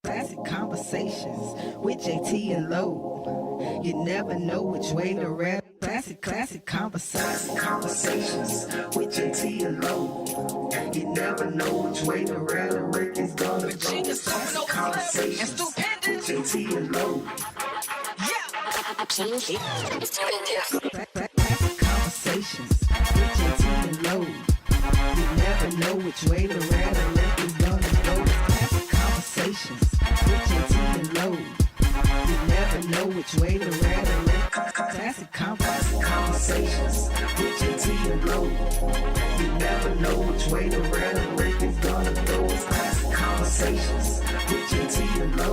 Classic Conversations with Jae Tea and Lo. You never know which way to rap. Classic Conversations with Jae Tea and Lo. You never know which way to rap. The record's gonna go. Classic Conversations with Jae Tea and Lo. Classic Conversations with Jae Tea and Lo. You never know which way to rap. The record's gonna go. Classic Conversations with Jae Tea and Lo. You never know which way to rap. Classic Conversations with Jae Tea and Lo. You never know which way to rap. The record's gonna go. Classic Conversations with Jae Tea and Lo.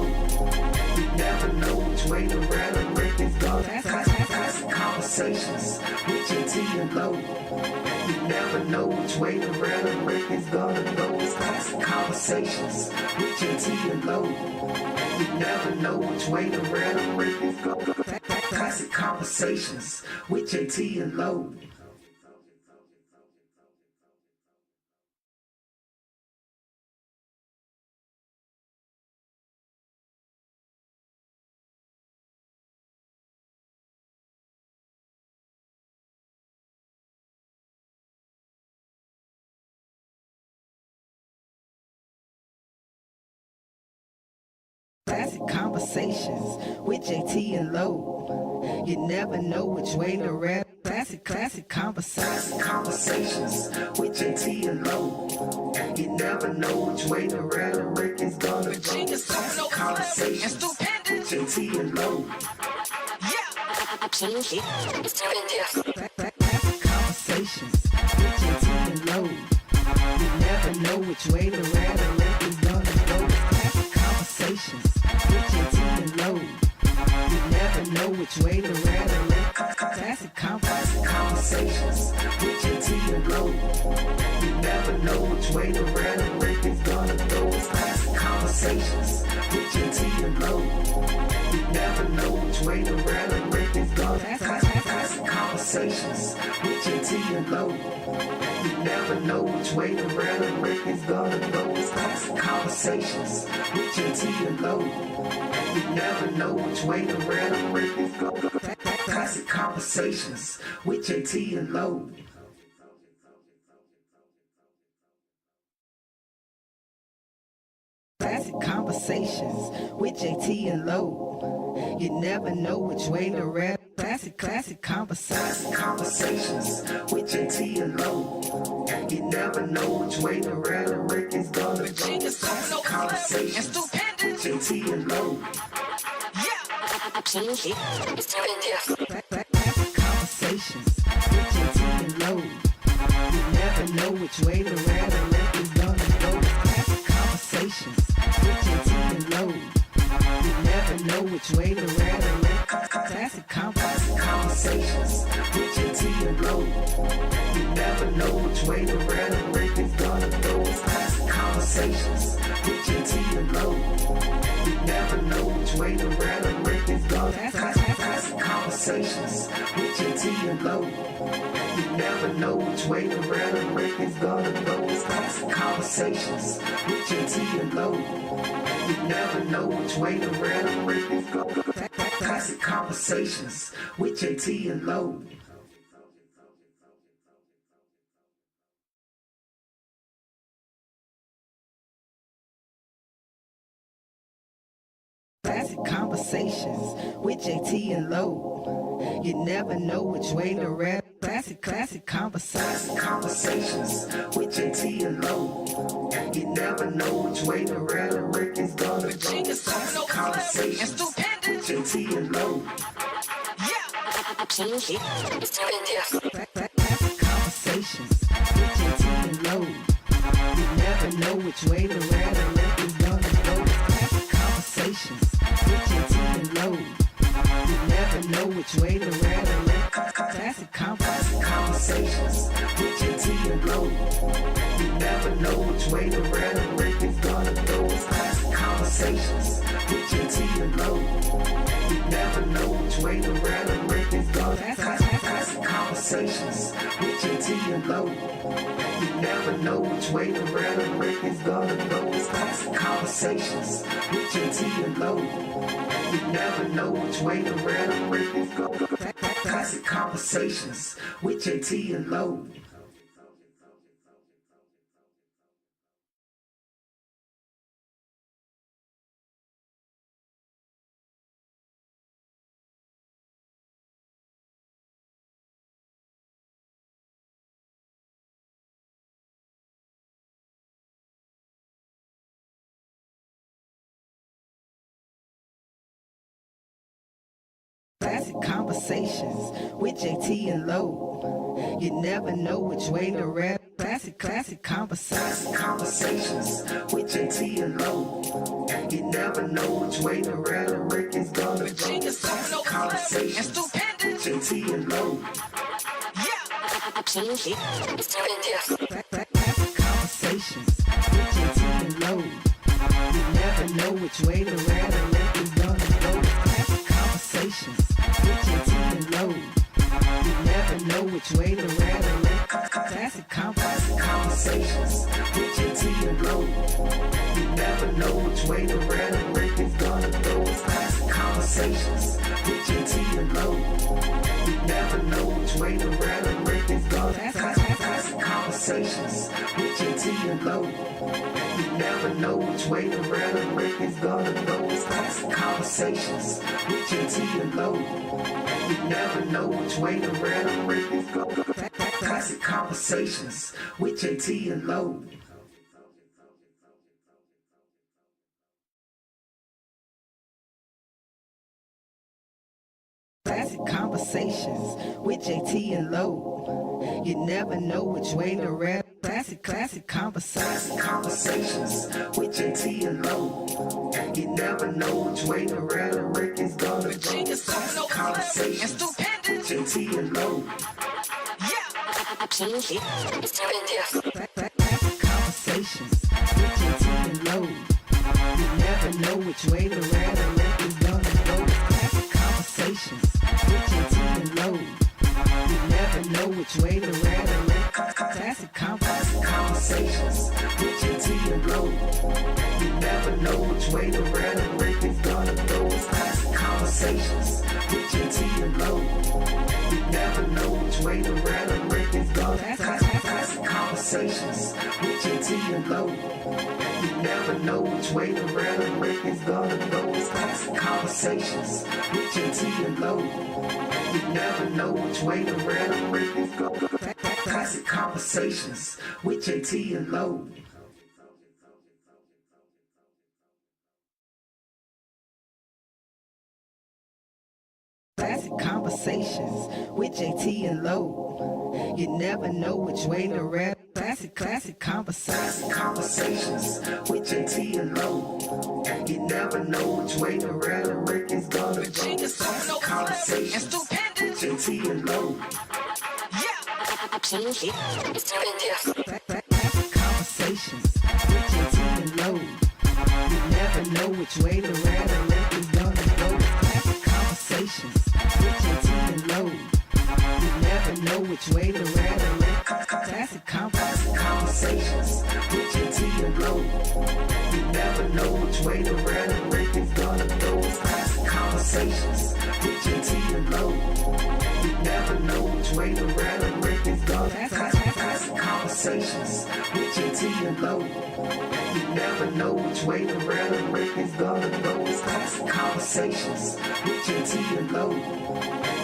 You never know which way to rap. The record's gonna go. Classic Conversations with Jae Tea and Lo. You never know which way to rap. The record's gonna go. Classic Conversations with Jae Tea and Lo. You never know which way to rap. The record's gonna go. Classic Conversations with Jae Tea and Lo. Classic Conversations with Jae Tea and Lo. You never know which way to rap. Classic Conversations with Jae Tea and Lo. You never know which way to rap. The record's gonna go. Classic Conversations with Jae Tea and Lo. Classic Conversations with Jae Tea and Lo. You never know which way to rap. The record's gonna go. Classic Conversations with Jae Tea and Lo. You never know which way to rap. Classic Conversations with Jae Tea and Lo. You never know which way to rap. The record's gonna go. Classic Conversations with Jae Tea and Lo. You never know which way to rap. The record's gonna go. Classic Conversations with Jae Tea and Lo. You never know which way to rap. The record's gonna go. Classic Conversations with Jae Tea and Lo. You never know which way to rap. The record's gonna go. Classic Conversations with Jae Tea and Lo. Classic Conversations with Jae Tea and Lo. You never know which way to rap. Classic Conversations with Jae Tea and Lo. You never know which way to rap. The record's gonna go. Classic Conversations with Jae Tea and Lo. Classic Conversations with Jae Tea and Lo. You never know which way to rap. The record's gonna go. Classic Conversations with Jae Tea and Lo. You never know which way to rap. Classic Conversations with Jae Tea and Lo. You never know which way to rap. The record's gonna go. Classic Conversations with Jae Tea and Lo. You never know which way to rap. The record's gonna go. Classic Conversations with Jae Tea and Lo. You never know which way to rap. The record's gonna go. Classic Conversations with Jae Tea and Lo. You never know which way to rap. The record's gonna go. Classic Conversations with Jae Tea and Lo. Classic Conversations with Jae Tea and Lo. You never know which way to rap. Classic Conversations with Jae Tea and Lo. You never know which way to rap. The record's gonna go. Classic Conversations with Jae Tea and Lo. Classic Conversations with Jae Tea and Lo. You never know which way to rap. The record's gonna go. Classic Conversations with Jae Tea and Lo. You never know which way to rap. Classic Conversations with Jae Tea and Lo. You never know which way to rap. The record's gonna go. Classic Conversations with Jae Tea and Lo. You never know which way to rap. The record's gonna go. Classic Conversations with Jae Tea and Lo. You never know which way the rhetoric is gonna go. It's classic conversations with Jae Tea and Lo. You never know which way the rhetoric is gonna go. Classic conversations with Jae Tea and Lo. Classic Conversations with Jae Tea and Lo. You never know which way to rap. Classic conversations with Jae Tea and Lo. You never know which way the rhetoric is gonna go. Classic conversations with Jae Tea and Lo. Classic conversations with Jae Tea and Lo. You never know which way the rhetoric is gonna go. Classic conversations with Jae Tea and Lo. You never know which way the rhetoric. Classic conversations with Jae Tea and Lo. You never know which way the rhetoric is gonna go. Classic conversations with Jae Tea and Lo. You never know which way the rhetoric is gonna. Classic conversations with Jae Tea and Lo. You never know which way the rhetoric is gonna go. Classic conversations with Jae Tea and Lo. You never know which way the rhetoric is gonna go. Classic conversations with Jae Tea and Lo. Classic conversations with Jae Tea and Lo. You never know which way to rap. Classic conversations with Jae Tea and Lo. You never know which way the rhetoric is gonna go. Classic conversations with Jae Tea and Lo. Classic conversations with Jae Tea and Lo. You never know which way the rhetoric is gonna go. Classic conversations with Jae Tea and Lo. You never know which way the rhetoric. Classic conversations with Jae Tea and Lo. You never know which way the rhetoric is gonna go. Classic conversations with Jae Tea and Lo. You never know which way the rhetoric is gonna. Classic conversations with Jae Tea and Lo. You never know which way the rhetoric is gonna go. Classic conversations with Jae Tea and Lo. You never know which way the rhetoric is gonna go. Classic conversations with Jae Tea and Lo. Classic conversations with Jae Tea and Lo. You never know which way to rap. Classic conversations with Jae Tea and Lo. You never know which way the rhetoric is gonna go. Classic conversations with Jae Tea and Lo. Classic conversations with Jae Tea and Lo. You never know which way the rhetoric is gonna go. Classic conversations with Jae Tea and Lo. You never know which way the rhetoric. Classic conversations with Jae Tea and Lo. You never know which way the rhetoric is gonna go. Classic conversations with Jae Tea and Lo. You never know which way the rhetoric is gonna. Classic conversations with Jae Tea and Lo. You never know which way the rhetoric is gonna go. Classic conversations with Jae Tea and Lo.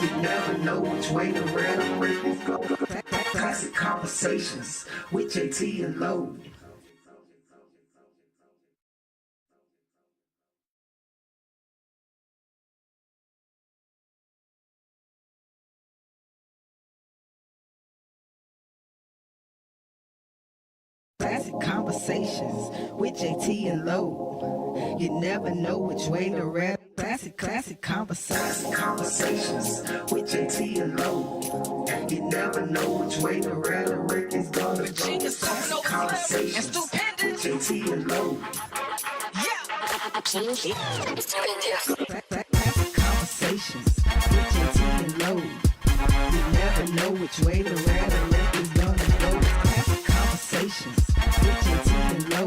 You never know which way the rhetoric is gonna go. Classic conversations with Jae Tea and Lo. Classic conversations with Jae Tea and Lo. You never know which way to rap. Classic conversations with Jae Tea and Lo. You never know which way the rhetoric is gonna go. Classic conversations with Jae Tea and Lo. Classic conversations with Jae Tea and Lo. You never know which way the rhetoric is gonna go. Classic conversations with Jae Tea and Lo.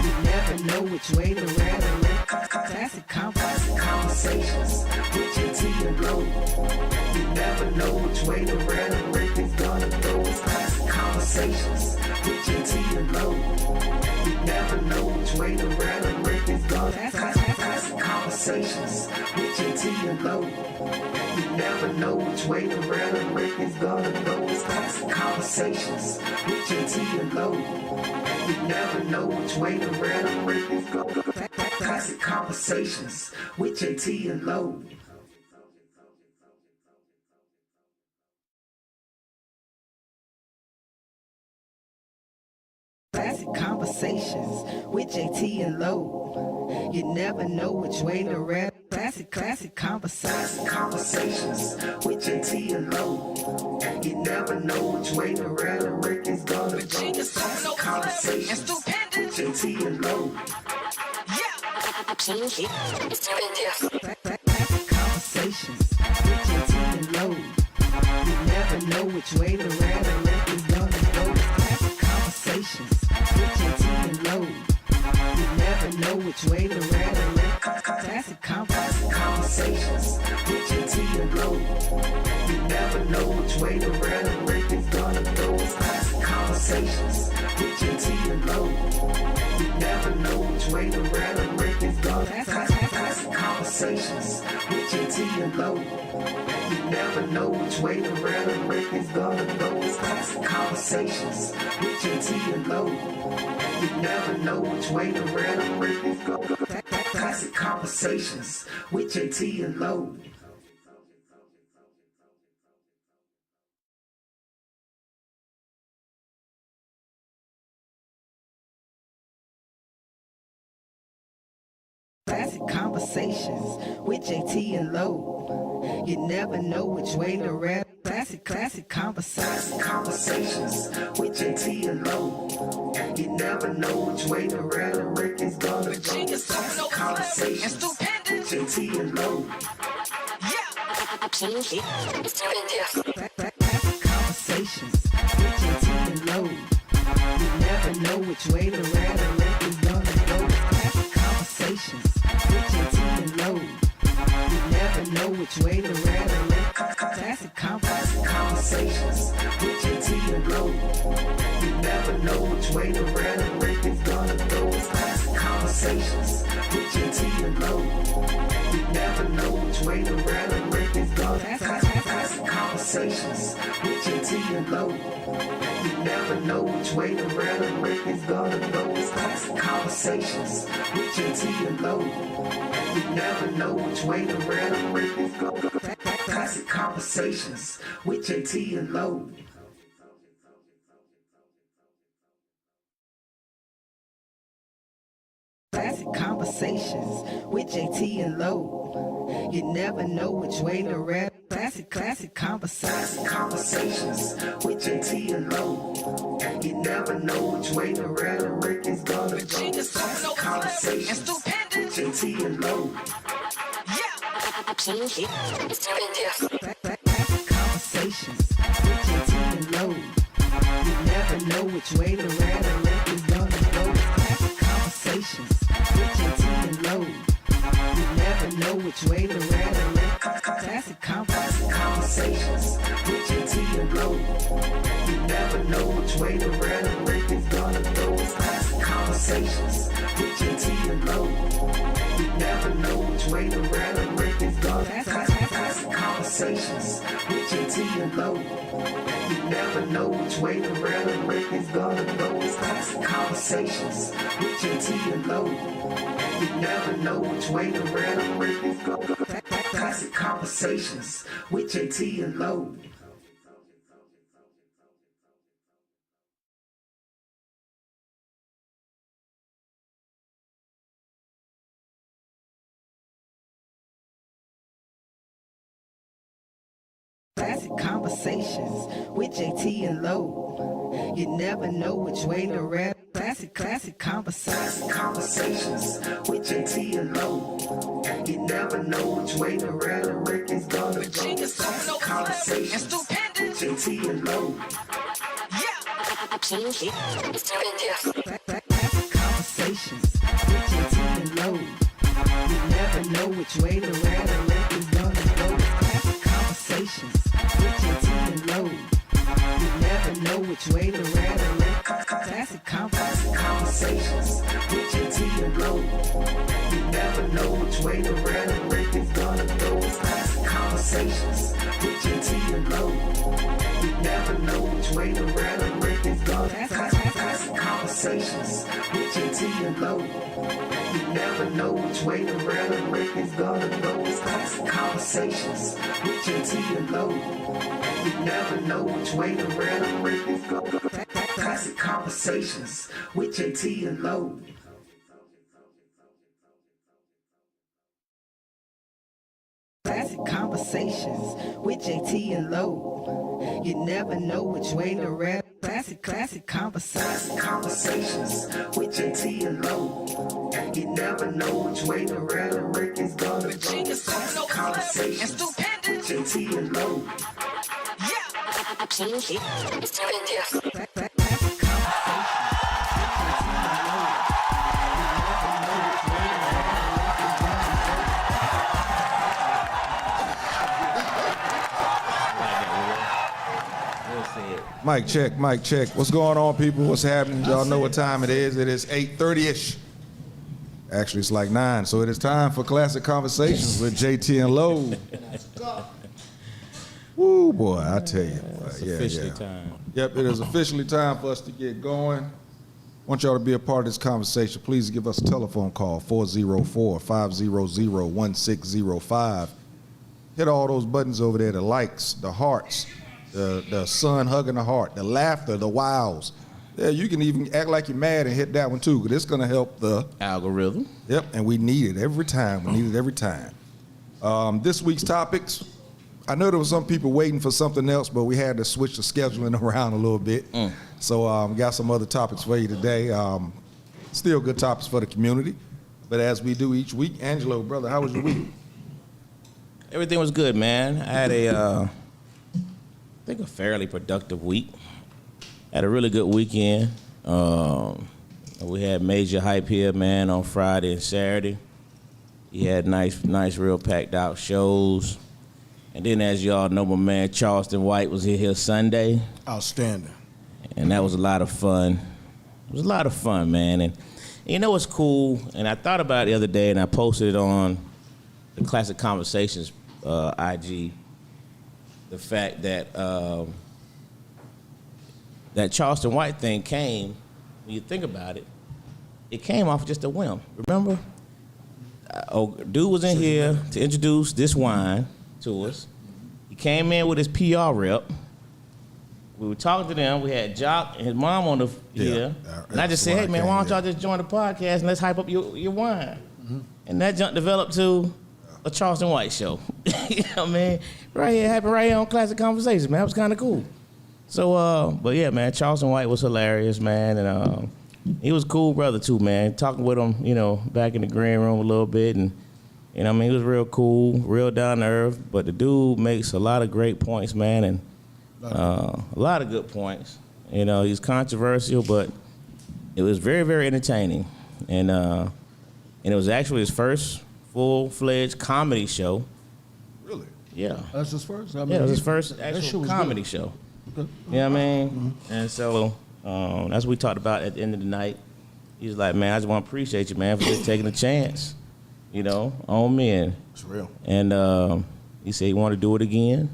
You never know which way the rhetoric. Classic conversations with Jae Tea and Lo. You never know which way the rhetoric is gonna go. Classic conversations with Jae Tea and Lo. You never know which way the rhetoric is gonna go. Classic conversations with Jae Tea and Lo. You never know which way the rhetoric is gonna go. It's classic conversations with Jae Tea and Lo. You never know which way the rhetoric is gonna go. Classic conversations with Jae Tea and Lo. Classic conversations with Jae Tea and Lo. You never know which way the rap. Classic conversations with Jae Tea and Lo. You never know which way the rhetoric is gonna go. Classic conversations with Jae Tea and Lo. Classic conversations with Jae Tea and Lo. You never know which way the rhetoric is gonna go. Classic conversations with Jae Tea and Lo. You never know which way the rhetoric. Classic conversations with Jae Tea and Lo. You never know which way the rhetoric is gonna go. Classic conversations with Jae Tea and Lo. You never know which way the rhetoric is gonna. Classic conversations with Jae Tea and Lo. You never know which way the rhetoric is gonna go. Classic conversations with Jae Tea and Lo. You never know which way the rhetoric is gonna go. Classic conversations with Jae Tea and Lo. Classic conversations with Jae Tea and Lo. You never know which way the rap. Classic conversations with Jae Tea and Lo. You never know which way the rhetoric is gonna go. Classic conversations with Jae Tea and Lo. Classic conversations with Jae Tea and Lo. You never know which way the rhetoric is gonna go. Classic conversations with Jae Tea and Lo. You never know which way the rhetoric. Classic conversations with Jae Tea and Lo. You never know which way the rhetoric is gonna go. Classic conversations with Jae Tea and Lo. You never know which way the rhetoric is gonna. Classic conversations with Jae Tea and Lo. You never know which way the rhetoric is gonna go. Classic conversations with Jae Tea and Lo. You never know which way the rhetoric is gonna go. Classic conversations with Jae Tea and Lo. Classic conversations with Jae Tea and Lo. You never know which way the rap. Classic conversations with Jae Tea and Lo. You never know which way the rhetoric is gonna go. Classic conversations with Jae Tea and Lo. Classic conversations with Jae Tea and Lo. You never know which way the rhetoric is gonna go. Classic conversations with Jae Tea and Lo. You never know which way the rhetoric. Classic conversations with Jae Tea and Lo. You never know which way the rhetoric is gonna go. Classic conversations with Jae Tea and Lo. You never know which way the rhetoric is gonna. Classic conversations with Jae Tea and Lo. You never know which way the rhetoric is gonna go. Classic conversations with Jae Tea and Lo. You never know which way the rhetoric is gonna go. Classic conversations with Jae Tea and Lo. Classic conversations with Jae Tea and Lo. You never know which way the rap. Classic conversations with Jae Tea and Lo. You never know which way the rhetoric is gonna go. Classic conversations with Jae Tea and Lo. Classic Conversations with Jae Tea and Lo. You never know which way the rhetoric is gonna go. Classic Conversations with Jae Tea and Lo. You never know which way the rhetoric. Classic Conversations with Jae Tea and Lo. You never know which way the rhetoric is gonna go. Classic Conversations with Jae Tea and Lo. You never know which way the rhetoric is gonna go. Classic Conversations with Jae Tea and Lo. You never know which way the rhetoric is gonna go. It's Classic Conversations with Jae Tea and Lo. You never know which way the rhetoric is gonna go. Classic Conversations with Jae Tea and Lo. Classic Conversations with Jae Tea and Lo. You never know which way the rap. Classic Conversations with Jae Tea and Lo. You never know which way the rhetoric is gonna go. Classic Conversations with Jae Tea and Lo. Mic check, mic check. What's going on, people? What's happening? Y'all know what time it is. It is 8:30-ish. Actually, it's like 9, so it is time for Classic Conversations with Jae Tea and Lo. Woo, boy, I tell you. It's officially time. Yep, it is officially time for us to get going. I want y'all to be a part of this conversation. Please give us a telephone call, 404-500-1605. Hit all those buttons over there, the likes, the hearts, the sun hugging the heart, the laughter, the wows. Yeah, you can even act like you're mad and hit that one too, because it's going to help the algorithm. Yep, and we need it every time. We need it every time. This week's topics, I know there were some people waiting for something else, but we had to switch the scheduling around a little bit. So we got some other topics for you today. Still good topics for the community. But as we do each week, Angelo, brother, how was your week? Everything was good, man. I had I think a fairly productive week. Had a really good weekend. We had major hype here, man, on Friday and Saturday. He had nice, real packed out shows. And then, as y'all know, my man Charleston White was here Sunday. Outstanding. And that was a lot of fun. It was a lot of fun, man. And you know what's cool? And I thought about it the other day, and I posted it on the Classic Conversations IG. The fact that that Charleston White thing came, when you think about it, it came off just a whim. Remember? Dude was in here to introduce this wine to us. He came in with his PR rep. We were talking to them. We had Jock and his mom on the here. And I just said, hey, man, why don't y'all just join the podcast and let's hype up your wine? Mm-hmm. And that junk developed to a Charleston White show. You know what I mean? Right here, happened right here on Classic Conversations, man. It was kind of cool. So, but yeah, man, Charleston White was hilarious, man. And he was a cool brother, too, man. Talking with him, you know, back in the green room a little bit. And, you know what I mean? He was real cool, real down to earth. But the dude makes a lot of great points, man. And a lot of good points. You know, he's controversial, but it was very, very entertaining. And it was actually his first full-fledged comedy show. Really? Yeah. That's his first? I mean, Yeah, it was his first actual comedy show. Okay. You know what I mean? Mm-hmm. And so that's what we talked about at the end of the night. He was like, man, I just want to appreciate you, man, for just taking a chance, you know, on me. It's real. And he said he wanted to do it again.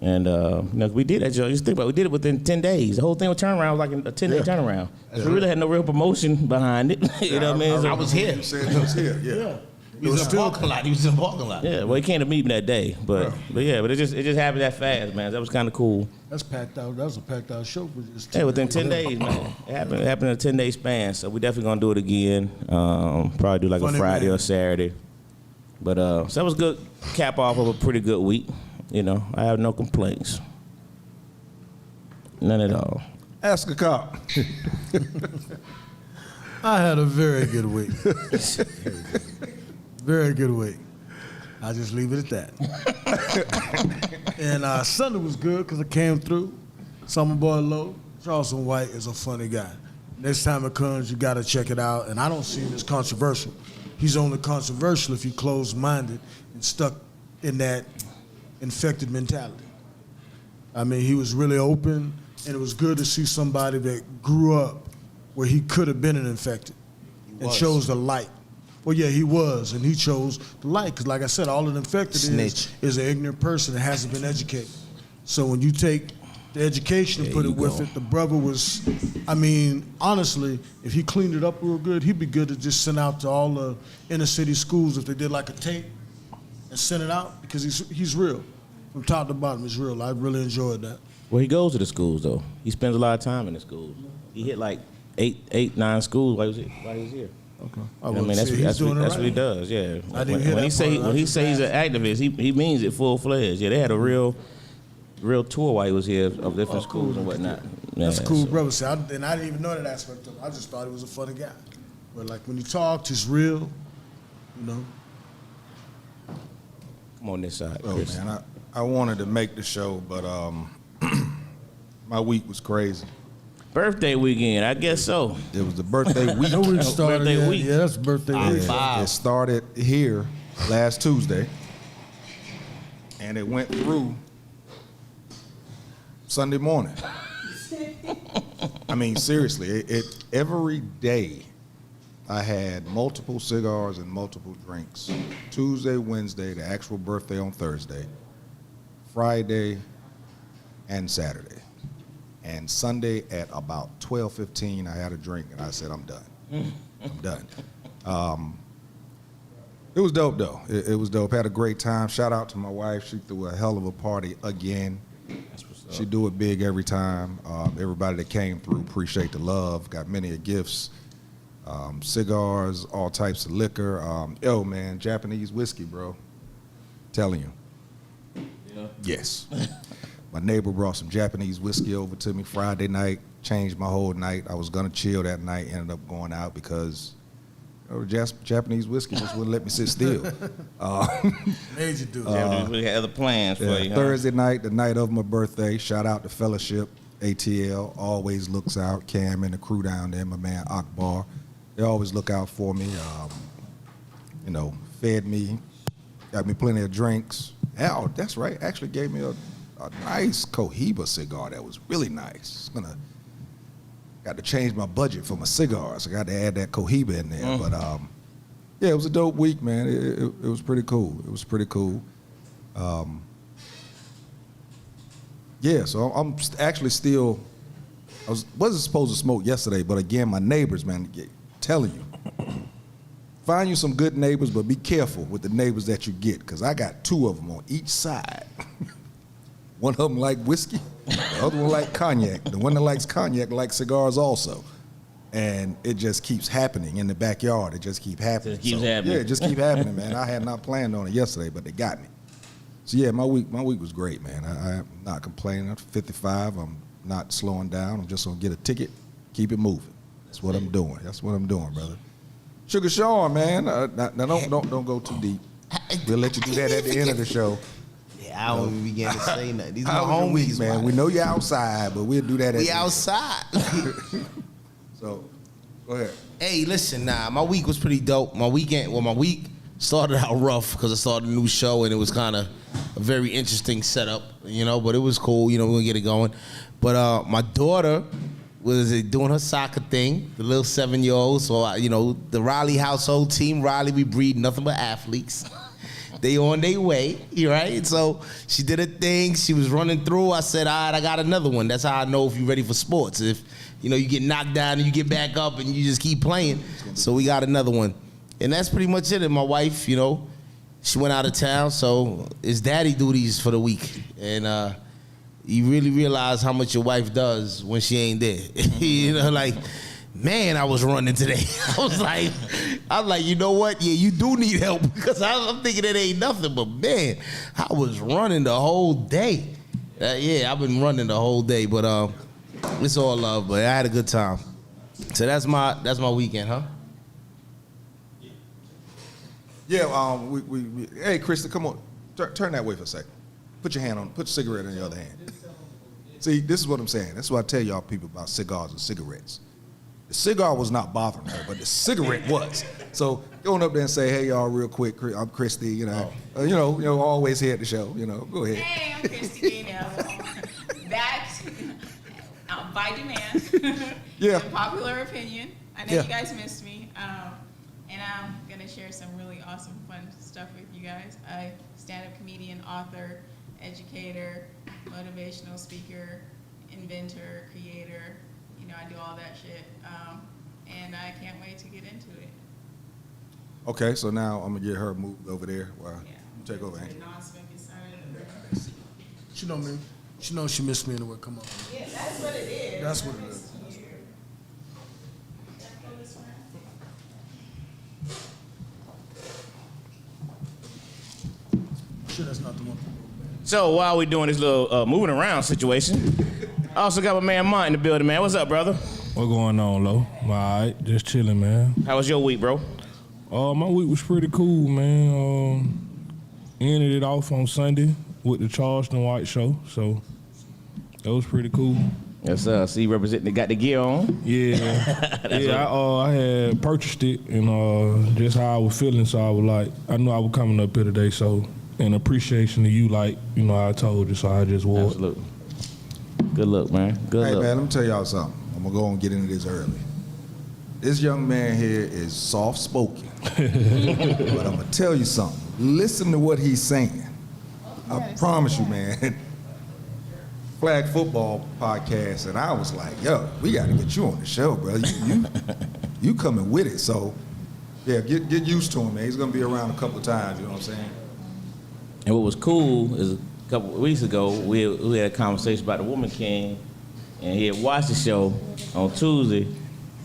And you know, we did that, Joe. Just think about it. We did it within 10 days. The whole thing was turnaround, was like a 10-day turnaround. So we really had no real promotion behind it. You know what I mean? I was here. You said it was here, yeah. He was in the parking lot. He was in the parking lot. Yeah, well, he came to meet me that day, but it just happened that fast, man. That was kind of cool. That's packed out. That was a packed out show. Yeah, within 10 days, man. It happened in a 10-day span, so we definitely gonna do it again. Probably do like a Friday or Saturday. But so that was good. Cap off of a pretty good week. You know, I have no complaints. None at all. Ask a cop. I had a very good week. Very good week. I'll just leave it at that. And Sunday was good because I came through. Summer Boy Low. Charleston White is a funny guy. Next time it comes, you got to check it out. And I don't see him as controversial. He's only controversial if you're closed-minded and stuck in that infected mentality. I mean, he was really open, and it was good to see somebody that grew up where he could have been an infected and chose the light. Well, yeah, he was, and he chose the light because, like I said, all an infected is an ignorant person that hasn't been educated. So when you take the education and put it with it, the brother was, I mean, honestly, if he cleaned it up real good, he'd be good to just send out to all the inner city schools if they did like a tape and send it out because he's real. From top to bottom, he's real. I really enjoyed that. Well, he goes to the schools, though. He spends a lot of time in the schools. He hit like 9 schools while he was here. Okay. I mean, that's what he does, yeah. I didn't hear when that he say he's an activist, he means it full-fledged. Yeah, they had a real tour while he was here of different schools and whatnot. That's a cool brother. See, and I didn't even know that aspect of him. I just thought he was a funny guy. But like when he talked, he's real, you know. Come on this side, Oh Chris. man, I wanted to make the show, but my week was crazy. Birthday weekend, I guess so. It was the birthday week. No week started Birthday yet. week. Yeah, that's birthday week. It started here last Tuesday, and it went through Sunday morning. I mean, seriously, it every day I had multiple cigars and multiple drinks. Tuesday, Wednesday, the actual birthday on Thursday, Friday, and Saturday. And Sunday at about 12:15, I had a drink, and I said, I'm done. I'm done. It was dope, though. It was dope. Had a great time. Shout out to my wife. She threw a hell of a party again. She do it big every time. Everybody that came through, appreciate the love. Got many gifts, cigars, all types of liquor. Yo, man, Japanese whiskey, bro. Telling you. Yeah. Yes. My neighbor brought some Japanese whiskey over to me Friday night. Changed my whole night. I was gonna chill that night. Ended up going out because Japanese whiskey just wouldn't let me sit still. Major dude. We had other plans for you. Huh? Thursday night, the night of my birthday, shout out to Fellowship, ATL, always looks out. Cam and the crew down there, my man Akbar, they always look out for me. You know, fed me, got me plenty of drinks. Hell, that's right, actually gave me a nice Cohiba cigar that was really nice. Got to change my budget for my cigars. I got to add that Cohiba in there. But yeah, it was a dope week, man. It was pretty cool. It was pretty cool. Yeah, so I'm actually still. Wasn't supposed to smoke yesterday, but again, my neighbors, man, telling you, find you some good neighbors, but be careful with the neighbors that you get, because I got 2 of them on each side. One of them like whiskey, the other one like cognac. The one that likes cognac likes cigars also. And it just keeps happening in the backyard. It just keeps happening. Happening. Yeah, it just keeps happening, man. I had not planned on it yesterday, but they got me. So yeah, my week was great, man. I'm not complaining. I'm 55. I'm not slowing down. I'm just gonna get a ticket, keep it moving. That's what I'm doing. That's what I'm doing, brother. Sugar Sean, man. Now don't go too deep. We'll let you do that at the end of the show. I don't even begin to say nothing. These are How my was your week, homies, man. We know you're outside, but we'll do that at We the end. outside. So, go ahead. Hey, listen, my week was pretty dope. My week started out rough because I started a new show and it was kind of a very interesting setup, you know, but it was cool. You know, we're going to get it going. But my daughter was doing her soccer thing, the little 7-year-old. So, you know, the Raleigh household team, Raleigh, we breed nothing but athletes. They on their way, right? So she did her thing. She was running through. I said, all right, I got another one. That's how I know if you're ready for sports. If, you know, you get knocked down and you get back up and you just keep playing. So we got another one. And that's pretty much it. And my wife, you know, she went out of town. So it's daddy duties for the week. And you really realize how much your wife does when she ain't there. You know, like, man, I was running today. I was like, you know what? Yeah, you do need help because I'm thinking it ain't nothing. But man, I was running the whole day. Yeah, I've been running the whole day. But it's all love. But I had a good time. So that's my weekend, huh? Yeah, hey, Krista, come on. Turn that way for a second. Put your cigarette in your other hand. See, this is what I'm saying. That's what I tell y'all people about cigars and cigarettes. The cigar was not bothering her, but the cigarette was. So going up there and say, hey y'all, real quick, I'm Christy, you know, always here at the show, you know, go ahead. Hey, I'm Christy That, by demand, Yeah. popular opinion. I know Yeah. you guys missed me, and I'm gonna share some really awesome, fun stuff with you guys. I stand-up comedian, author, educator, motivational speaker, inventor, creator. You know, I do all that shit, and I can't wait to get into it. Okay, so now I'm gonna get her moved over there. Wow. Yeah. Take over, Angel. Non-smoking side of the room. She know me. She knows she missed me anyway. Come on. Yeah, that's what it is. That's what it is. Sure, that's not the one. So while we doing this little moving around situation, I also got my man Mont in the building, man. What's up, brother? What going on, Lo? All right, just chilling, man. How was your week, bro? My week was pretty cool, man. Ended it off on Sunday with the Charleston White show, so that was pretty cool. Yes, sir. See, representing, got the gear on. Yeah, I had purchased it and just how I was feeling, so I was like, I knew I was coming up here today, so in appreciation to you, like, you know, I told you, so I just wore it. Absolutely. Good look, man. Good Hey look. man, let me tell y'all something. I'm gonna go and get into this early. This young man here is soft-spoken, but I'm gonna tell you something. Listen to what he's saying. I promise you, man. Flag football podcast, and I was like, yo, we got to get you on the show, bro. You coming with it. So, yeah, get used to him, man. He's gonna be around a couple of times. You know what I'm saying? And what was cool is a couple of weeks ago, we had a conversation about the Woman King, and he had watched the show on Tuesday,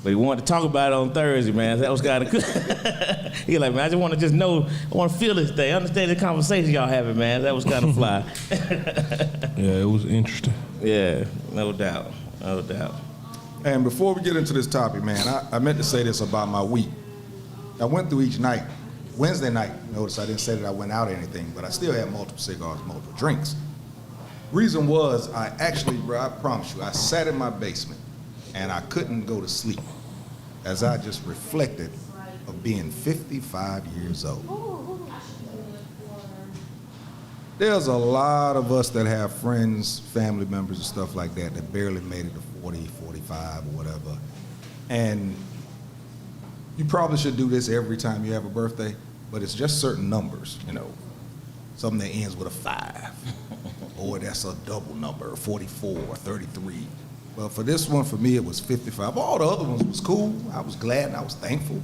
but he wanted to talk about it on Thursday, man. That was kind of cool. He like, man, I just want to know, I want to feel this thing, understand the conversation y'all having, man. That was kind of fly. Yeah, it was interesting. Yeah, no doubt, no doubt. And before we get into this topic, man, I meant to say this about my week. I went through each night. Wednesday night, notice I didn't say that I went out or anything, but I still had multiple cigars, multiple drinks. Reason was, I actually, bro, I promise you, I sat in my basement and I couldn't go to sleep as I just reflected of being 55 years old. There's a lot of us that have friends, family members and stuff like that that barely made it to 40, 45 or whatever. And you probably should do this every time you have a birthday, but it's just certain numbers, you know. Something that ends with a 5, or that's a double number, 44 or 33. But for this one, for me, it was 55. All the other ones was cool. I was glad and I was thankful.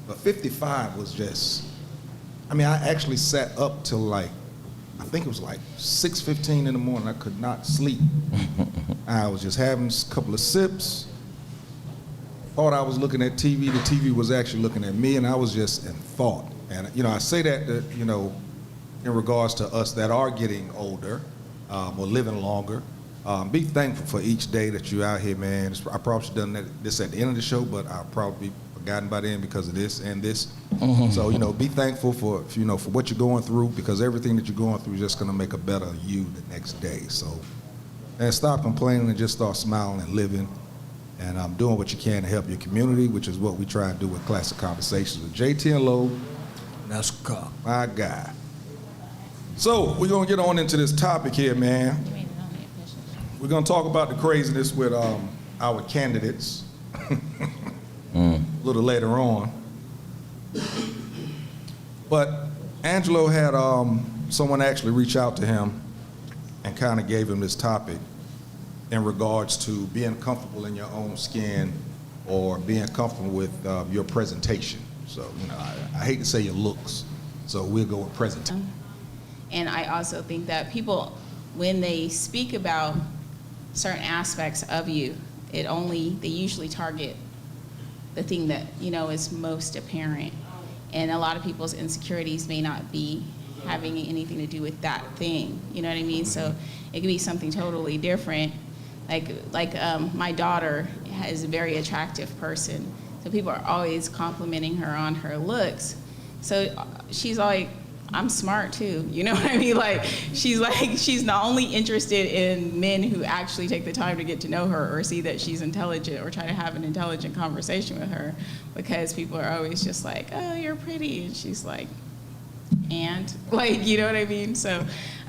But 55 was just, I mean, I actually sat up till like, I think it was like 6:15 in the morning. I could not sleep. I was just having a couple of sips. Thought I was looking at TV. The TV was actually looking at me, and I was just in thought. And, you know, I say that, you know, in regards to us that are getting older or living longer. Be thankful for each day that you're out here, man. I probably should have done this at the end of the show, but I'll probably be forgotten by then because of this and this. So, you know, be thankful for, you know, for what you're going through, because everything that you're going through is just going to make a better you the next day. So, and stop complaining and just start smiling and living. And doing what you can to help your community, which is what we try and do with Classic Konversations with Jae Tea and Lo. That's cool. My God. So we're gonna get on into this topic here, man. We're gonna talk about the craziness with our candidates a little later on. But Angelo had someone actually reach out to him and kind of gave him this topic in regards to being comfortable in your own skin or being comfortable with your presentation. So, you know, I hate to say your looks, so we'll go with presentation. And I also think that people, when they speak about certain aspects of you, they usually target the thing that, you know, is most apparent. And a lot of people's insecurities may not be having anything to do with that thing, you know what I mean? So it could be something totally different. Like my daughter is a very attractive person, so people are always complimenting her on her looks. So she's like, I'm smart too. You know what I mean? Like she's not only interested in men who actually take the time to get to know her or see that she's intelligent or try to have an intelligent conversation with her, because people are always just like, oh, you're pretty. And she's like, and like, you know what I mean? So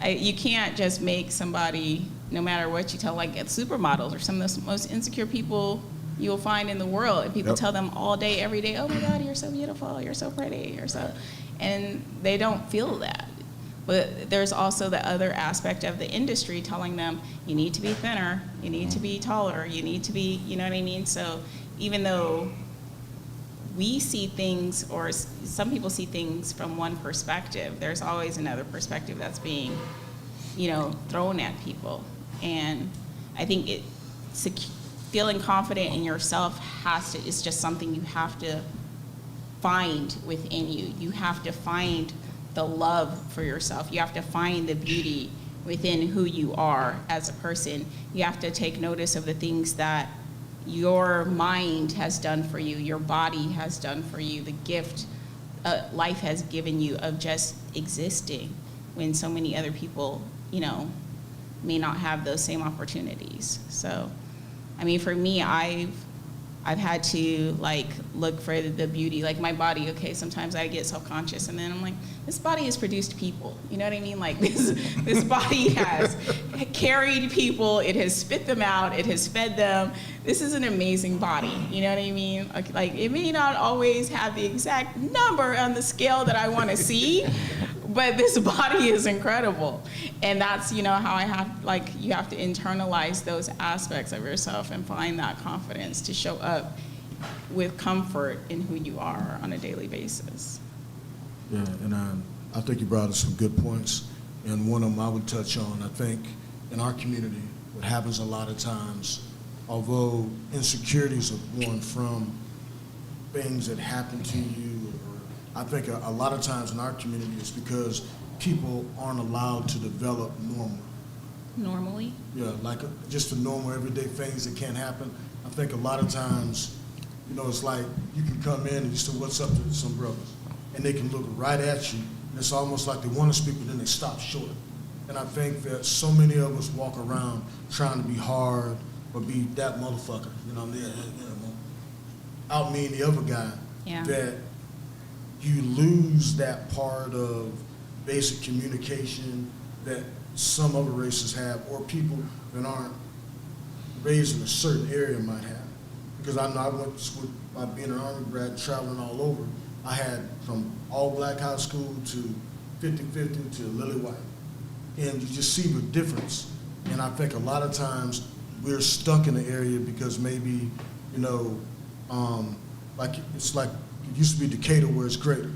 you can't just make somebody, no matter what you tell, like at supermodels or some of the most insecure people you'll find in the world, and people tell them all day, every day, oh my God, you're so beautiful, you're so pretty, you're so, and they don't feel that. But there's also the other aspect of the industry telling them, you need to be thinner, you need to be taller, you need to be, you know what I mean? So even though we see things, or some people see things from one perspective, there's always another perspective that's being, thrown at people. And I think feeling confident in yourself is just something you have to find within you. You have to find the love for yourself. You have to find the beauty within who you are as a person. You have to take notice of the things that your mind has done for you, your body has done for you, the gift life has given you of just existing, when so many other people, may not have those same opportunities. So, I mean, for me, I've had to look for the beauty, like my body. Okay, sometimes I get self-conscious, and then I'm like, this body has produced people. You know what I mean? Like this body has carried people. It has spit them out. It has fed them. This is an amazing body. You know what I mean? Like it may not always have the exact number on the scale that I want to see, but this body is incredible. And that's, how I have, you have to internalize those aspects of yourself and find that confidence to show up with comfort in who you are on a daily basis. Yeah, and I think you brought up some good points. And one of them I would touch on, I think in our community, what happens a lot of times, although insecurities are born from things that happen to you, I think a lot of times in our community it's because people aren't allowed to develop Normally? Yeah, just the normal everyday things that can't happen. I think a lot of times, it's like you can come in and you say, what's up to some brothers? And they can look right at you, and it's almost like they want to speak, but then they stop short. And I think that so many of us walk around trying to be hard or be that motherfucker, out mean the other guy, that you lose that part of basic communication that some other races have, or people that aren't raised in a certain area might have. Because I know I went to school, by being an Army grad, traveling all over, I had from all black high school to 50-50 to Lily White. And you just see the difference. And I think a lot of times we're stuck in the area because maybe, it's like it used to be Decatur where it's greater.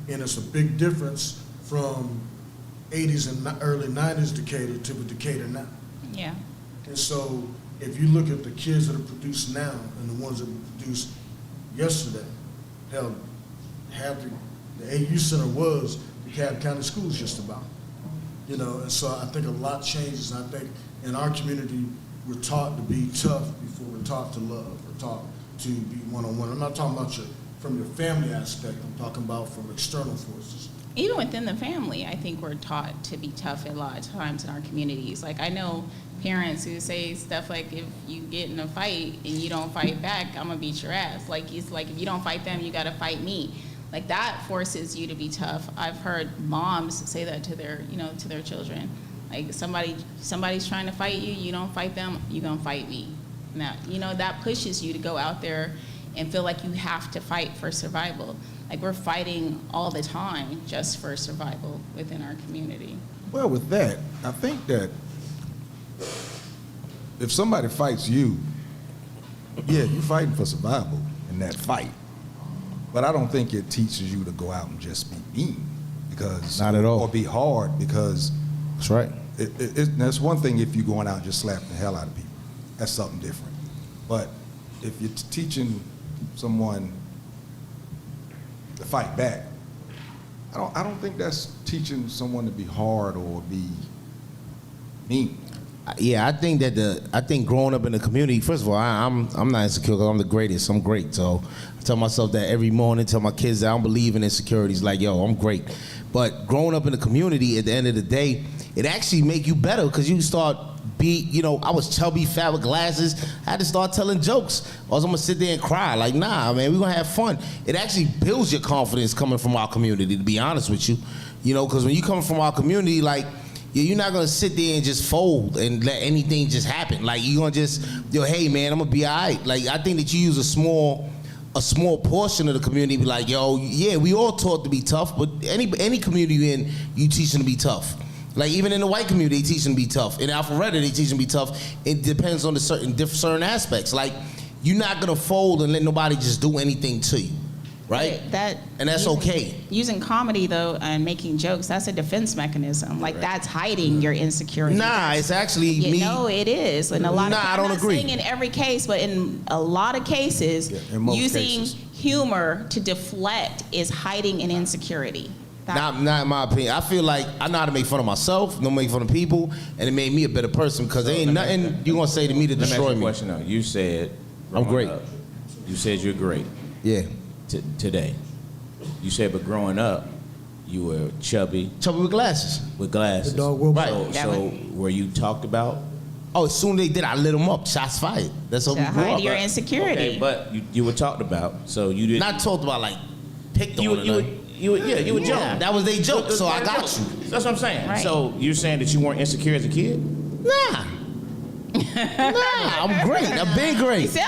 And it's a big difference from 80s and early 90s Decatur to the Decatur now. Yeah. And so if you look at the kids that are produced now and the ones that were produced yesterday, hell, half the AU Center was the DeKalb County Schools just about. And so I think a lot changes. And I think in our community, we're taught to be tough before we're taught to love. We're taught to be one-on-one. I'm not talking about from your family aspect. I'm talking about from external forces. Even within the family, I think we're taught to be tough a lot of times in our communities. Like I know parents who say stuff like, if you get in a fight and you don't fight back, I'm gonna beat your ass. Like it's like, if you don't fight them, you gotta fight me. Like that forces you to be tough. I've heard moms say that to their children. Like somebody's trying to fight you, you don't fight them, you gonna fight me. Now, that pushes you to go out there and feel like you have to fight for survival. Like we're fighting all the time just for survival within our community. Well, with that, I think that if somebody fights you, yeah, you're fighting for survival in that fight. But I don't think it teaches you to go out and just be mean, because not at all, or be hard, because that's right. That's one thing if you're going out and just slapping the hell out of people. That's something different. But if you're teaching someone to fight back, I don't think that's teaching someone to be hard or be mean. Yeah, I think growing up in the community, first of all, I'm not insecure because I'm the greatest. I'm great. So I tell myself that every morning, tell my kids that I don't believe in insecurities. Like, yo, I'm great. But growing up in the community, at the end of the day, it actually make you better because you start I was chubby, fat with glasses. I had to start telling jokes. I was gonna sit there and cry. Like, nah, man, we're gonna have fun. It actually builds your confidence coming from our community, to be honest with you. Because when you come from our community, like, you're not gonna sit there and just fold and let anything just happen. Like, you're gonna just, hey man, I'm gonna be all right. Like, I think that you use a small portion of the community, be like, yo, yeah, we all taught to be tough, but any community you're in, you teach them to be tough. Like, even in the white community, they teach them to be tough. In Alpharetta, they teach them to be tough. It depends on the certain aspects. Like, you're not gonna fold and let nobody just do anything to you, right? And that's okay. Using comedy, though, and making jokes, that's a defense mechanism. Like, that's hiding your insecurity. Nah, it's actually me. No, it is. In a lot of I don't agree. I'm not saying in every case, but in a lot of cases, in most using cases. humor to deflect is hiding an insecurity. Not in my opinion. I feel like I know how to make fun of myself, no make fun of people, and it made me a better person because there ain't nothing you gonna say to me to Let me ask destroy you a me. question though. You said I'm great. growing up, you said you're great Yeah. today. You said, but growing up, you were chubby Chubby with glasses. with glasses. The dog will Right. bark. So were you talked about? Oh, as soon as they did, I lit them up. Shots fired. That's how To we grew hide up. your Right? insecurity. Okay, but you were talked about, so you didn't. Not talked about like picked on. you or nothing. were joke. That was their joke, so I got joke. you. That's what I'm saying. Right. So you're saying that you weren't insecure as a kid? Nah. Nah, I'm great. I've been great. You still,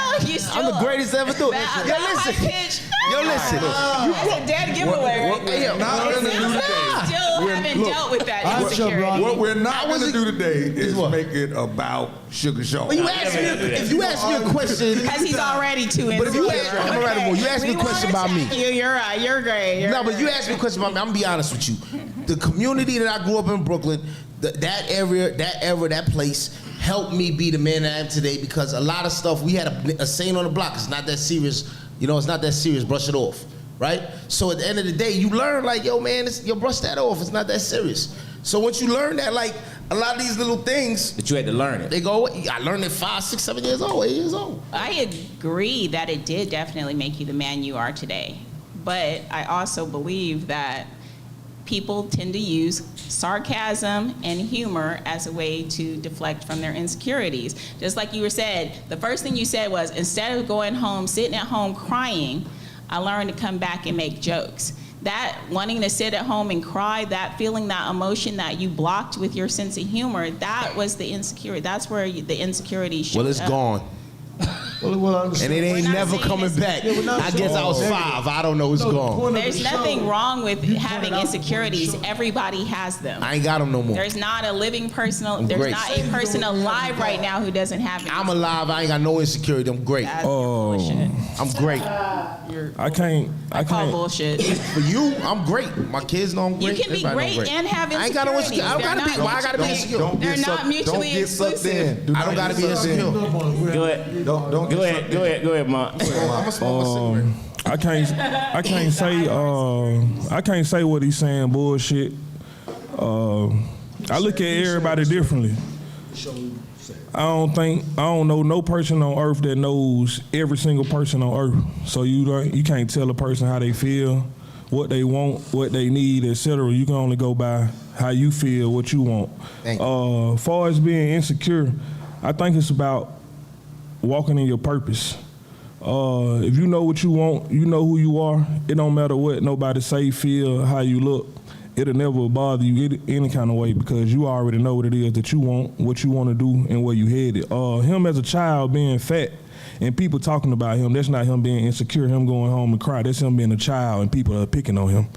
I'm the greatest ever do it. That- Yo, that listen. high pitch. Yo, listen. That's a dead giveaway. What Hey, yo, we're not It gonna do sounds like today. you still haven't Look, dealt with that I insecurity. shall What we're not I going to wasn't- do today is what? make it about Sugar Sean. When you ask me, if you ask me a question, Because he's already too insecure. But if you ask- I'm gonna write a book. You ask me a We question wanna about me. check You're right. You're great. no, but you asked me a question about me. I'm gonna be honest with you. The community that I grew up in, Brooklyn, that area, that place, helped me be the man I am today because a lot of stuff we had a saying on the block. It's not that serious. It's not that serious. Brush it off, right? So at the end of the day, you learn like, yo, man, brush that off. It's not that serious. So once you learn that, like a lot of these little things, That you had to learn it. they go. I learned at 5, 6, 7 years old, 8 years old. I agree that it did definitely make you the man you are today. But I also believe that people tend to use sarcasm and humor as a way to deflect from their insecurities. Just like you were said, the first thing you said was, instead of going home, sitting at home crying, I learned to come back and make jokes. That wanting to sit at home and cry, that feeling, that emotion that you blocked with your sense of humor, that was the insecurity. That's where the insecurity showed Well, it's up. gone. Well, I understand. And it ain't We're not never saying coming it's- back. Yeah, we're not I guess I was saying- 5. I don't know. It's No, the gone. point of There's the nothing show- wrong with You having pointed out insecurities. before the show. Everybody has them. I ain't got them no more. There's not a living person, there's great. not a person alive right now who doesn't have it. I'm alive. I ain't got no insecurity. I'm great. That's bullshit. I'm great. I can't. I call bullshit. For you, I'm great. My kids know I'm You great. can be Everybody know great and have I ain't got no insecurities. insecurity. I don't gotta be. They're Why I gotta be not insecure? Don't They're get not sucked- mutually don't get sucked exclusive. in. Do I not don't gotta get be sucked in. insecure. Go ahead. Don't Go get ahead. sucked Go in. ahead. Go ahead, Mark. I'm gonna smoke a cigarette. I can't say what he's saying bullshit. I look at everybody differently. I don't know no person on earth that knows every single person on earth. So you can't tell a person how they feel, what they want, what they need, etc. You can only go by how you feel, what you want. Thank you. Far as being insecure, I think it's about walking in your purpose. If you know what you want, you know who you are. It don't matter what nobody say, feel, how you look. It'll never bother you any kind of way because you already know what it is that you want, what you want to do, and where you headed. Him as a child being fat and people talking about him, that's not him being insecure, him going home and cry. That's him being a child and people are picking on him.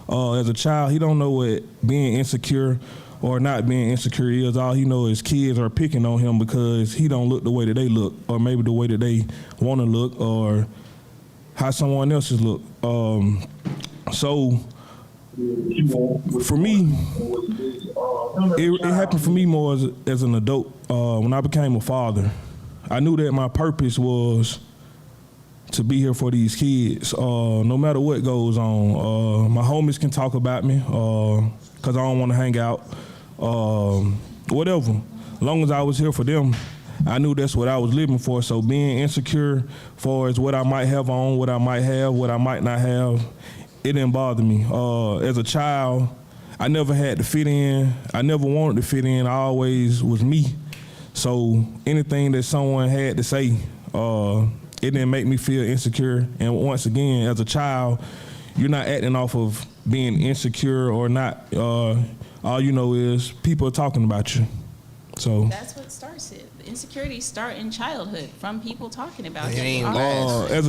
As a child, he don't know what being insecure or not being insecure is. All he knows is kids are picking on him because he don't look the way that they look, or maybe the way that they want to look, or how someone else's look. So for me, it happened for me more as an adult. When I became a father, I knew that my purpose was to be here for these kids, no matter what goes on. My homies can talk about me because I don't want to hang out. Whatever. As long as I was here for them, I knew that's what I was living for. So being insecure far as what I might have on, what I might have, what I might not have, it didn't bother me. As a child, I never had to fit in. I never wanted to fit in. I always was me. So anything that someone had to say, it didn't make me feel insecure. And once again, as a child, you're not acting off of being insecure or not. All you know is people are talking about you. So That's what starts it. Insecurities start in childhood from people talking about It you. ain't Always. last. as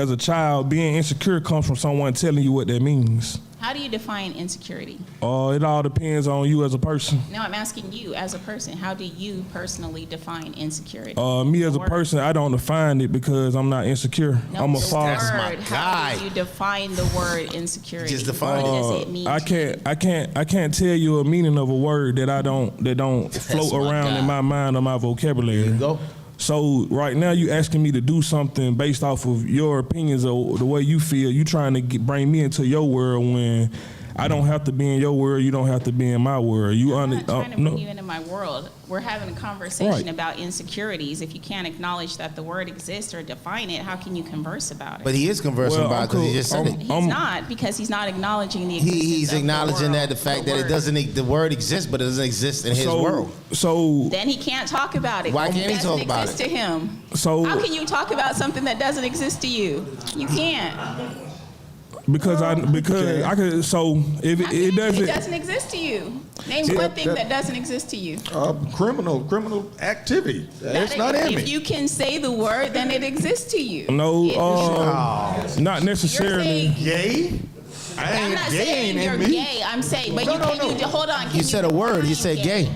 a child, being insecure comes from someone telling you what that means. How do you define insecurity? It all depends on you as a person. No, I'm asking you as a person. How do you personally define insecurity? Me as a The word. person, I don't define it because I'm not insecure. No, I'm a the father. That's my word. How guy. do you define the word insecurity? Just define what it. does it mean? I can't tell you a meaning of a word that don't float my around guy. in my mind or my vocabulary. Go. So right now you asking me to do something based off of your opinions or the way you feel. You trying to bring me into your world when I don't have to be in your world. You don't have to be in my world. I'm not trying to bring you into my world. We're having a conversation Right. about insecurities. If you can't acknowledge that the word exists or define it, how can you converse about it? But he is conversing Well, about I'm it because he cool. just said it. He's not, because he's not acknowledging the existence He's of acknowledging that the fact that it word. doesn't, the word exists, but it doesn't exist in his world. So Then he can't talk about it. Why can't he It doesn't talk about exist it? to him. So How can you talk about something that doesn't exist to you? You can't. because I could so if How can it you- doesn't. It doesn't exist to you. Name See, one that- thing that- that doesn't exist to you. Criminal activity. It's not in If me. you can say the word, then it exists to you. No, It- not you're necessarily. saying, Gay? I'm not Gay saying ain't you're in me. gay. I'm saying, but No, you no, can no. hold on. Can You said a word. You said define gay.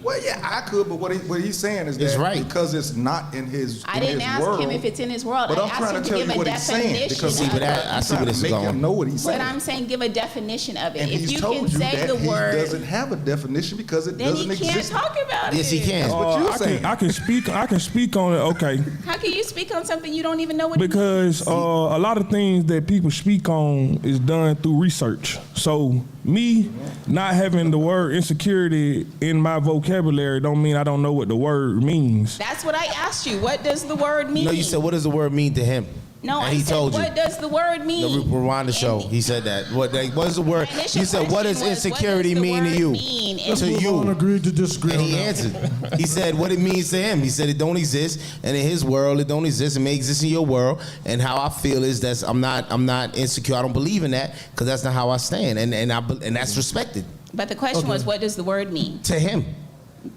Well, yeah, I could, but what he's saying is It's that right. because it's not in his I in didn't his ask world, him if it's in his world. But I I'm asked trying him to to tell give you a what he's saying definition. because See, but of it. I see where this is make him going. know what he's saying. But I'm saying give a definition of it. And If he's you told can you say that the he word, doesn't have a definition because it then doesn't he can't exist. talk about it. Yes, he can. That's what you're I saying. can speak on it. Okay. How can you speak on something you don't even know what Because it means? a lot of things that people speak on is done through research. So me not having the word insecurity in my vocabulary don't mean I don't know what the word means. That's what I asked you. What does the word mean? No, you said, what does the word mean to him? No, and I he said, told you. what does the word mean? The Rwanda show. And He said that. What is the word? my initial You said, what does question was, insecurity what does the mean to word you? mean? To And Move on, you. agreed to disagree And on he that. answered. He said what it means to him. He said it don't exist, and in his world it don't exist. It may exist in your world. And how I feel is that I'm not insecure. I don't believe in that because that's not how I stand, and that's respected But the question was, what does the word mean? to him.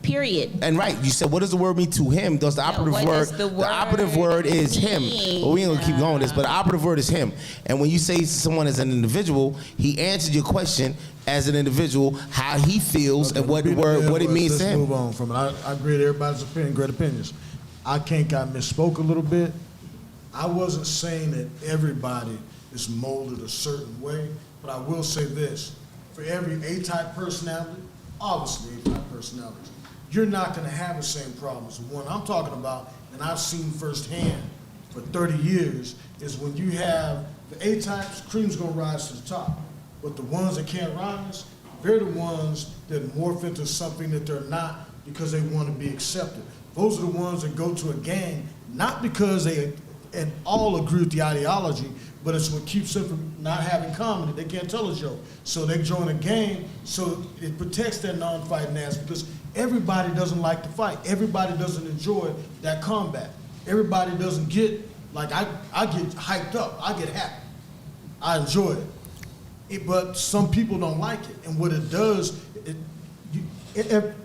Period. And right, you said what does the word mean to him? Does the operative what word? does the The operative word word is him. mean? Well, we ain't gonna keep going with this, but the operative word is him. And when you say to someone as an individual, he answered your question as an individual, how he feels and what the word, what it means Let's to him. move on from it. I agree with everybody's opinion, great opinions. I got misspoke a little bit. I wasn't saying that everybody is molded a certain way, but I will say this. For every A-type personality, obviously A-type personalities, you're not going to have the same problems. The one I'm talking about, and I've seen firsthand for 30 years, is when you have the A-types, cream's going to rise to the top. But the ones that can't rise, they're the ones that morph into something that they're not because they want to be accepted. Those are the ones that go to a gang, not because they and all agree with the ideology, but it's what keeps them from not having comedy. They can't tell a joke. So they join a gang so it protects their non-fighting ass because everybody doesn't like to fight. Everybody doesn't enjoy that combat. Everybody doesn't get, like I get hyped up. I get happy. I enjoy it. But some people don't like it. And what it does,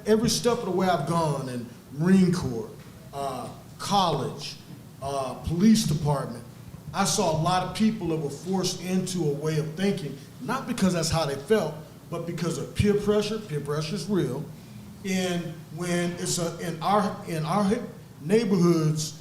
every step of the way I've gone in Marine Corps, college, police department, I saw a lot of people that were forced into a way of thinking, not because that's how they felt, but because of peer pressure. Peer pressure is real. And when it's in our neighborhoods,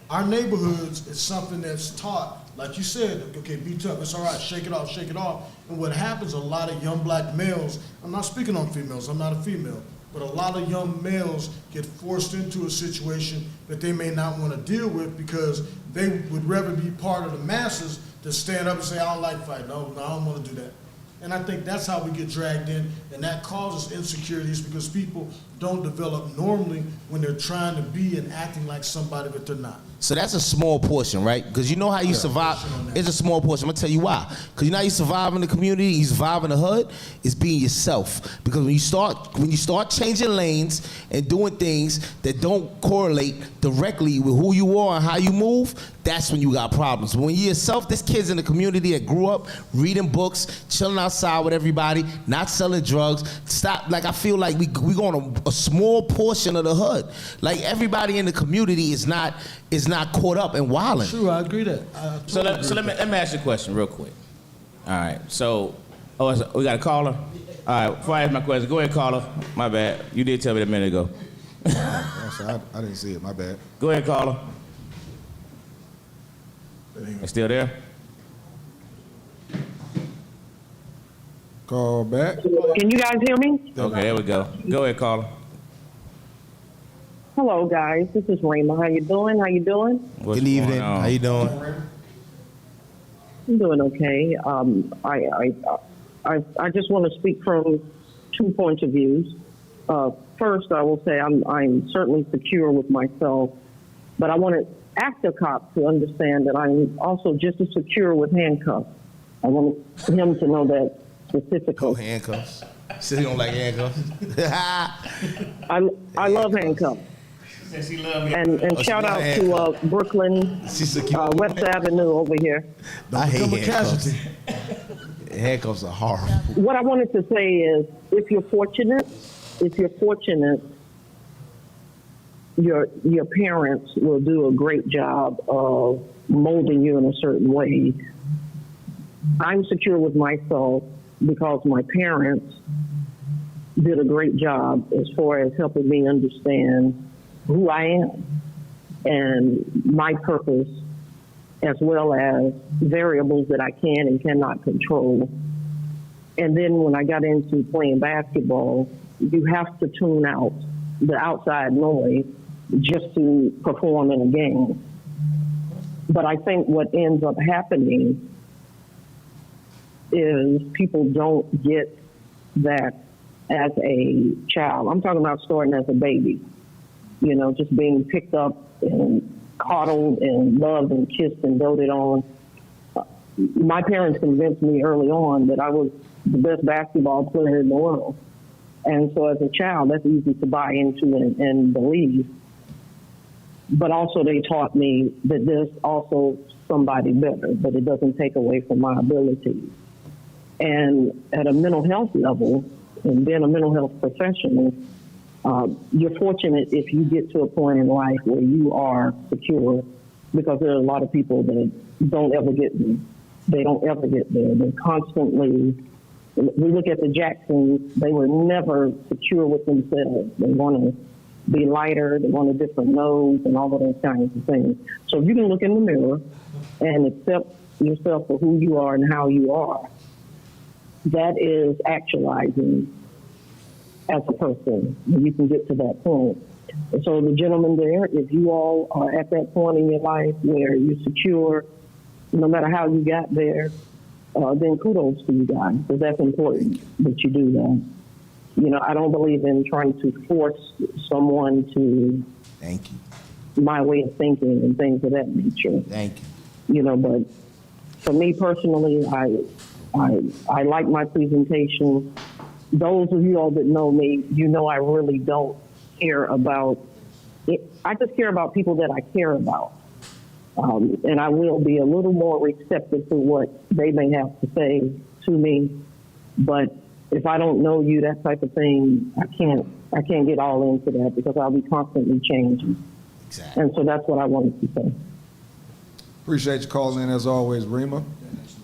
it's something that's taught. Like you said, okay, be tough, it's all right, shake it off, shake it off. And what happens, a lot of young black males, I'm not speaking on females, I'm not a female, but a lot of young males get forced into a situation that they may not want to deal with because they would rather be part of the masses than stand up and say, I don't like fighting, no, I don't want to do that. And I think that's how we get dragged in, and that causes insecurities because people don't develop normally when they're trying to be and acting like somebody that they're not. So that's a small portion, right? Because you know how you survive. It's a small portion. I'm gonna tell you why. Because you know how you survive in the community, you survive in the hood. It's being yourself. Because when you start changing lanes and doing things that don't correlate directly with who you are and how you move, that's when you got problems. But when you're yourself, there's kids in the community that grew up reading books, chilling outside with everybody, not selling drugs. Stop. Like I feel like we go on a small portion of the hood. Like everybody in the community is not caught up in wilding. True, I agree that. So let me ask you a question real quick. All right. So, we got a caller. All right. Before I ask my question, go ahead, caller. My bad. You did tell me that a minute ago. I didn't see it. My bad. Go ahead, caller. You still there? Call back. Can you guys hear me? Okay, there we go. Go ahead, caller. Hello, guys. This is Rima. How you doing? What's Good evening. going on? How you doing? I'm doing okay. I just want to speak from 2 points of views. First, I will say I'm certainly secure with myself, but I want to ask a cop to understand that I'm also just as secure with handcuffs. I want him to know that specifically. Oh, handcuffs. Said he don't like handcuffs. I love handcuffs. And shout out to Brooklyn, She's secure. West Avenue over here. I hate Become a handcuffs. casualty. Handcuffs are horrible. What I wanted to say is, if you're fortunate, your parents will do a great job of molding you in a certain way. I'm secure with myself because my parents did a great job as far as helping me understand who I am and my purpose, as well as variables that I can and cannot control. And then when I got into playing basketball, you have to tune out the outside noise just to perform in a game. But I think what ends up happening is people don't get that as a child. I'm talking about starting as a baby, you know, just being picked up and coddled and loved and kissed and doted on. My parents convinced me early on that I was the best basketball player in the world. And so as a child, that's easy to buy into and believe. But also they taught me that there's also somebody better, but it doesn't take away from my abilities. And at a mental health level, and being a mental health professional, you're fortunate if you get to a point in life where you are secure, because there are a lot of people that don't ever get there. They don't ever get there. They're constantly, we look at the Jacksons, they were never secure with themselves. They want to be lighter, they want a different nose, and all of those kinds of things. So if you can look in the mirror and accept yourself for who you are and how you are, that is actualizing as a person. You can get to that point. And so the gentleman there, if you all are at that point in your life where you're secure, no matter how you got there, then kudos to you guys, because that's important that you do that. You know, I don't believe in trying to force someone to Thank you. my way of thinking and things of that nature. Thank you. You know, but for me personally, I like my presentation. Those of you all that know me, you know I really don't care about it. I just care about people that I care about. And I will be a little more receptive to what they may have to say to me. But if I don't know you, that type of thing, I can't get all into that, because I'll be constantly changing. Exactly. And so that's what I wanted to say. Appreciate you calling in as always, Rima.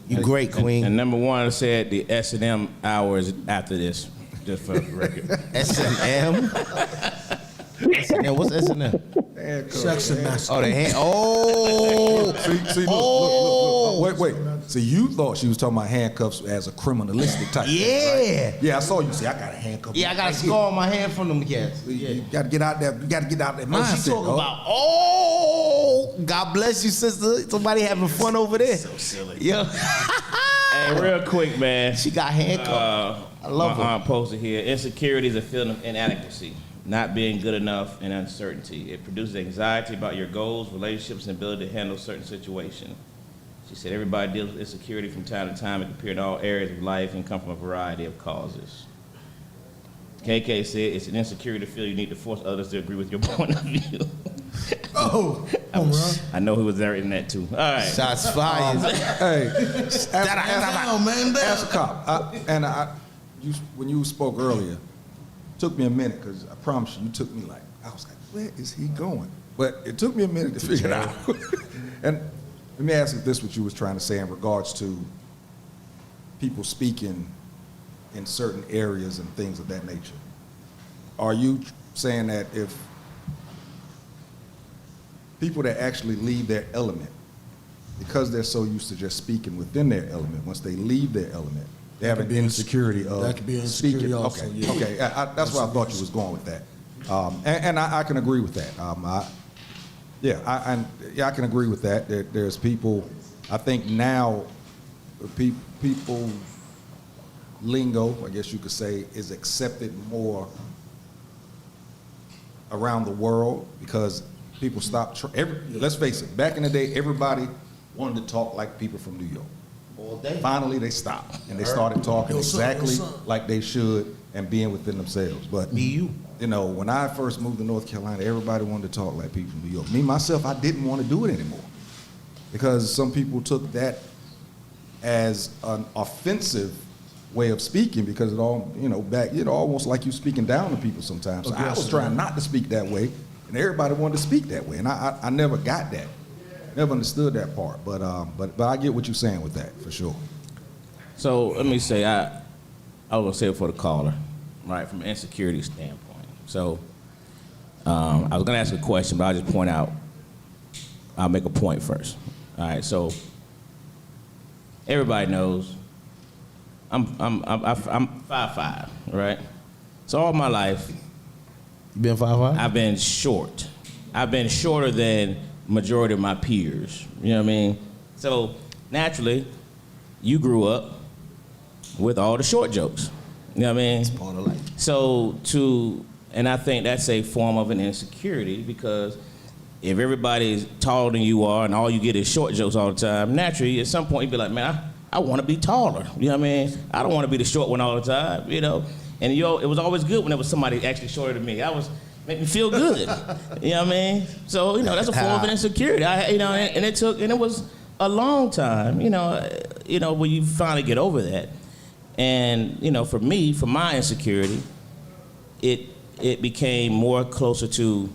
You great, Queen. And number one said the S&M hour is after this, just for the record. S&M? S&M? What's S&M? Sex and masturbation. Oh, the hand. Oh. See, look. Wait. See, you thought she was talking about handcuffs as a criminalistic type thing, Yeah. right? Yeah, I saw you. See, I got a handcuff. Yeah, I got a scar on my hand from them cats. Yeah. You got to get out there. You got to get out that No, mindset. she talking dog. about, God bless you, sister. Somebody having fun over there. So silly. Yeah. Hey, real quick, man. She got handcuffed. I love my her. aunt posted here. Insecurity is a feeling of inadequacy. not being good enough, and uncertainty. It produces anxiety about your goals, relationships, and ability to handle certain situations. She said everybody deals with insecurity from time to time. It can appear in all areas of life and come from a variety of causes. KK said it's an insecurity to feel you need to force others to agree with your point of view. Oh, I know he was there in that too. All right. Shots fired. Hey, damn, man, ask a cop. When you spoke earlier, it took me a minute because I promise you took me like, I was like, where is he going? But it took me a minute to figure it out. And let me ask you this, what you was trying to say in regards to people speaking in certain areas and things of that nature. Are you saying that if people that actually leave their element, because they're so used to just speaking within their element, once they leave their element, they have an insecurity of that could be insecurity speaking? also, Okay, yeah. okay, that's where I thought you was going with that, and I can agree with that. I can agree with that. There's people. I think now, people lingo, I guess you could say, is accepted more around the world because people stop. Let's face it. Back in the day, everybody wanted to talk like people from New York. Finally, they stopped and they started talking exactly like they should and being within themselves. But you know, when I first moved to North Carolina, everybody wanted to talk like people from New York. Me myself, I didn't want to do it anymore because some people took that as an offensive way of speaking because it all, almost like you speaking down to people sometimes. So I was trying not to speak that way, and everybody wanted to speak that way, and I never got that. Never understood that part, but I get what you're saying with that for sure. So let me say, I was gonna say it for the caller, right, from an insecurity standpoint. So I was gonna ask a question, but I'll just point out. I'll make a point first. All right, so everybody knows I'm 5'5", right? So all my life, You been 5'5"? I've been short. I've been shorter than majority of my peers. You know what I mean? So naturally, you grew up with all the short jokes. You know what I mean? It's part of life. So and I think that's a form of an insecurity because if everybody's taller than you are and all you get is short jokes all the time, naturally at some point you'd be like, man, I want to be taller. You know what I mean? I don't want to be the short one all the time, And it was always good when there was somebody actually shorter than me. Make me feel good. You know what I mean? So, that's a form of an insecurity. And it was a long time, when you finally get over that. And, for me, for my insecurity, it became more closer to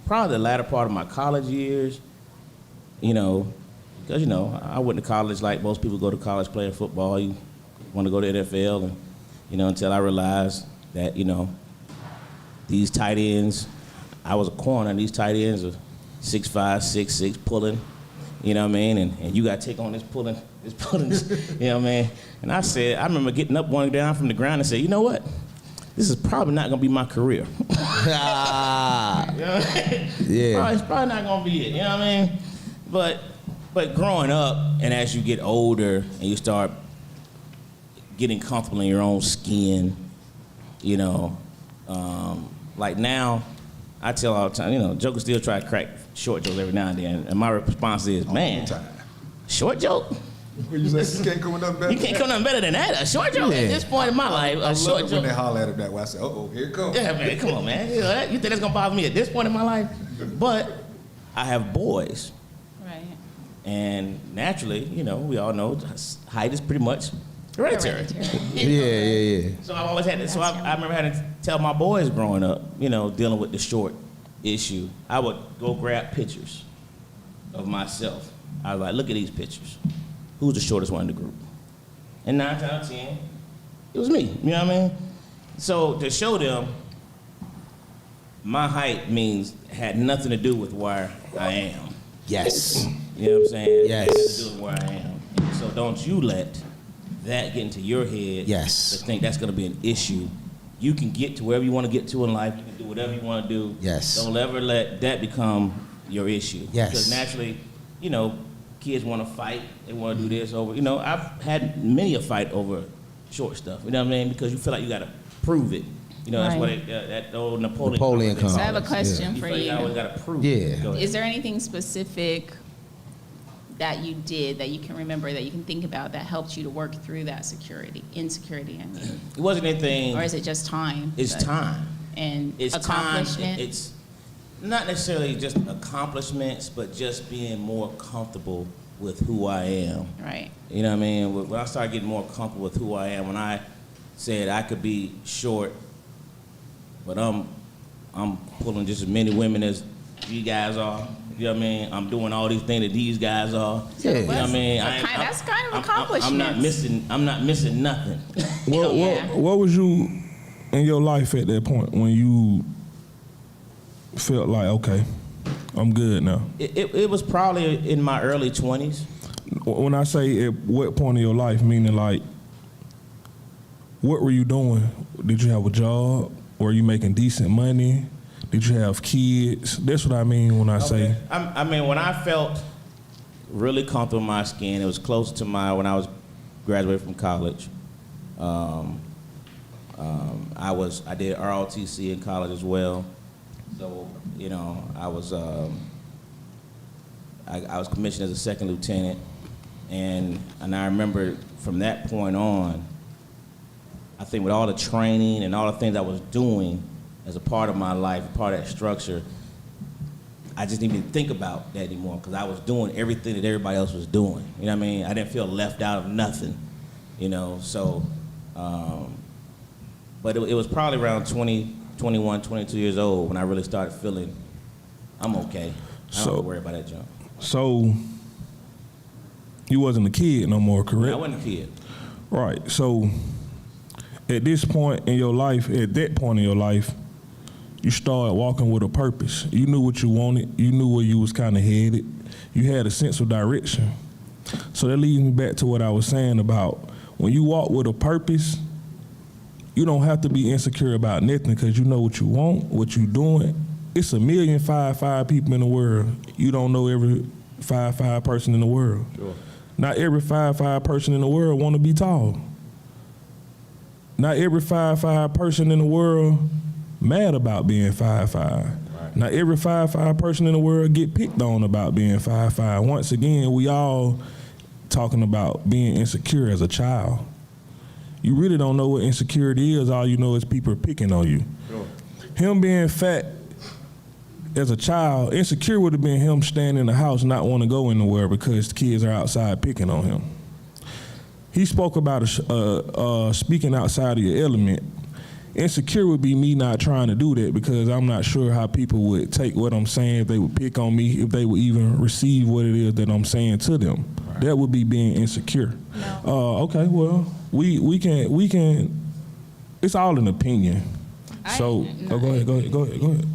probably the latter part of my college years, because, I went to college like most people go to college playing football. You want to go to the NFL, and, until I realized that, these tight ends, I was a corner, and these tight ends are 6'5", 6'6", pulling, you know what I mean? And you got to take on this pulling, you know what I mean? And I remember getting up one down from the ground and said, you know what? This is probably not going to be my career. Yeah. It's probably not going to be it, you know what I mean? But growing up, and as you get older, and you start getting comfortable in your own skin, like now, I tell all the time, jokers still try to crack short jokes every now and then, and my response is, man, short joke? What you say? You can't come with nothing better. You can't come nothing better than that. A short joke at this point in my life, a short when joke. they holler at him that way. I say, here it comes. Yeah, man, come on, man. You think that's gonna bother me at this point in my life? But I have boys. Right. And naturally, we all know height is pretty much hereditary. Yeah. So I've always had to, I remember having to tell my boys growing up, dealing with the short issue. I would go grab pictures of myself. I was like, look at these pictures. Who's the shortest one in the group? And 9 times out of 10, it was me, you know what I mean? So to show them my height had nothing to do with where I am. Yes. You know what I'm saying? Yes. It had to do with where I am. So don't you let that get into your head. Yes. To think that's going to be an issue. You can get to wherever you want to get to in life. You can do whatever you want to do. Yes. Don't ever let that become your issue. Yes. Because naturally, kids want to fight. They want to do this over. I've had many a fight over short stuff. You know what I mean? Because you feel like you got to prove it. You know, that's what Right. that old Napoleon. Napoleon complex. So I have a complex, question You for feel you you. always got to prove. Yeah. it. Go ahead. Is there anything specific that you did that you can remember, that you can think about, that helped you to work through that insecurity, I mean? It wasn't anything. Or is it just time? It's time. And It's accomplishment? time. It's not necessarily just accomplishments, but just being more comfortable with who I am. Right. You know what I mean? When I started getting more comfortable with who I am, when I said I could be short, but I'm pulling just as many women as you guys are. You know what I mean? I'm doing all these things that these guys are. Yeah. You know what I mean? That's kind of I'm accomplishment. not missing nothing. What was you in your life at that point when you felt like, okay, I'm good now? It was probably in my early 20s. When I say at what point in your life, meaning like, what were you doing? Did you have a job? Were you making decent money? Did you have kids? That's what I mean when I say. I mean, when I felt really comfortable in my skin, it was close to when I was graduating from college. I did ROTC in college as well. So, you know, I was commissioned as a second lieutenant, and I remember from that point on, I think with all the training and all the things I was doing as a part of my life, part of that structure, I just didn't even think about that anymore because I was doing everything that everybody else was doing. You know what I mean? I didn't feel left out of nothing, you know? So, but it was probably around 20, 21, 22 years old when I really started feeling I'm okay. I don't have to worry about that junk. So, you wasn't a kid no more, correct? I wasn't a kid. Right. So, at this point in your life, at that point in your life, you started walking with a purpose. You knew what you wanted. You knew where you was kind of headed. You had a sense of direction. So that leads me back to what I was saying about when you walk with a purpose, you don't have to be insecure about nothing because you know what you want, what you're doing. It's 1,000,000 people in the world. You don't know every 5'5" person in the world. Sure. Not every 5'5" person in the world want to be tall. Not every 5'5" person in the world mad about being 5'5". Right. Not every 5'5" person in the world get picked on about being 5'5". Once again, we all talking about being insecure as a child. You really don't know what insecurity is. All you know is people are picking on you. Sure. Him being fat as a child, insecure would have been him staying in the house, not want to go anywhere because the kids are outside picking on him. He spoke about speaking outside of your element. Insecure would be me not trying to do that because I'm not sure how people would take what I'm saying, if they would pick on me, if they would even receive what it is that I'm saying to them. Right. That would be being insecure. No. Okay, well, we can. It's all an opinion. Go ahead.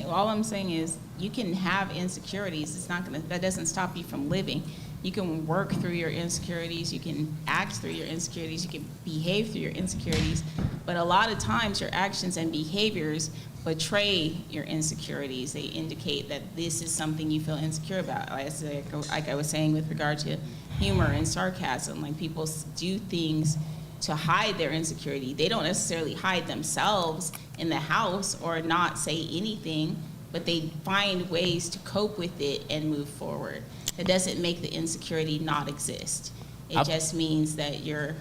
All I'm saying is you can have insecurities. That doesn't stop you from living. You can work through your insecurities, you can act through your insecurities, you can behave through your insecurities, but a lot of times your actions and behaviors betray your insecurities. They indicate that this is something you feel insecure about. Like I was saying with regard to humor and sarcasm, like people do things to hide their insecurity. They don't necessarily hide themselves in the house or not say anything, but they find ways to cope with it and move forward. It doesn't make the insecurity not exist. It just means that you're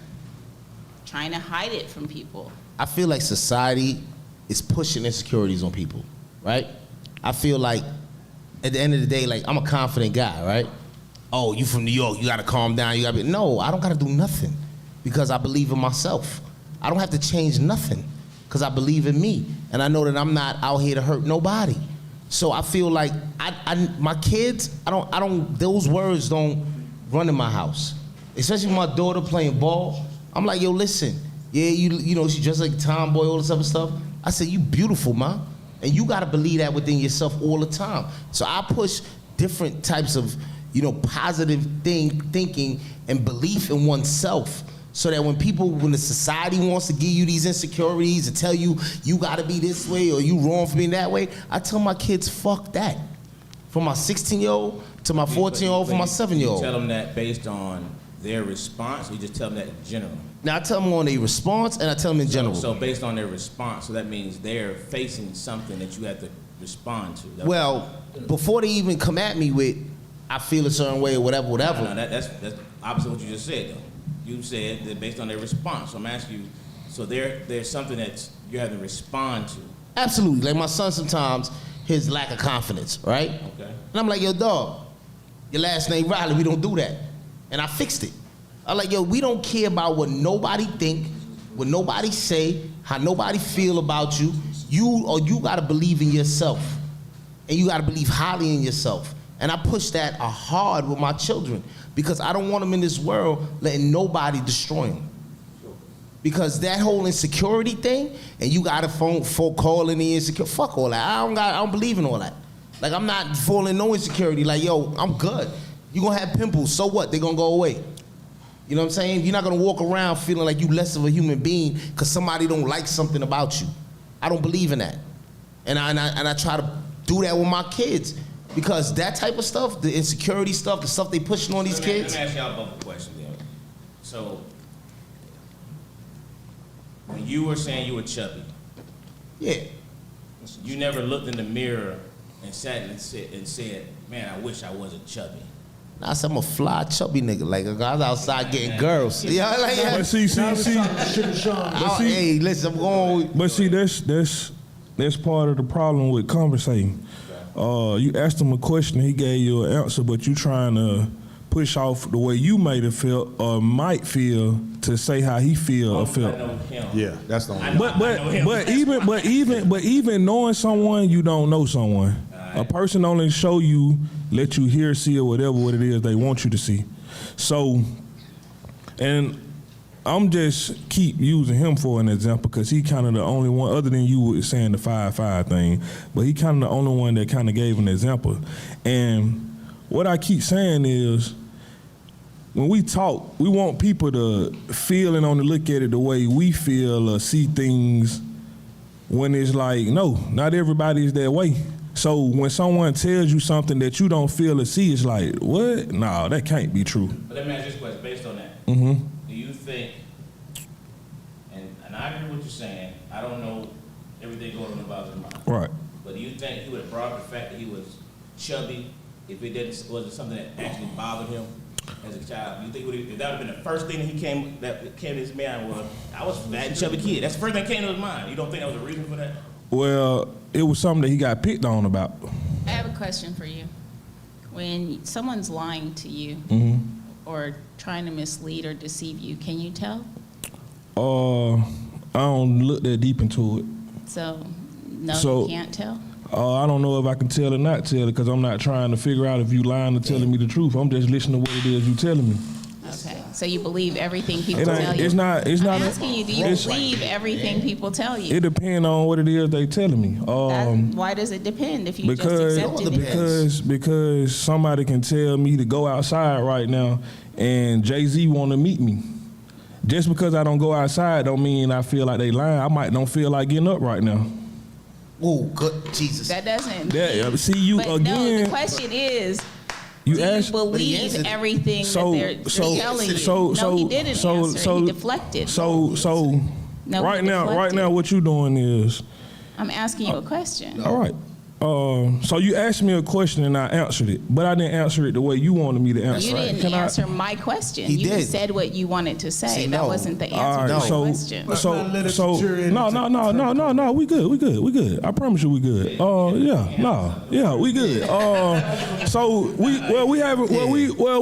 trying to hide it from people. I feel like society is pushing insecurities on people, right? I feel like at the end of the day, like I'm a confident guy, right? Oh, you from New York, you gotta calm down, no, I don't gotta do nothing because I believe in myself. I don't have to change nothing because I believe in me. And I know that I'm not out here to hurt nobody. So I feel like my kids, those words don't run in my house. Especially my daughter playing ball. I'm like, yo, listen, yeah, you know, she dressed like a tomboy, all this other stuff. I said, you beautiful, ma. And you gotta believe that within yourself all the time. So I push different types of, positive thinking and belief in oneself. So that when the society wants to give you these insecurities and tell you, you gotta be this way or you wrong for being that way, I tell my kids, fuck that. From my 16-year-old to my 14-year-old, from my 7-year-old. You tell them that based on their response, or you just tell them that in general? Now I tell them on their response, and I tell them in general. So based on their response, so that means they're facing something that you have to respond to. Well, before they even come at me with, I feel a certain way or whatever. No, that's opposite what you just said, though. You said that based on their response. So I'm asking you, so there's something that you have to respond to. Absolutely. Like my son sometimes, his lack of confidence, right? Okay. And I'm like, yo, dog, your last name Riley, we don't do that. And I fixed it. I'm like, yo, we don't care about what nobody think, what nobody say, how nobody feel about you. You gotta believe in yourself. And you gotta believe highly in yourself. And I push that hard with my children because I don't want them in this world letting nobody destroy them. Because that whole insecurity thing, and you got a phone for calling the insecure, fuck all that. I don't believe in all that. Like, I'm not falling no insecurity. Like, yo, I'm good. You gonna have pimples, so what? They gonna go away. You know what I'm saying? You're not gonna walk around feeling like you less of a human being because somebody don't like something about you. I don't believe in that. And I try to do that with my kids. Because that type of stuff, the insecurity stuff, the stuff they pushing on these kids. Let me ask y'all both a question then. So, when you were saying you were chubby, Yeah. you never looked in the mirror and sat and said, man, I wish I wasn't chubby. I said I'm a fly, chubby nigga. Like, I was outside getting girls. Yeah, like that. But see, Hey, listen, I'm going. but see, that's part of the problem with conversating. You asked him a question, he gave you an answer, but you trying to push off the way you might have felt or might feel to say how he feel or felt. I know him. Yeah, that's the only. But even knowing someone, you don't know someone. A person only show you, let you hear, see, or whatever what it is they want you to see. So, and I'm just keep using him for an example because he kind of the only one, other than you was saying the 5'5" thing, but he kind of the only one that kind of gave an example. And what I keep saying is, when we talk, we want people to feel and only look at it the way we feel or see things when it's like, no, not everybody is that way. So when someone tells you something that you don't feel or see, it's like, what? No, that can't be true. But let me ask this question based on that. Mm-hmm. Do you think, and I agree with what you're saying, I don't know everything going on about his mind. Right. But do you think he would have brought up the fact that he was chubby if it wasn't something that actually bothered him as a child? Do you think if that would have been the first thing that came to his mind was, I was a fat and chubby kid. That's the first thing that came to his mind. You don't think that was a reason for that? Well, it was something that he got picked on about. I have a question for you. When someone's lying to you or trying to mislead or deceive you, can you tell? I don't look that deep into it. So, you can't tell? I don't know if I can tell or not tell it because I'm not trying to figure out if you lying or telling me the truth. I'm just listening to what it is you telling me. Okay, so you believe everything people tell you? It's not. I'm asking you, do you believe everything people tell you? It depends on what it is they telling me. Why does it depend if you just accepted it? Because somebody can tell me to go outside right now and Jay-Z want to meet me. Just because I don't go outside don't mean I feel like they lying. I might don't feel like getting up right now. Oh, good Jesus. That doesn't. See you but again. No, the question is, do you believe everything that they're telling you? No, he didn't answer. He deflected. Right now, what you doing is. I'm asking you a question. All right. So you asked me a question and I answered it, but I didn't answer it the way you wanted me to answer it. You didn't answer my question. You just said what you wanted to say. That wasn't the answer to my question. No. We good. I promise you we good. We good.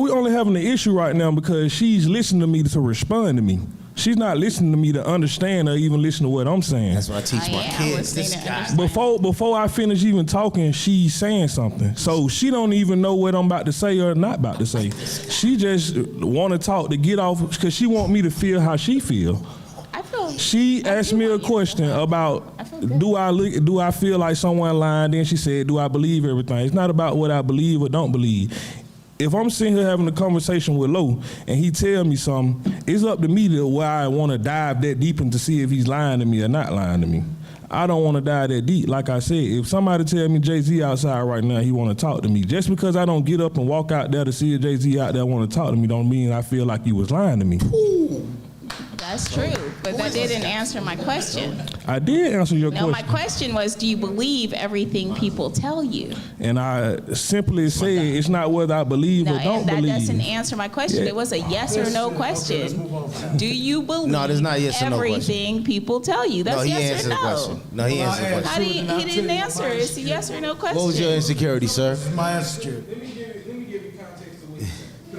We only having the issue right now because she's listening to me to respond to me. She's not listening to me to understand or even listen to what I'm saying. That's what I teach my kids. This guy. Before I finish even talking, she's saying something. So she don't even know what I'm about to say or not about to say. She just want to talk to get off because she want me to feel how she feel. She asked me a question about do I feel like someone lying? Then she said, do I believe everything? It's not about what I believe or don't believe. If I'm sitting here having a conversation with Lo and he tell me something, it's up to me to where I want to dive that deep in to see if he's lying to me or not lying to me. I don't want to dive that deep. Like I said, if somebody tell me Jay-Z outside right now, he want to talk to me. Just because I don't get up and walk out there to see a Jay-Z out there want to talk to me don't mean I feel like he was lying to me. Ooh. That's true, but that didn't answer my question. I did answer your No, my question. question was, do you believe everything people tell you? And I simply said it's not whether I believe No, or don't and that believe. doesn't answer my question. Yeah. It was a yes or no question. Do you believe No, there's not a yes or no question. everything people tell you? That's No, he yes answered or the no. question. No, he answered the How question. do you, he didn't answer. It's a yes or no question. What was your insecurity, sir? My insecurity.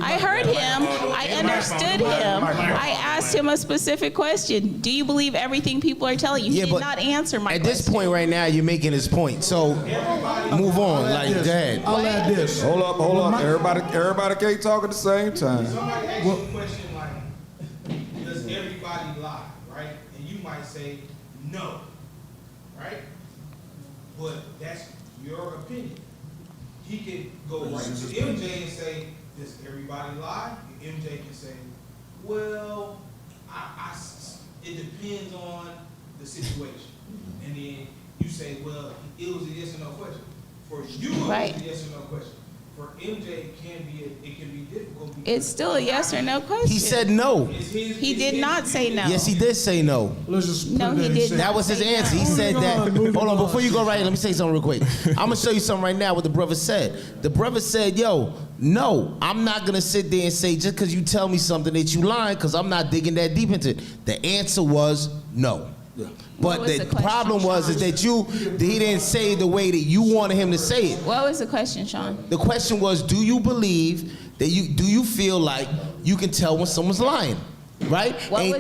I heard him. I understood him. I asked him a specific question. Do you believe everything people are telling you? He Yeah, did but not answer my At question. this point right now, you're making his point. So move on. Like, go ahead. I'll add this. Hold up. Everybody can't talk at the same time. Somebody asks you a question like, does everybody lie, right? And you might say, no, right? But that's your opinion. He can go right to MJ and say, does everybody lie? And MJ can say, well, it depends on the situation. And then you say, well, it was a yes or no question. For you, it Right. was a yes or no question. For MJ, it can be difficult. because It's still a yes or no question. He said no. He did not say no. Yes, he did say no. Let's just No, put it he in did safe. not. That was his Say answer. He no. said that. Moving Hold on, on. before you go right, let me say something real quick. I'm gonna show you something right now. What the brother said. The brother said, "Yo, no, I'm not gonna sit there and say just because you tell me something that you lying, because I'm not digging that deep into it." The answer was no. What But was the the question, problem was is Sean? that he didn't say it the way that you wanted him to say it. What was the question, Sean? The question was, do you believe that do you feel like you can tell when someone's lying? Right?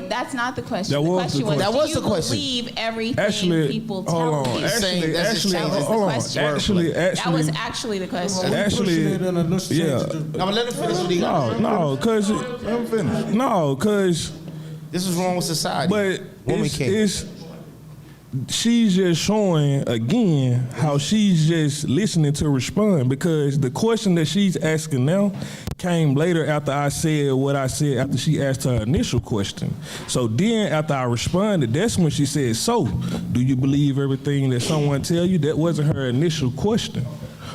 That's not the question. That the was question the was, question. That was do you the question. believe everything Actually, people hold tell on. you? Actually, That's just That was the hold on. question. Actually, That was actually the question. We're Actually, pushing it in, and let's change yeah. it to- I'm gonna let him finish what he got. No, cause This is wrong with society. but Woman it's, king. it's she's just showing again how she's just listening to respond, because the question that she's asking now came later after I said what I said after she asked her initial question. So then after I responded, that's when she said, so do you believe everything that someone tell you? That wasn't her initial question.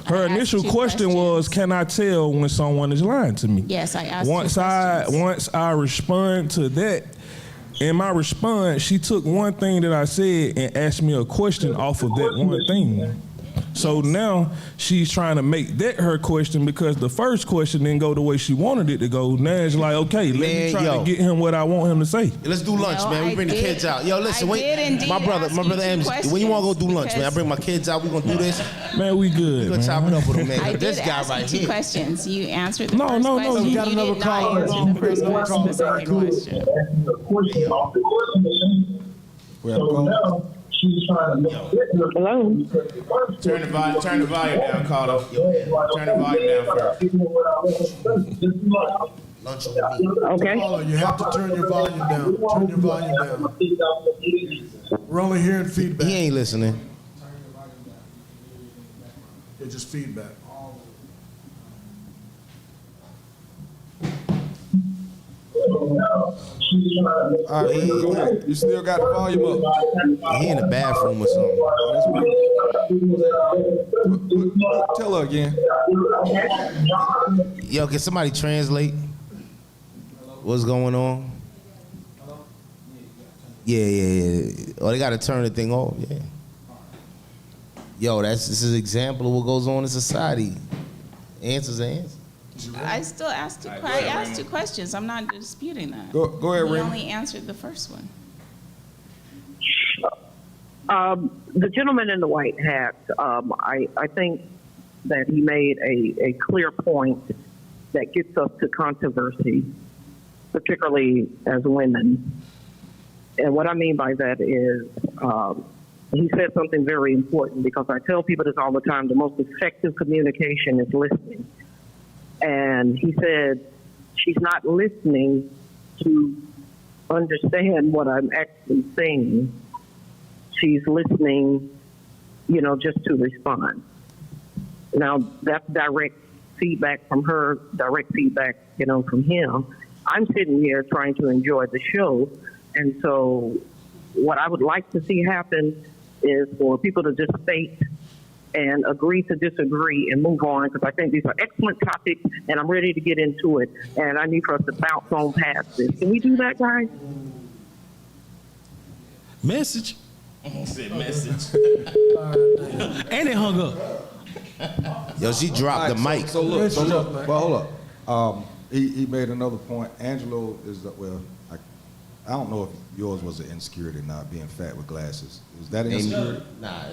Her I asked initial two question was, can I tell when someone is lying to me? Yes, I asked Once two questions. once I respond to that, in my response, she took one thing that I said and asked me a question off of that one thing. So now she's trying to make that her question, because the first question didn't go the way she wanted it to go. Now it's like, okay, let me Man, try yo. to get him what I want him to say. Let's do lunch, No, man. We I bring the did- kids out. Yo, listen, I wait. did indeed My brother ask you two Ems, when you want to go do lunch, man? I questions bring my kids out. We gonna do this. Man, we good, We gonna chop man. it up with them, man. I did This guy ask right you two here. questions. You answered the No, first no, no, question. we got you another did not caller. answer the first question, the second question. We have a call. Hello. Turn the volume down, Carter. Turn the volume down first. Lunch with me. Okay. Caller, you have to turn your volume down. Turn your volume down. We're only hearing feedback. He ain't listening. It's just feedback. All right, man, go ahead. You still got the volume up. He in the bathroom or something. Tell her again. Yo, can somebody translate what's going on? Yeah. Oh, they gotta turn the thing off. Yeah. Yo, this is an example of what goes on in society. Answers are answers. I still asked I asked two questions. I'm not disputing that. Go ahead, He Raymond. only answered the first one. The gentleman in the white hat, I think that he made a clear point that gets us to controversy, particularly as women. And what I mean by that is he said something very important, because I tell people this all the time: the most effective communication is listening. And he said, she's not listening to understand what I'm actually saying. She's listening, just to respond. Now, that's direct feedback from her, direct feedback, from him. I'm sitting here trying to enjoy the show. And so what I would like to see happen is for people to just state and agree to disagree and move on, because I think these are excellent topics and I'm ready to get into it. And I need for us to bounce on past this. Can we do that, guys? Message. Said message. And they hung up. Yo, she dropped the mic. So look, well, hold up. He made another point. Angelo is I don't know if yours was an insecurity not being fat with glasses. Is that an insecurity? Nah.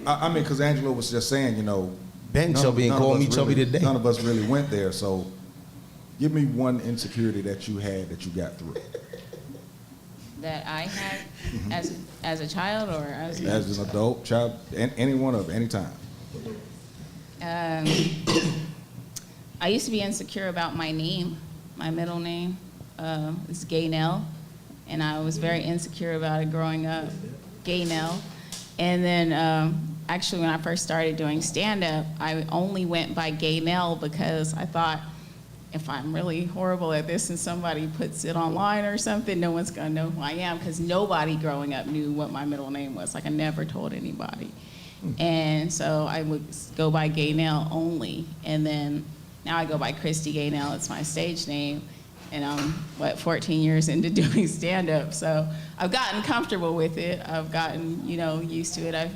I mean, because Angelo was just saying, Ben chubby and called me chubby today. None of us really went there. So, give me one insecurity that you had that you got through. That I had as a child or as an adult, child, any one of any time. I used to be insecure about my name. My middle name is Gaynell, and I was very insecure about it growing up, Gaynell. And then actually when I first started doing stand-up, I only went by Gaynell because I thought, if I'm really horrible at this and somebody puts it online or something, no one's gonna know who I am, because nobody growing up knew what my middle name was. Like, I never told anybody. And so I would go by Gaynell only. And then now I go by Christy Gaynell. It's my stage name. And I'm, 14 years into doing stand-up. So I've gotten comfortable with it. I've gotten, used to it.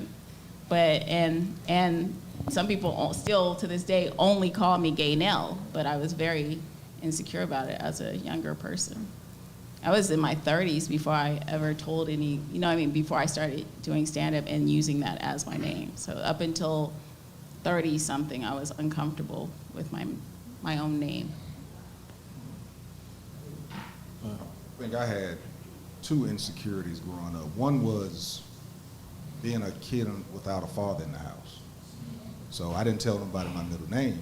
And some people still, to this day, only call me Gaynell, but I was very insecure about it as a younger person. I was in my 30s before I ever told before I started doing stand-up and using that as my name. So up until 30-something, I was uncomfortable with my own name. I think I had two insecurities growing up. One was being a kid without a father in the house. So I didn't tell nobody my middle name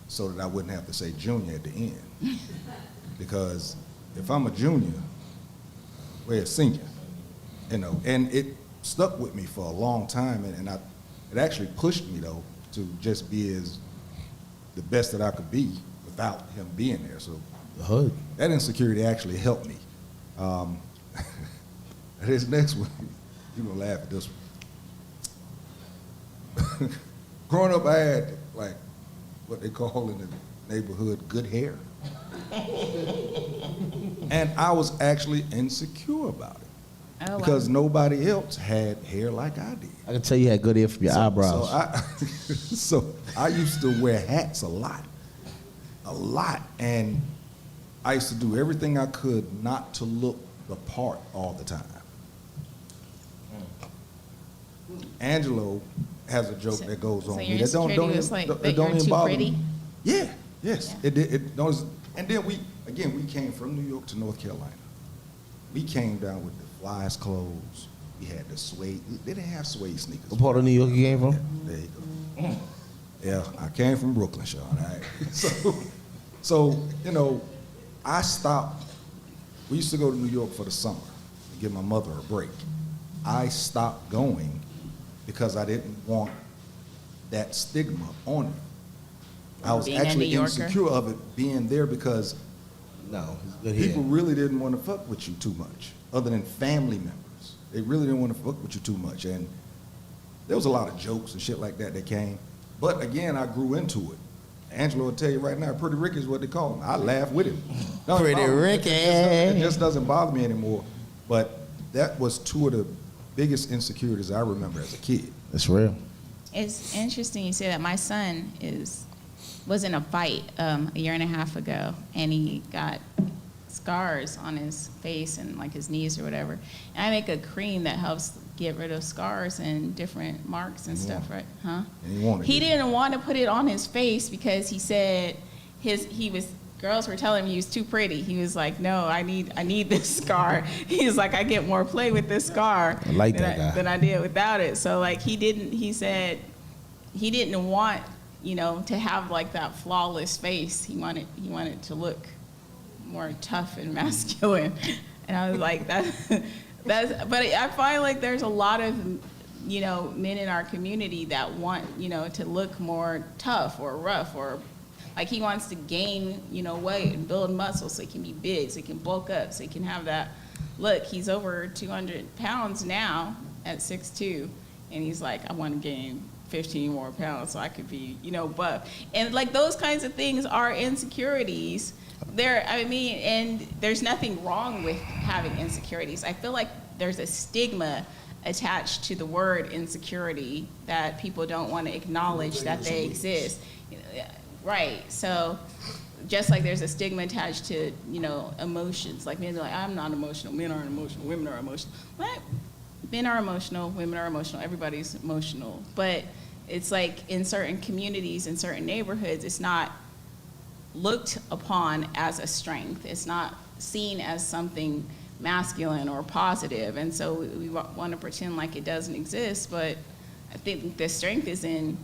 so that I wouldn't have to say Junior at the end. Because if I'm a junior, we're a senior, and it stuck with me for a long time, and it actually pushed me, though, to just be the best that I could be without him being there. So that insecurity actually helped me. This next one, you're gonna laugh at this one. Growing up, I had what they call in the neighborhood good hair. And I was actually insecure about it because nobody else had hair like I did. I can tell you had good hair from your eyebrows. So I used to wear hats a lot. And I used to do everything I could not to look the part all the time. Angelo has a joke that goes on. So your insecurity was like that you were too pretty? Yeah, yes. Yeah. And then we came from New York to North Carolina. We came down with the flyest clothes. We had the suede. They didn't have suede sneakers. What part of New York you came from? There you go. Yeah, I came from Brooklyn, Sean. All right. So I stopped. We used to go to New York for the summer to give my mother a break. I stopped going because I didn't want that stigma on me. I was actually insecure of it being there because people really didn't want to fuck with you too much, other than family members. They really didn't want to fuck with you too much. And there was a lot of jokes and shit like that came. But again, I grew into it. Angelo will tell you right now, Pretty Ricky is what they call him. I laugh with him. Pretty Ricky. It just doesn't bother me anymore. But that was two of the biggest insecurities I remember as a kid. That's real. It's interesting you say that. My son was in a fight a year and a half ago, and he got scars on his face and like his knees or whatever. And I make a cream that helps get rid of scars and different marks and stuff, right? Huh? And he didn't want to put it on his face because he said girls were telling him he was too pretty. He was like, no, I need this scar. He was like, I get more play with this scar than I did without it. So he said he didn't want, to have like that flawless face. He wanted to look more tough and masculine. And I was like, but I find like there's a lot of, men in our community that want, to look more tough or rough, or like he wants to gain, weight and build muscle so he can be big, so he can bulk up, so he can have that look. He's over 200 pounds now at 6'2", and he's like, I want to gain 15 more pounds so I could be, buff. And like those kinds of things are insecurities. And there's nothing wrong with having insecurities. I feel like there's a stigma attached to the word insecurity that people don't want to acknowledge that they exist. Right. So just like there's a stigma attached to, emotions. Like men are like, I'm not emotional. Men aren't emotional. Women are emotional. What? Men are emotional. Women are emotional. Everybody's emotional. But it's like in certain communities, in certain neighborhoods, it's not looked upon as a strength. It's not seen as something masculine or positive. And so we want to pretend like it doesn't exist. But I think the strength is in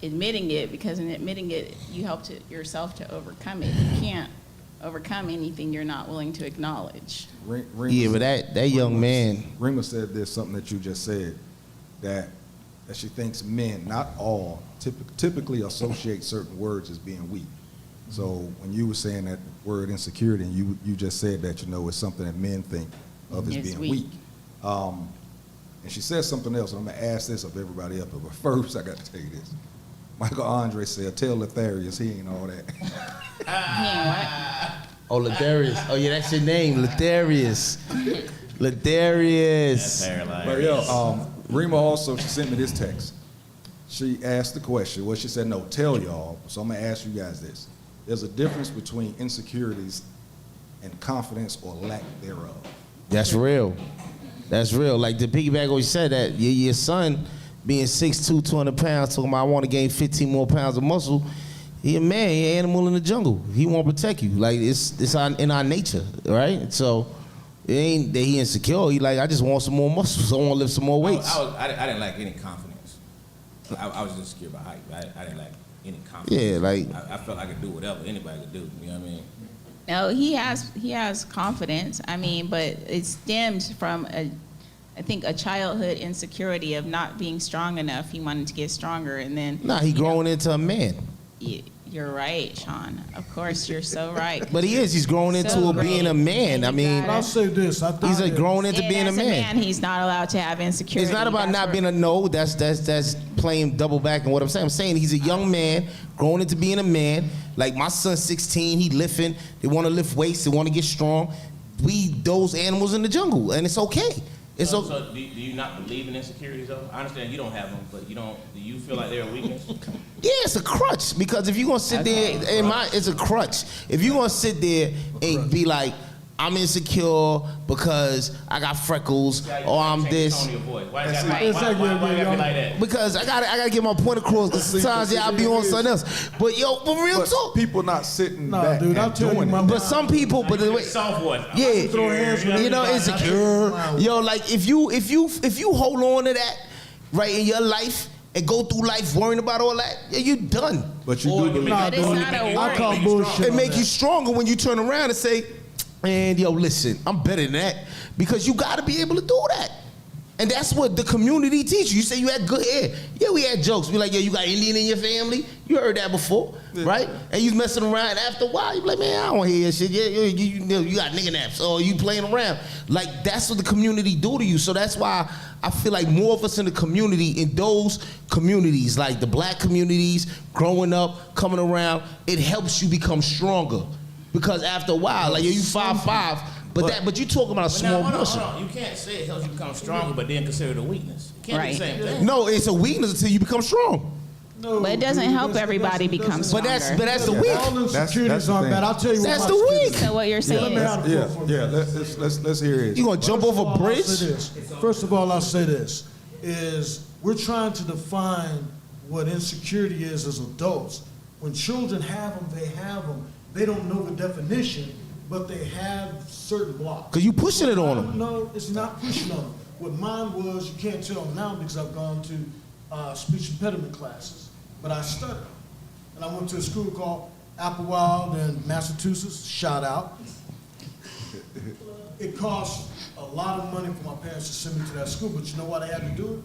admitting it, because in admitting it, you help yourself to overcome it. You can't overcome anything you're not willing to acknowledge. Yeah, but that young man. Rima said there's something that you just said, that she thinks men, not all, typically associate certain words as being weak. So when you were saying that word insecurity, and you just said that, it's something that men think of as being weak. And she said something else, and I'm gonna ask this of everybody else, but first I got to tell you this. Michael Andre said, tell Letharius he ain't all that. He ain't what? Oh, Ladarius. Oh, yeah, that's your name, Ladarius. Ladarius. That's hilarious. But yo, Rima also, she sent me this text. She asked the question. Well, she said, no, tell y'all. So I'm gonna ask you guys this. There's a difference between insecurities and confidence or lack thereof. That's real. That's real. Like the piggyback always said that your son being 6'2", 200 pounds, talking about I want to gain 15 more pounds of muscle. He a man, he an animal in the jungle. He won't protect you. Like it's in our nature, right? So it ain't that he insecure. He like, I just want some more muscles. I want to lift some more weights. I didn't lack any confidence. I was insecure about height. I didn't lack any confidence. Yeah, like I felt I could do whatever anybody could do. You know what I mean? No, he has confidence. I mean, but it stems from I think a childhood insecurity of not being strong enough. He wanted to get stronger, and then he growing into a man. You're right, Sean. Of course, you're so right. But he is. He's growing into being a man. I mean, I'll say this. I think he's growing into being a as man. He's not allowed to have insecurity. It's not about not being a no. That's playing double back on what I'm saying. I'm saying he's a young man growing into being a man. Like my son's 16. He lifting. They want to lift weights. They want to get strong. We those animals in the jungle, and it's okay. So do you not believe in insecurities though? I understand you don't have them, but do you feel like they're a weakness? Yeah, it's a crutch, because if you're gonna sit there, it's a crutch. If you're gonna sit there and be like, I'm insecure because I got freckles or I'm this. Why you gotta be like that? Because I gotta get my point across, because sometimes I'll be on something else. But for real talk. People not sitting back dude, I'll and tell you doing my it. But some people, but the way, Soft voice. yeah, insecure. Like if you hold on to that right in your life and go through life worrying about all that, you done. But you do believe. But it's not a I call worry. bullshit. It make you stronger when you turn around and say, man, yo, listen, I'm better than that. Because you got to be able to do that. And that's what the community teach you. You say you had good hair. Yeah, we had jokes. We like, yo, you got Indian in your family? You heard that before, right? And you messing around. After a while, you be like, man, I don't hear shit. Yeah, you got nigga naps. Or you playing around. Like, that's what the community do to you. So that's why I feel like more of us in the community, in those communities, like the black communities, growing up, coming around, it helps you become stronger. Because after a while, like, yo, you 5'5", but you talking about a small person. Hold on. You can't say it helps you become stronger, but then consider it a weakness. It can't be the same thing. No, it's a weakness until you become strong. No, But it doesn't help everybody become But stronger. that's the weak. All insecurities That's the aren't thing. bad. I'll tell you That's what the my weak. So what you're saying is, Yeah. Let's hear it. You gonna jump off a bridge? First of all, I'll say this, is we're trying to define what insecurity is as adults. When children have them, they have them. They don't know the definition, but they have certain blocks. Because you pushing it on them. No, it's not pushing on them. What mine was, you can't tell now because I've gone to speech impediment classes, but I studied. And I went to a school called Applewild in Massachusetts, shout out. It cost a lot of money for my parents to send me to that school, but you know why they had to do it?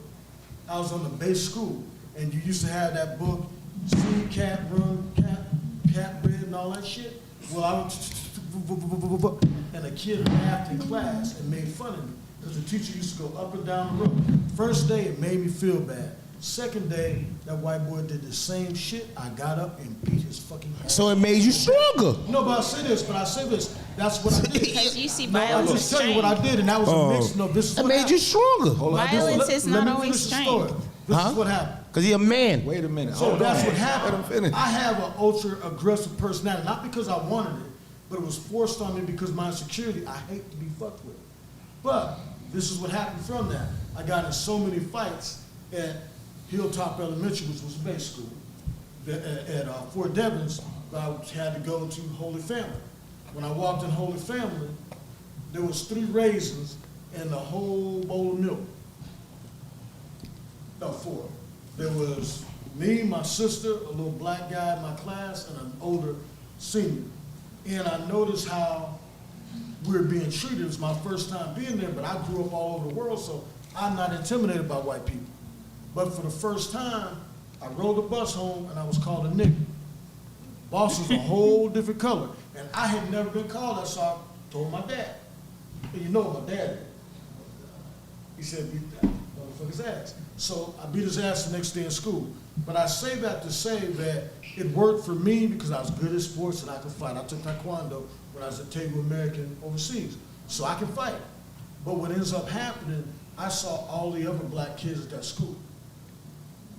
I was on the base school, and you used to have that book, See Cat Run, Cat Red, and all that shit. Well, I went, and a kid laughed in class and made fun of me because the teacher used to go up and down the road. First day, it made me feel bad. Second day, that white boy did the same shit. I got up and beat his fucking ass. So it made you stronger. No, but I say this. That's what I did. Because you see No, I violence just as tell you what I strength. did, and that was a mix. No, this is It what made happened. you stronger. Violence is Let not me always finish the story. strength. This Huh? is what happened. Because he a man. Wait a minute. So Hold that's on. what Let happened. him finish. I have an ultra aggressive personality, not because I wanted it, but it was forced on me because my insecurity. I hate to be fucked with. But this is what happened from that. I got in so many fights at Hilltop Elementary, which was a base school, at Fort Devens. I had to go to Holy Family. When I walked in Holy Family, there was 3 raisins and the whole bowl of milk. No, 4. There was me, my sister, a little black guy in my class, and an older senior. And I noticed how we were being treated. It was my first time being there, but I grew up all over the world, so I'm not intimidated by white people. But for the first time, I rode the bus home and I was called a nigger. Boss was a whole different color. And I had never been called that, so I told my dad. And you know what my dad did? He said, beat that motherfucker's ass. So I beat his ass the next day in school. But I say that to say that it worked for me because I was good at sports and I could fight. I took Taekwondo when I was at Table American overseas. So I can fight. But what ends up happening, I saw all the other black kids at that school.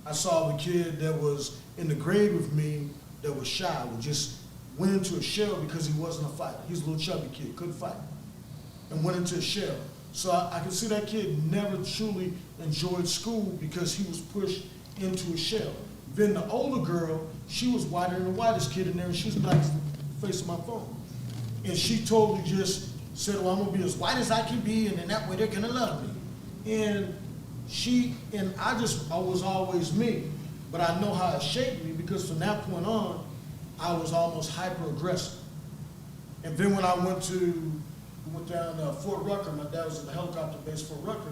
I saw the kid that was in the grade with me that was shy, would just went into a shell because he wasn't a fighter. He was a little chubby kid, couldn't fight, and went into a shell. So I could see that kid never truly enjoyed school because he was pushed into a shell. Then the older girl, she was whiter than the whitest kid in there, and she was black as the face of my phone. And she totally just said, well, I'm gonna be as white as I can be, and in that way they're gonna love me. And I was always me, but I know how it shaped me because from that point on, I was almost hyper aggressive. And then when I went down to Fort Rucker, my dad was in the helicopter base Fort Rucker,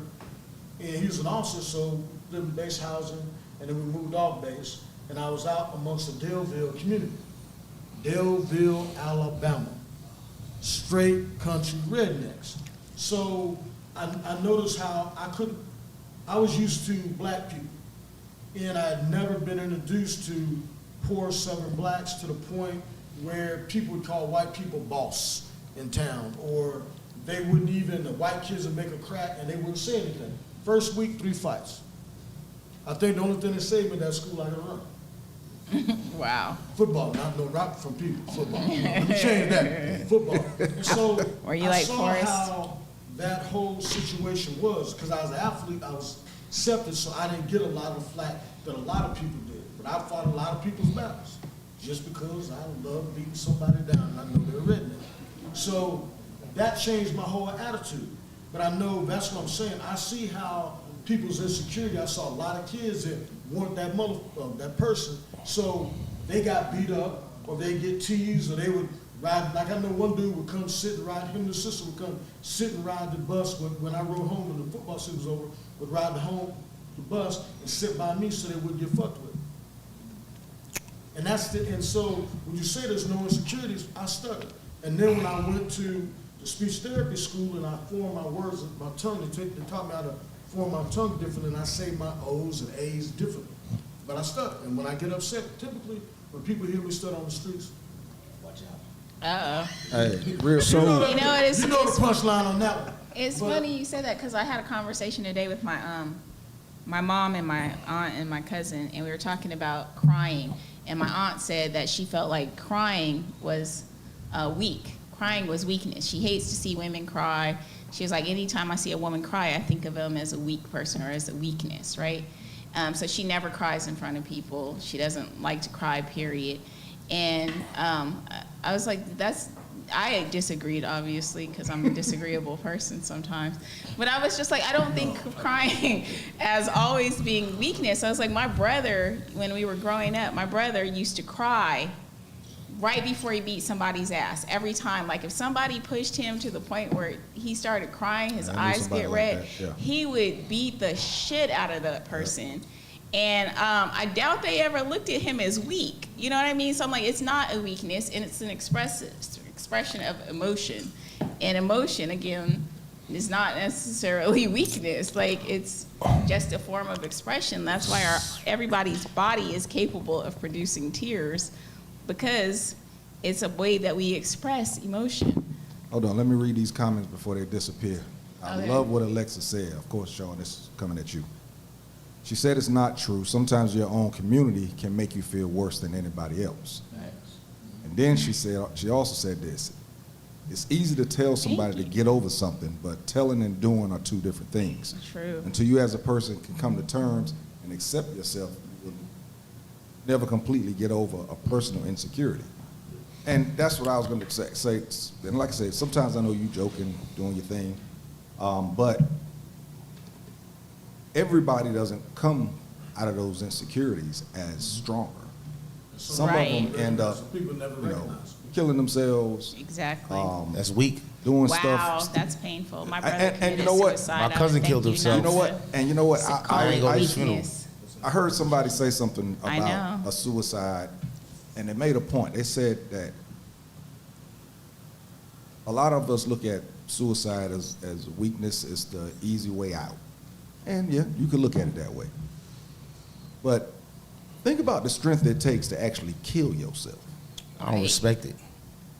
and he was an officer, so lived in base housing, and then we moved off base, and I was out amongst the Daleville community. Daleville, Alabama. Straight country rednecks. So I noticed how I was used to black people, and I had never been introduced to poor Southern blacks to the point where people would call white people boss in town, or they wouldn't even, the white kids would make a crack and they wouldn't say anything. First week, 3 fights. I think the only thing that saved me in that school, I could run. Wow. Football, not no rock from people, football. Let me change that, football. And so Were you I like saw Forrest? how that whole situation was, because I was an athlete, I was accepted, so I didn't get a lot of flack that a lot of people did. But I fought a lot of people's battles, just because I love beating somebody down, and I know they're redneck. So that changed my whole attitude. But I know, that's what I'm saying, I see how people's insecurity, I saw a lot of kids that want that person, so they got beat up, or they get teased, or they would ride, like I know one dude would come sit and ride, him and his sister would come sit and ride the bus when I rode home and the football season was over, would ride the bus and sit by me so they wouldn't get fucked with. And so when you say there's no insecurities, I stuttered. And then when I went to the speech therapy school and I formed my words, my tongue, they taught me how to form my tongue differently, and I say my O's and A's differently. But I stutter. And when I get upset, typically when people hear me stutter on the streets, watch out. Hey, real So- so. You know what? You know the punchline on that one. It's But- funny you said that because I had a conversation today with my mom and my aunt and my cousin, and we were talking about crying. And my aunt said that she felt like crying was weak. Crying was weakness. She hates to see women cry. She was like, anytime I see a woman cry, I think of them as a weak person or as a weakness, right? So she never cries in front of people. She doesn't like to cry, period. And I was like, I disagreed, obviously, because I'm a disagreeable person sometimes. But I was just like, I don't think of crying as always being weakness. I was like, my brother, when we were growing up, my brother used to cry right before he beat somebody's ass. Every time, like if somebody pushed him to the point where he started crying, his I knew eyes somebody get like red, that, yeah. he would beat the shit out of that person. And I doubt they ever looked at him as weak. You know what I mean? So I'm like, it's not a weakness, and it's an expression of emotion. And emotion, again, It's not necessarily weakness. Like, it's just a form of expression. That's why everybody's body is capable of producing tears, because it's a way that we express emotion. Hold on, let me read these comments before they disappear. I Okay. love what Alexa said. Of course, Sean, this is coming at you. She said it's not true. Sometimes your own community can make you feel worse than anybody else. And then she also said this. It's easy to tell somebody to get over something, but telling and doing are two different things. True. Until you as a person can come to terms and accept yourself, you will never completely get over a personal insecurity. And that's what I was going to say. And like I said, sometimes I know you joking, doing your thing, but everybody doesn't come out of those insecurities as stronger. Some Right. of them end up, People never recognize. killing themselves, Exactly. That's weak. doing Wow, stuff. that's painful. My brother and committed you know what? suicide. My I would cousin think killed himself. You know what? And you know what? I ain't going to his funeral. Weakness. I heard somebody say something I about know. a suicide, and they made a point. They said that a lot of us look at suicide as weakness, as the easy way out. And yeah, you could look at it that way. But think about the strength it takes to actually kill yourself. I don't respect it.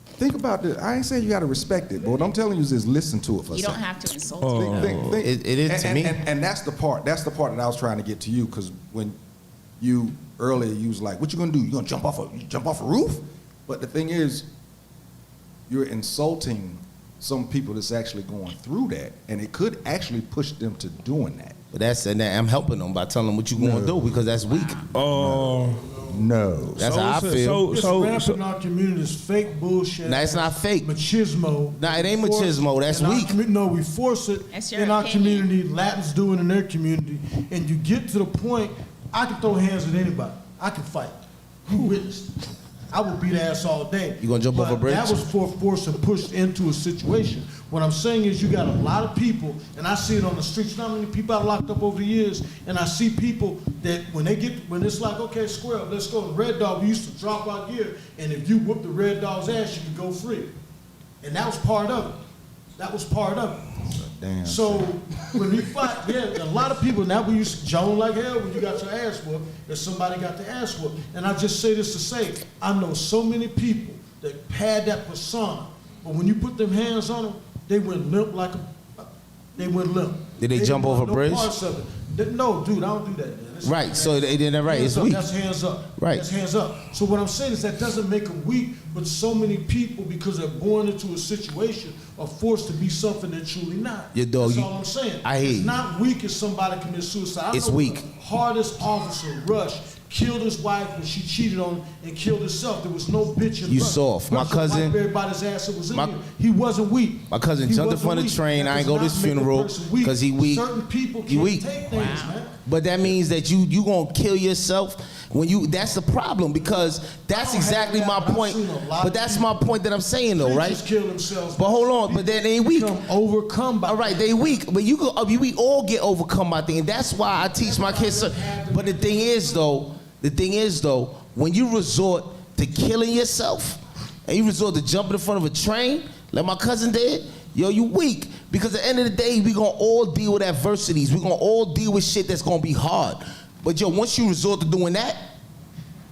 Think about this. I ain't saying you got to respect it, but what I'm telling you is just listen to it for a You second. don't have to insult it. It is to me. And that's the part. That's the part that I was trying to get to you, because when you earlier you was like, "What you gonna do? You gonna jump off a roof?" But the thing is, you're insulting some people that's actually going through that, and it could actually push them to doing that. But I'm helping them by telling them what you going to do, because that's weak. No. That's how I feel. It's rampant in our community. It's fake bullshit. Nah, it's not fake. Machismo. Nah, it ain't We force machismo. That's in our weak. No, we force it That's your in our opinion. community. Latins do it in their community. And you get to the point, I can throw hands at anybody. I can fight. You witnessed. I would beat ass all day. You gonna jump off a But bridge? That was for force and pushed into a situation. What I'm saying is you got a lot of people, and I see it on the streets. You know how many people I've locked up over the years, and I see people that when it's like, okay, square up, let's go to Red Dog. We used to drop our gear, and if you whoop the Red Dog's ass, you could go free. And that was part of it. That was part of it. Damn. So when we fight, yeah, a lot of people, now we used to joan like hell when you got your ass whooped, if somebody got their ass whooped. And I just say this to say, I know so many people that had that persona, but when you put them hands on them, they went limp they went limp. Did they jump didn't off want a bridge? No parts of it. No, dude, I don't do that, man. That's- Right, so they did that right. Hands It's up, weak. That's hands up. Right. That's hands up. So what I'm saying is that doesn't make them weak, but so many people, because they're born into a situation, are forced to be something they're truly not. Yeah, dog, That's you- all I'm saying. I hear It's you. not weak if somebody commits suicide. I It's know weak. The hardest officer, Rush, killed his wife when she cheated on him and killed herself. There was no bitch in You Rush. soft. My Rush cousin- wiped everybody's ass. It was in my- him. He wasn't weak. My cousin He jumped in wasn't front of the weak. train. That I ain't does go to his not make a funeral person weak. 'cause he weak. Certain people He can't weak. take things, man. But that means that you gonna kill yourself when you. That's the problem, because that's I don't exactly have my that, but I've point. seen a lot But of that's people- my point that I'm saying though, They right? just kill themselves. But hold on, but then they ain't weak. Become overcome by. All right, they weak, but we all get overcome by things. And that's why I teach my kids. But the thing is though, when you resort to killing yourself and you resort to jumping in front of a train, like my cousin did, yo, you weak. Because at the end of the day, we gonna all deal with adversities. We gonna all deal with shit that's gonna be hard. But yo, once you resort to doing that,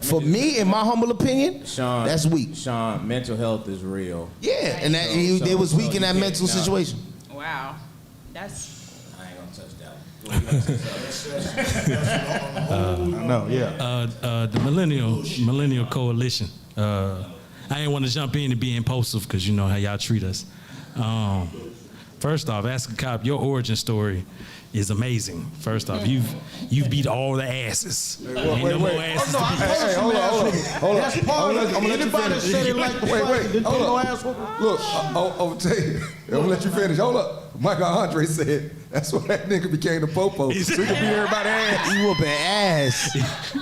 for me, in my humble opinion, Sean, that's weak. Sean, mental health is real. Yeah, and that So- they was so weak in you that can't- mental no. situation. Wow. That's I ain't gonna touch that. No, yeah. The Millennial Coalition. I ain't want to jump in and be impulsive because you know how y'all treat us. First off, Ask a Cop, your origin story is amazing. First off, you beat all the asses. Ain't no more asses to beat. Hey, hold on. That's part of it. I'm gonna let you Anybody that finish. said they like to Wait, fight, didn't hold take no up. ass whooping. Look, I'm gonna tell you. I'm gonna let you finish. Hold up. Michael Andre said that's why that nigga became the popo. So he could beat everybody's ass. You whooping ass.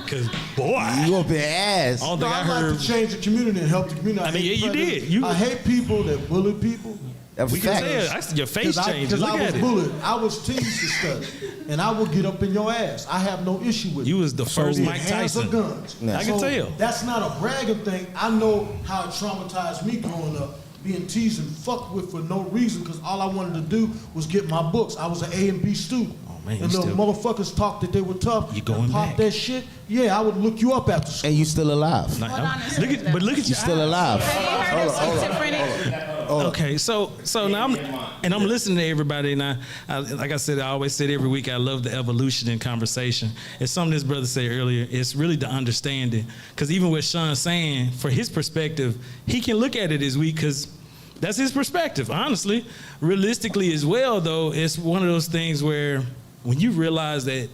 Cause boy, You whooping ass. I don't No, think I I like heard. to change the community and help the community. I mean, hate yeah, you prejudice. did. You- I hate people that bully people. That's We can fact. tell. I see your face changing. Because Look I was at it. bullied. I was teased to study. And I will get up in your ass. I have no issue with it. You was the first be it Mike hands or Tyson. guns. Yeah. I can tell. That's not a bragging thing. I know how it traumatized me growing up being teased and fucked with for no reason because all I wanted to do was get my books. I was an A and B student. Man, and little motherfuckers talk that they were tough. You going pop back. that shit. Yeah, I would look you up after school. And you still alive. Like, Hold on a look second, at, but look at You you. still alive. Have you heard of schizophrenic? Okay, so now I'm listening to everybody, and I like I said, I always said every week I love the evolution in conversation. It's something this brother said earlier. It's really the understanding, because even with Sean saying, for his perspective, he can look at it as weak because that's his perspective. Honestly, realistically as well, though, it's one of those things where when you realize that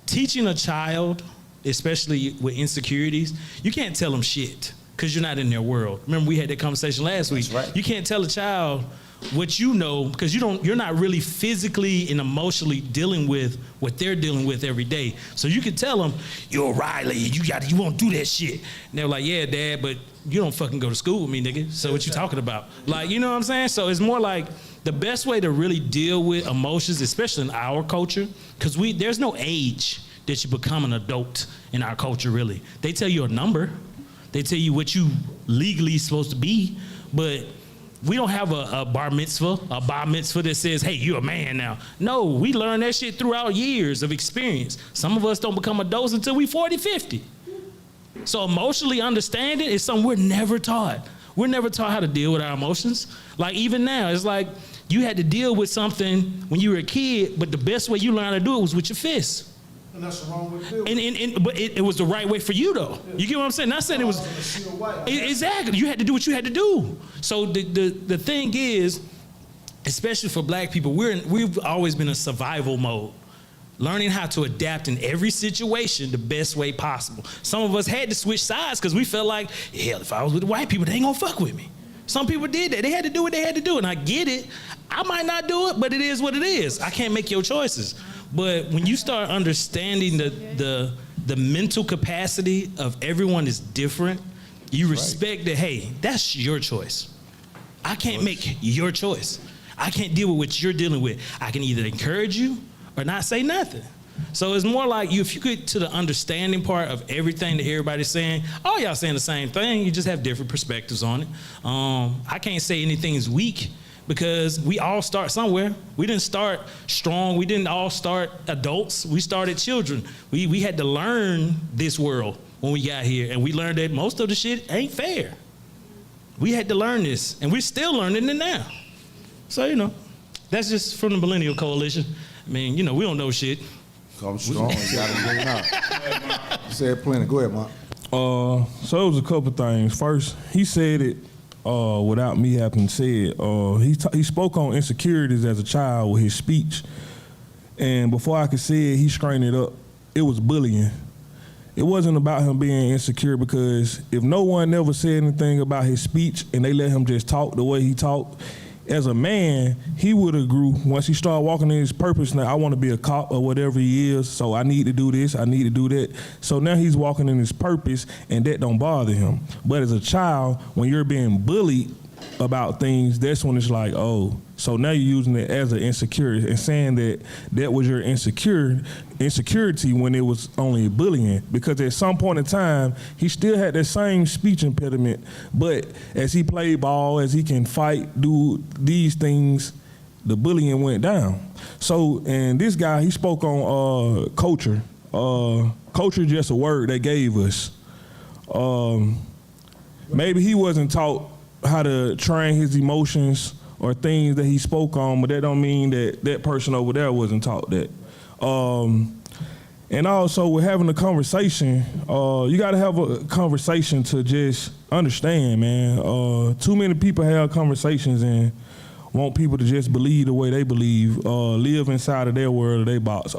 teaching a child, especially with insecurities, you can't tell them shit because you're not in their world. Remember, we had that conversation last week. That's right. You can't tell a child what you know because you're not really physically and emotionally dealing with what they're dealing with every day. So you can tell them, you're Riley, you won't do that shit. And they're like, yeah, Dad, but you don't fucking go to school with me, nigga. So what you talking about? Like, you know what I'm saying? So it's more like the best way to really deal with emotions, especially in our culture, because there's no age that you become an adult in our culture, really. They tell you a number. They tell you what you legally supposed to be, but we don't have a bar mitzvah that says, hey, you're a man now. No, we learn that shit throughout years of experience. Some of us don't become adults until we 40, 50. So emotionally understanding is something we're never taught. We're never taught how to deal with our emotions. Like even now, it's like you had to deal with something when you were a kid, but the best way you learned how to do it was with your fists. And that's the wrong way to do it. But it was the right way for you, though. Yeah. You get what I'm saying? Not saying it was. Exactly. You had to do what you had to do. So the thing is, especially for black people, we've always been in survival mode. Learning how to adapt in every situation the best way possible. Some of us had to switch sides because we felt like, hell, if I was with the white people, they ain't gonna fuck with me. Some people did that. They had to do what they had to do, and I get it. I might not do it, but it is what it is. I can't make your choices. But when you start understanding the mental capacity of everyone is different, you respect that, hey, that's your choice. I can't make your choice. I can't deal with what you're dealing with. I can either encourage you or not say nothing. So it's more like if you get to the understanding part of everything that everybody's saying, all y'all saying the same thing, you just have different perspectives on it. I can't say anything is weak because we all start somewhere. We didn't start strong. We didn't all start adults. We started children. We had to learn this world when we got here, and we learned that most of the shit ain't fair. We had to learn this, and we're still learning it now. So, that's just from the Millennial Coalition. I mean, we don't know shit. Come strong, you gotta get it out. You said plenty. Go ahead, Mark. So it was a couple things. First, he said it without me having said. He spoke on insecurities as a child with his speech, and before I could say it, he straightened it up. It was bullying. It wasn't about him being insecure because if no one ever said anything about his speech and they let him just talk the way he talked, as a man, he would have grew once he started walking in his purpose. Now, I want to be a cop or whatever he is, so I need to do this, I need to do that. So now he's walking in his purpose, and that don't bother him. But as a child, when you're being bullied about things, that's when it's like, oh, so now you're using it as an insecurity and saying that was your insecurity when it was only bullying. Because at some point in time, he still had that same speech impediment, but as he played ball, as he can fight, do these things, the bullying went down. So, and this guy, he spoke on culture. Culture is just a word they gave us. Maybe he wasn't taught how to train his emotions or things that he spoke on, but that don't mean that that person over there wasn't taught that. And also with having a conversation, you gotta have a conversation to just understand, man. Too many people have conversations and want people to just believe the way they believe, live inside of their world or their box.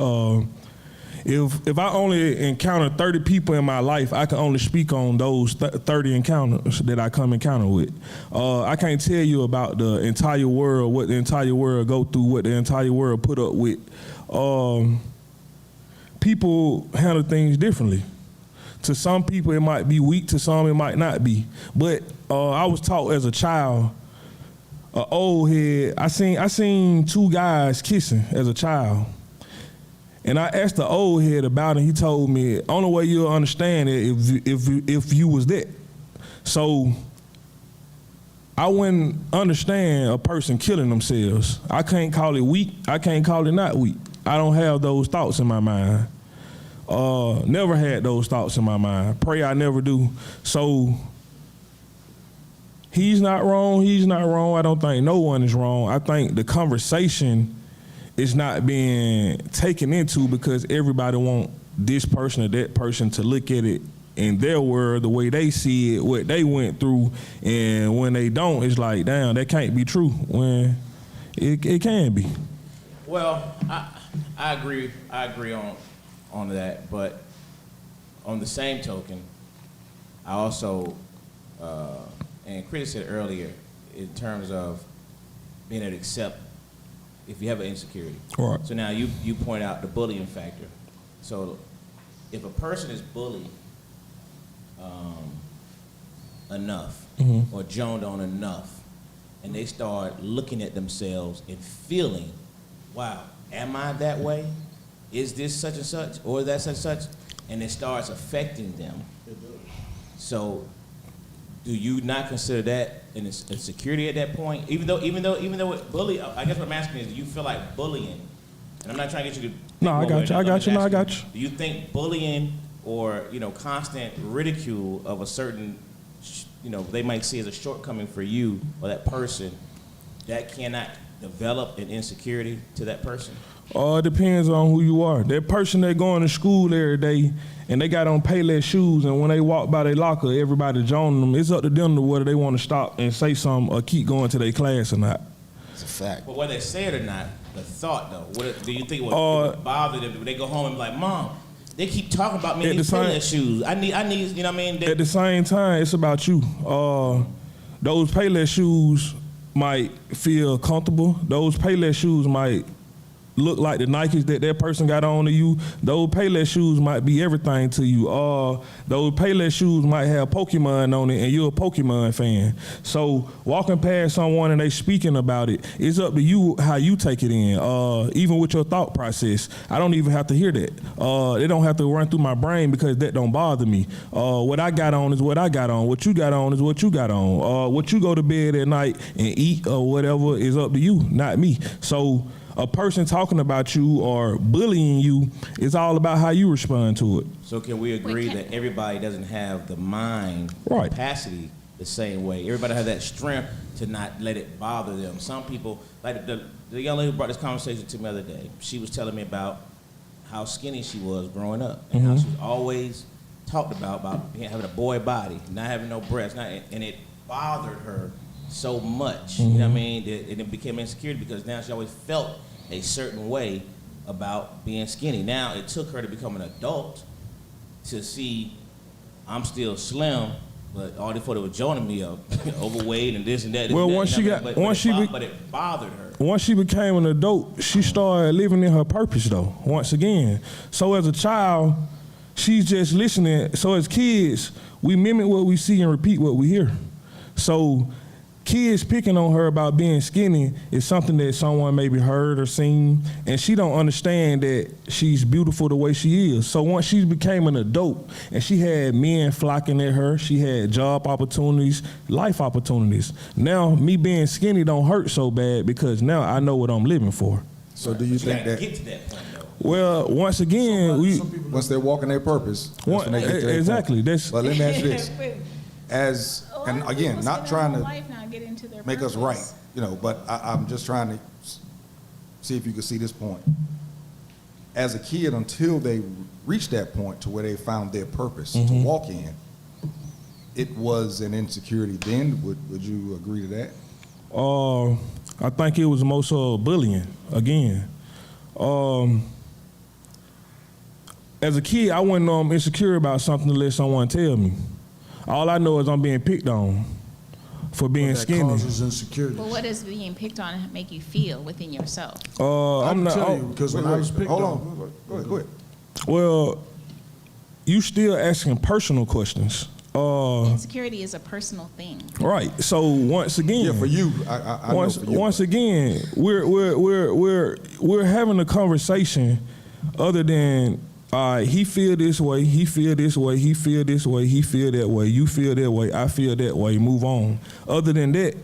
If I only encounter 30 people in my life, I can only speak on those 30 encounters that I come encounter with. I can't tell you about the entire world, what the entire world go through, what the entire world put up with. People handle things differently. To some people, it might be weak. To some, it might not be. But I was taught as a child, an old head. I seen two guys kissing as a child. And I asked the old head about it. He told me, only way you'll understand it if you was that. So I wouldn't understand a person killing themselves. I can't call it weak. I can't call it not weak. I don't have those thoughts in my mind. Never had those thoughts in my mind. Pray I never do. So he's not wrong. He's not wrong. I don't think no one is wrong. I think the conversation is not being taken into because everybody want this person or that person to look at it in their world the way they see it, what they went through, and when they don't, it's like, damn, that can't be true. When it can be. Well, I agree. I agree on that, but on the same token, I also and Chris said earlier, in terms of being able to accept if you have an insecurity. Right. So now you point out the bullying factor. So if a person is bullied enough or joned on enough, and they start looking at themselves and feeling, wow, am I that way? Is this such and such, or is that such and such? And it starts affecting them. So do you not consider that an insecurity at that point? Even though it bully, I guess what I'm asking is, do you feel like bullying? And I'm not trying to get you to. No, I got you. Do you think bullying or constant ridicule of a certain, they might see as a shortcoming for you or that person, that cannot develop an insecurity to that person? It depends on who you are. That person that going to school every day and they got on Payless shoes, and when they walk by their locker, everybody joining them. It's up to them to whether they want to stop and say something or keep going to their class or not. It's a fact. But whether they say it or not, the thought though, do you think it would bother them when they go home and be like, Mom, they keep talking about me in these Payless shoes. I need, you know what I mean? At the same time, it's about you. Those Payless shoes might feel comfortable. Those Payless shoes might look like the Nikes that person got on to you. Those Payless shoes might be everything to you. Those Payless shoes might have Pokemon on it, and you're a Pokemon fan. So walking past someone and they speaking about it, it's up to you how you take it in. Even with your thought process, I don't even have to hear that. It don't have to run through my brain because that don't bother me. What I got on is what I got on. What you got on is what you got on. What you go to bed at night and eat or whatever is up to you, not me. So a person talking about you or bullying you, it's all about how you respond to it. So can we agree that everybody doesn't have the mind capacity the same way? Everybody has that strength to not let it bother them. Some people, like the young lady who brought this conversation to me the other day, she was telling me about how skinny she was growing up and how she was always talked about having a boy body, not having no breasts, and it bothered her so much, you know what I mean, and it became insecurity because now she always felt a certain way about being skinny. Now it took her to become an adult to see I'm still slim, but all they thought it was joining me up, overweight and this and that. Well, but it bothered her. Once she became an adult, she started living in her purpose though, once again. So as a child, she's just listening. So as kids, we mimic what we see and repeat what we hear. So kids picking on her about being skinny is something that someone maybe heard or seen, and she don't understand that she's beautiful the way she is. So once she became an adult and she had men flocking at her, she had job opportunities, life opportunities. Now me being skinny don't hurt so bad because now I know what I'm living for. So do you think that? Get to that point though. Well, once again, Once they're walking their purpose, that's when they get to their exactly. point. But let me ask you this: and again, not trying to make us right, but I'm just trying to see if you can see this point. As a kid, until they reached that point to where they found their purpose to walk in, it was an insecurity then. Would you agree to that? I think it was most bullying again. As a kid, I wasn't insecure about something unless someone tell me. All I know is I'm being picked on for being skinny. Causes insecurity. Well, what does being picked on make you feel within yourself? I'm not. Tell you, because when I was picked Hold on. on. Go ahead. Well, you still asking personal questions. Insecurity is a personal thing. Right. So once again, Yeah, for you, I know for you. Once again, we're having a conversation other than all right, he feel this way, he feel this way, he feel this way, he feel that way, you feel that way, I feel that way, move on. Other than that,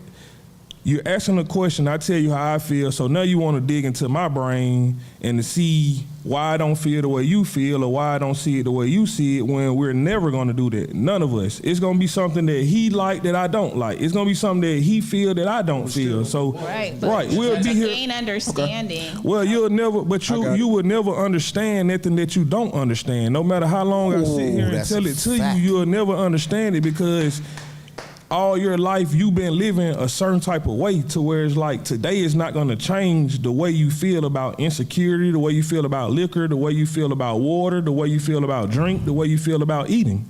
you're asking a question, I tell you how I feel, so now you want to dig into my brain and to see why I don't feel the way you feel or why I don't see it the way you see it, when we're never going to do that. None of us. It's going to be something that he like that I don't like. It's going to be something that he feel that I don't feel. So, Right, but we'll be here. gain understanding. Well, you'll never, but you would never understand nothing that you don't understand. No matter how long I sit here and that's tell a it to fact. you, you'll never understand it because all your life you've been living a certain type of way to where it's like today is not going to change the way you feel about insecurity, the way you feel about liquor, the way you feel about water, the way you feel about drink, the way you feel about eating.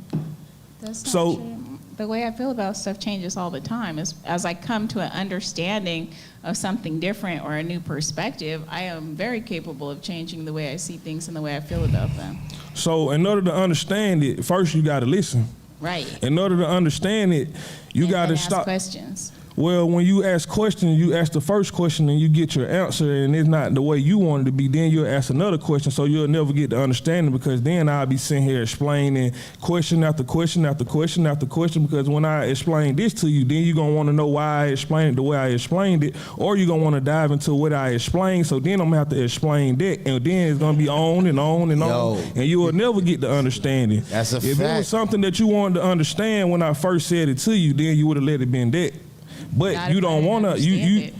That's not So- true. The way I feel about stuff changes all the time. As I come to an understanding of something different or a new perspective, I am very capable of changing the way I see things and the way I feel about them. So in order to understand it, first you got to listen. Right. In order to understand it, you And got to then ask stop. questions. Well, when you ask questions, you ask the first question and you get your answer and it's not the way you want it to be, then you'll ask another question, so you'll never get the understanding, because then I'll be sitting here explaining question after question after question after question, because when I explain this to you, then you're going to want to know why I explained it the way I explained it, or you're going to want to dive into what I explained, so then I'm going to have to explain that, and then it's going to be on and on and on, and you will never get the understanding. That's a If it fact. was something that you wanted to understand when I first said it to you, then you would have let it been that. But Not you if I don't didn't want to, understand you it.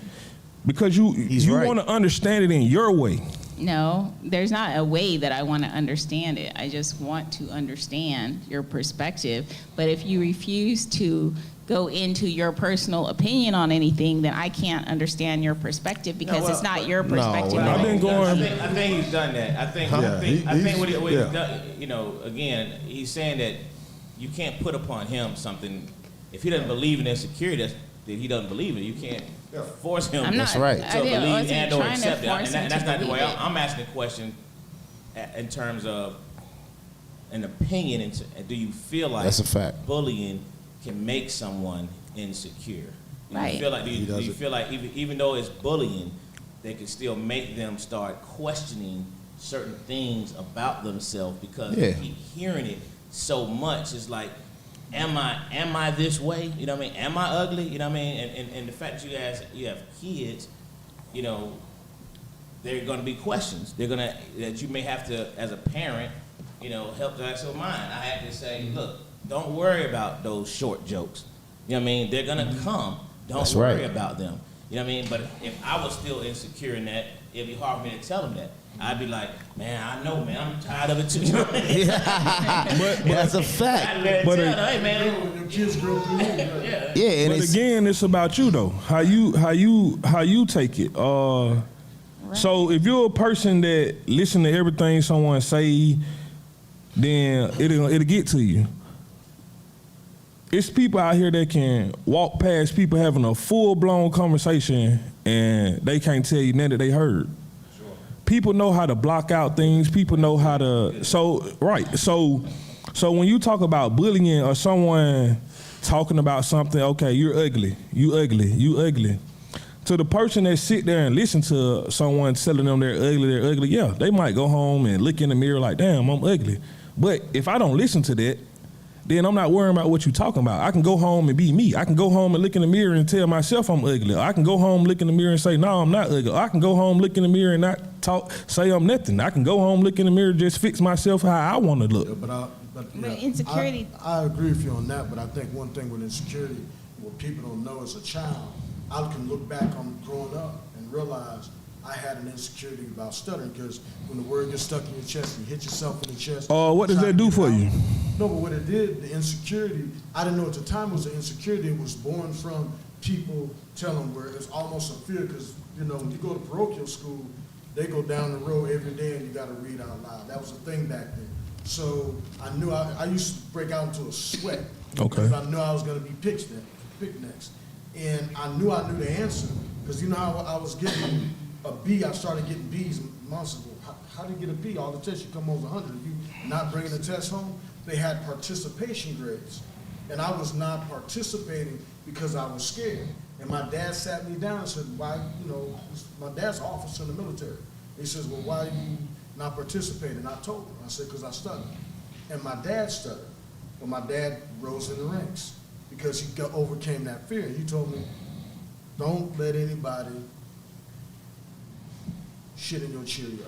because you right. want to understand it in your way. No, there's not a way that I want to understand it. I just want to understand your perspective. But if you refuse to go into your personal opinion on anything, then I can't understand your perspective because it's not your perspective. I've been going. I think he's done that. I think what he's done, you know, again, he's saying that you can't put upon him something. If he doesn't believe in insecurity, then he doesn't believe it. You can't force him I'm not, That's right. I to didn't, I believe wasn't and or trying accept to it. force him And that's to not the believe way it. I'm asking the question in terms of an opinion. Into, do you feel like That's a fact. bullying can make someone insecure? Do Right. you feel like, do you feel like even though it's bullying, they can still make them start questioning certain things about themselves because they keep hearing it so much? It's like, am I this way? You know what I mean? Am I ugly? You know what I mean? And the fact that you have kids, you know, there are going to be questions. That you may have to, as a parent, you know, help to ask. So mine, I have to say, look, don't worry about those short jokes. You know what I mean? They're going to come. Don't worry about them. You know what I mean? But if I was still insecure in that, it'd be hard for me to tell them that. I'd be like, man, I know, man, I'm tired of it too. You know what I mean? But that's a fact. But hey, man. Your kids grow through you. Yeah, and But it's, again, it's about you though. How you take it. So if you're a person that listen to everything someone say, then it'll get to you. It's people out here that can walk past people having a full-blown conversation and they can't tell you nothing that they heard. People know how to block out things. People know how to. So when you talk about bullying or someone talking about something, okay, you're ugly, you ugly. To the person that sit there and listen to someone telling them they're ugly, yeah, they might go home and look in the mirror like, damn, I'm ugly. But if I don't listen to that, then I'm not worrying about what you're talking about. I can go home and be me. I can go home and look in the mirror and tell myself I'm ugly. I can go home, look in the mirror and say, no, I'm not ugly. I can go home, look in the mirror and not say I'm nothing. I can go home, look in the mirror, just fix myself how I want to look. But insecurity- I agree with you on that, but I think one thing with insecurity, what people don't know as a child, I can look back on growing up and realize I had an insecurity about stuttering because when the word gets stuck in your chest, you hit yourself in the chest. What does try that to do get for out. you? No, but what it did, the insecurity, I didn't know at the time it was an insecurity. It was born from people telling where it's almost a fear because, you know, when you go to parochial school, they go down the road every day and you got to read out loud. That was a thing back then. So I knew I used to break out into a sweat. Okay. Because I knew I was going to be picked next. And I knew the answer because you know how I was getting a B, I started getting B's months ago. How do you get a B? All the tests, you come over 100. You not bringing the test home? They had participation grades. And I was not participating because I was scared. And my dad sat me down and said, why, you know, my dad's an officer in the military. He says, well, why you not participating. And I told him, I said, because I stuttered. And my dad stuttered. But my dad rose in the ranks because he overcame that fear. He told me, don't let anybody shit in your Cheerios.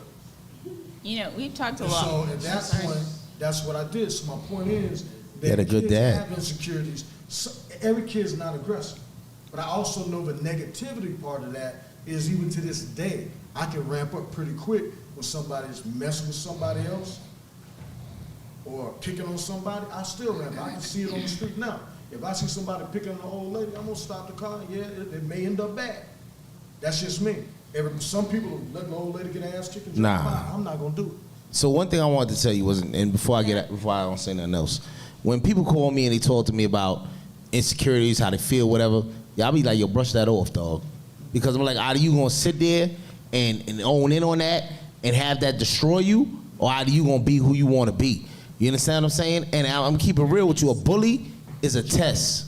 You know, we've talked a And lot. so at that point, that's what I did. So my point is You had a that good kids dad. have insecurities. So every kid's not aggressive. But I also know the negativity part of that is even to this day, I can ramp up pretty quick when somebody's messing with somebody else or picking on somebody. I still ramp up. I can see it on the street now. If I see somebody picking on an old lady, I'm gonna stop the car. Yeah, it may end up bad. That's just me. Some people will let an old lady get her ass kicked and Nah. jump by. I'm not gonna do it. So one thing I wanted to tell you was, and before I don't say nothing else, when people call me and they talk to me about insecurities, how they feel, whatever, y'all be like, yo, brush that off, dog. Because I'm like, either you gonna sit there and own in on that and have that destroy you, or either you gonna be who you wanna be. You understand what I'm saying? And I'm keeping real with you. A bully is a test.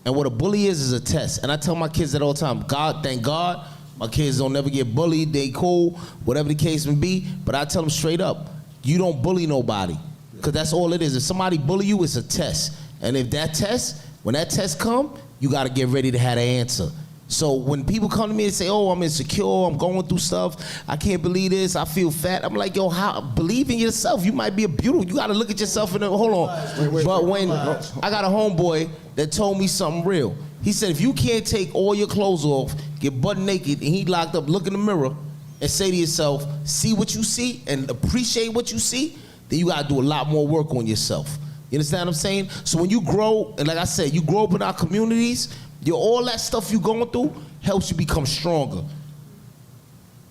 And what a bully is a test. And I tell my kids that all the time. God, thank God, my kids don't never get bullied. They cool, whatever the case may be. But I tell them straight up, you don't bully nobody. Because that's all it is. If somebody bully you, it's a test. And if that test, when that test come, you got to get ready to have the answer. So when people come to me and say, oh, I'm insecure, I'm going through stuff, I can't believe this, I feel fat, I'm like, yo, how? Believe in yourself. You might be a beautiful, you got to look at yourself in the, hold on. But when, I got a homeboy that told me something real. He said, if you can't take all your clothes off, get butt naked, and he locked up, look in the mirror, and say to yourself, see what you see, and appreciate what you see, then you got to do a lot more work on yourself. You understand what I'm saying? So when you grow, and like I said, you grow up in our communities, all that stuff you going through helps you become stronger.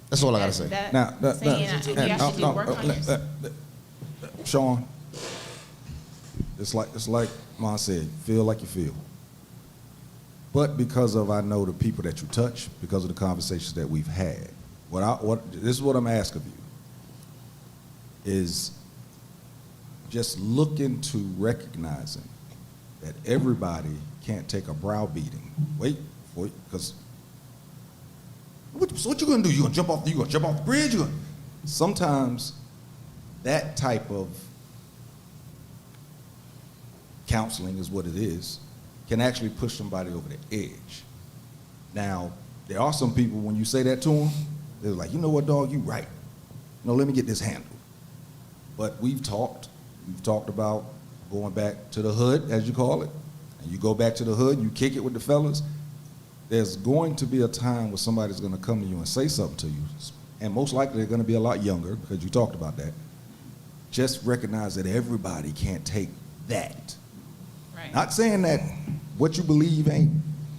That's all I gotta say. Sean, it's like Mom said, feel like you feel. But because of I know the people that you touch, because of the conversations that we've had, this is what I'm asking of you, is just look into recognizing that everybody can't take a browbeating. Wait for it, because what you gonna do? You gonna jump off the bridge? Sometimes that type of counseling is what it is, can actually push somebody over the edge. Now, there are some people, when you say that to them, they're like, you know what, dog, you right. No, let me get this handled. But we've talked about going back to the hood, as you call it, and you go back to the hood, you kick it with the fellas. There's going to be a time where somebody's gonna come to you and say something to you, and most likely they're gonna be a lot younger, because you talked about that. Just recognize that everybody can't take that. Right. Not saying that what you believe ain't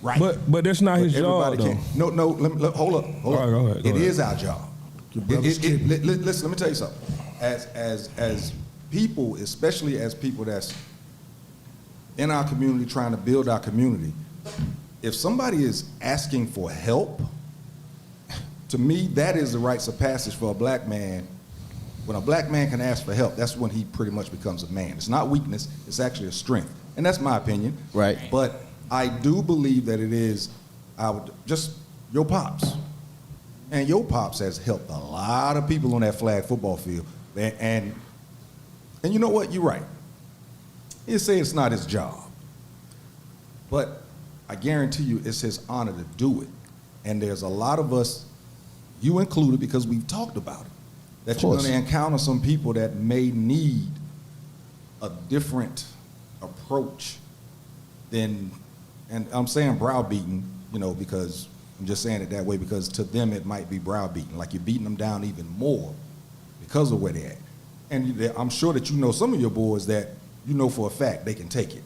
right. But that's not his job, though. No, hold up. All right, go ahead. It is our job. Listen, let me tell you something. As people, especially as people that's in our community trying to build our community, if somebody is asking for help, to me, that is the rites of passage for a black man. When a black man can ask for help, that's when he pretty much becomes a man. It's not weakness, it's actually a strength. And that's my opinion. Right. But I do believe that it is just your pops. And your pops has helped a lot of people on that flag football field. And you know what? You're right. He'll say it's not his job. But I guarantee you it's his honor to do it. And there's a lot of us, you included, because we've talked about it, that you're going to encounter some people that may need a different approach than, and I'm saying browbeaten, because I'm just saying it that way because to them it might be browbeaten, like you're beating them down even more because of where they're at. And I'm sure that some of your boys that for a fact they can take it,